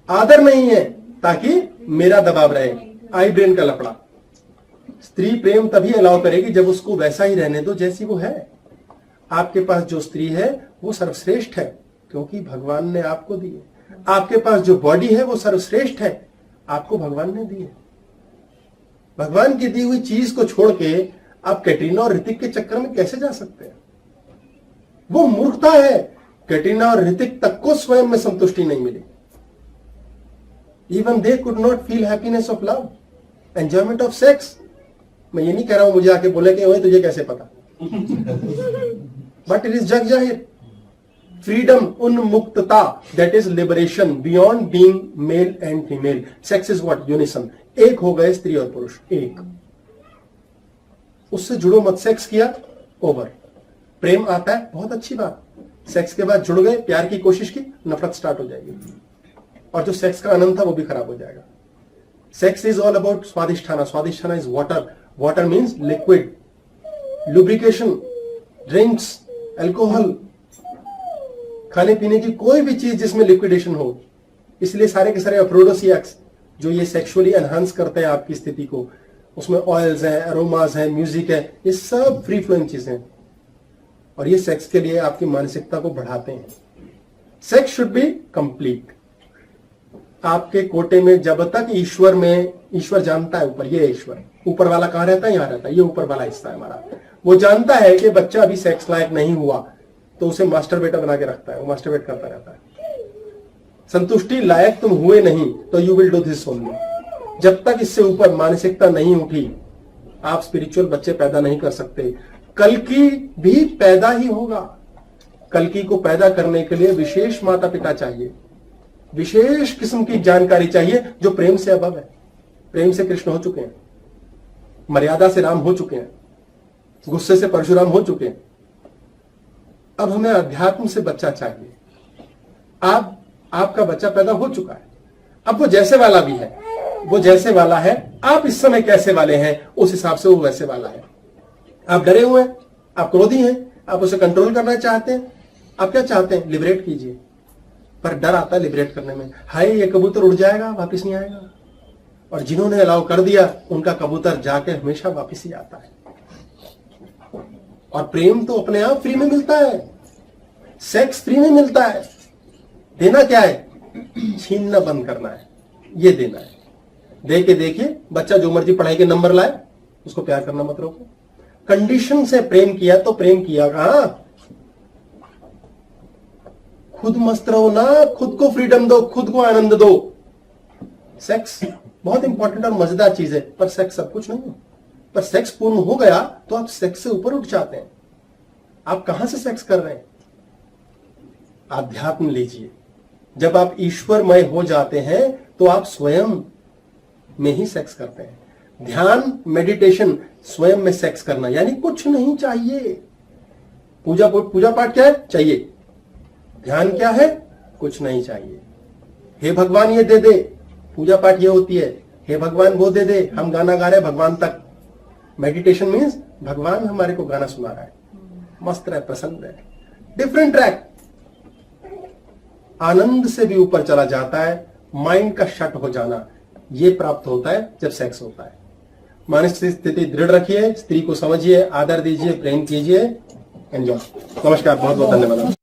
आदर नहीं है ताकि मेरा दबाव रहे, आई ब्रेन का लफड़ा। स्त्री प्रेम तभी अलाउ करेगी जब उसको वैसा ही रहने दो जैसी वो है। आपके पास जो स्त्री है वो सर्वश्रेष्ठ है क्योंकि भगवान ने आपको दी है। आपके पास जो बॉडी है वो सर्वश्रेष्ठ है, आपको भगवान ने दी है। भगवान की दी हुई चीज को छोड़ के आप कैटरीना और ऋतिक के चक्कर में कैसे जा सकते हैं? वो मूर्खता है। कैटरीना और ऋतिक तक को स्वयं में संतुष्टि नहीं मिली। Even they could not feel happiness of love, enjoyment of sex. मैं ये नहीं कह रहा हूं मुझे आके बोले कि ओए तुझे कैसे पता, बट इट इज जग जाहिर। फ्रीडम, उन्मुक्तता, that is liberation beyond being male and female. Sex is what? Unison. एक हो गए स्त्री और पुरुष, एक। उससे जुड़ो मत। सेक्स किया, ओवर। प्रेम आता है, बहुत अच्छी बात। सेक्स के बाद जुड़ गए, प्यार की कोशिश की, नफरत स्टार्ट हो जाएगी और जो सेक्स का आनंद था वो भी खराब हो जाएगा। Sex is all about Swadhisthana. Swadhisthana is water. Water means liquid, lubrication, drinks, alcohol, खाने पीने की कोई भी चीज जिसमें लिक्विडेशन हो। इसलिए सारे के सारे अफ्रोडोसिएक्स जो ये सेक्सुअली एनहांस करते हैं आपकी स्थिति को, उसमें ऑयल्स हैं, अरोमास हैं, म्यूजिक है, ये सब फ्री फ्लोइंग चीजें हैं और ये सेक्स के लिए आपकी मानसिकता को बढ़ाते हैं। Sex should be complete. आपके कोटे में जब तक ईश्वर में, ईश्वर जानता है ऊपर, ये ईश्वर ऊपर वाला कहां रहता है? यहां रहता है। ये ऊपर वाला हिस्सा है हमारा। वो जानता है कि बच्चा अभी सेक्स लायक नहीं हुआ तो उसे मास्टरबेटर बना के रखता है, वो मास्टरबेट करता रहता है। संतुष्टि लायक तुम हुए नहीं तो you will do this only. जब तक इससे ऊपर मानसिकता नहीं उठी आप स्पिरिचुअल बच्चे पैदा नहीं कर सकते। कल्कि भी पैदा ही होगा। कल्कि को पैदा करने के लिए विशेष माता पिता चाहिए, विशेष किस्म की जानकारी चाहिए जो प्रेम से अबव है। प्रेम से कृष्ण हो चुके हैं, मर्यादा से राम हो चुके हैं, गुस्से से परशुराम हो चुके हैं। अब हमें अध्यात्म से बच्चा चाहिए। आपका बच्चा पैदा हो चुका है, अब वो जैसे वाला भी है, वो जैसे वाला है। आप इस समय कैसे वाले हैं उस हिसाब से वो वैसे वाला है। आप डरे हुए हैं, आप क्रोधी हैं, आप उसे कंट्रोल करना चाहते हैं। आप क्या चाहते हैं? लिबरेट कीजिए। पर डर आता है लिबरेट करने में। हाय ये कबूतर उड़ जाएगा, वापस नहीं आएगा। और जिन्होंने अलाउ कर दिया उनका कबूतर जाके हमेशा वापस ही आता है। और प्रेम तो अपने आप फ्री में मिलता है, सेक्स फ्री में मिलता है। देना क्या है? छीनना बंद करना है, ये देना है। दे के देखिए, बच्चा जो मर्जी पढ़ाई के नंबर लाए, उसको प्यार करना मत रोको। कंडीशन से प्रेम किया तो प्रेम किया कहां? खुद मस्त रहो ना, खुद को फ्रीडम दो, खुद को आनंद दो। सेक्स बहुत इंपॉर्टेंट और मजेदार चीज है, पर सेक्स सब कुछ नहीं है। पर सेक्स पूर्ण हो गया तो आप सेक्स से ऊपर उठ जाते हैं। आप कहां से सेक्स कर रहे हैं? आध्यात्म लीजिए। जब आप ईश्वरमय हो जाते हैं तो आप स्वयं में ही सेक्स करते हैं। ध्यान, मेडिटेशन, स्वयं में सेक्स करना, यानी कुछ नहीं चाहिए। पूजा पाठ क्या है? चाहिए। ध्यान क्या है? कुछ नहीं चाहिए। हे भगवान ये दे दे, पूजा पाठ ये होती है। हे भगवान वो दे दे, हम गाना गा रहे हैं भगवान तक। मेडिटेशन मीन्स भगवान हमारे को गाना सुना रहा है, मस्त रहे, प्रसन्न रहे। Different track. आनंद से भी ऊपर चला जाता है। माइंड का शट हो जाना, ये प्राप्त होता है जब सेक्स होता है। मानसिक स्थिति दृढ़ रखिए, स्त्री को समझिए, आदर दीजिए, प्रेम कीजिए। एंजॉय। नमस्कार, बहुत बहुत धन्यवाद।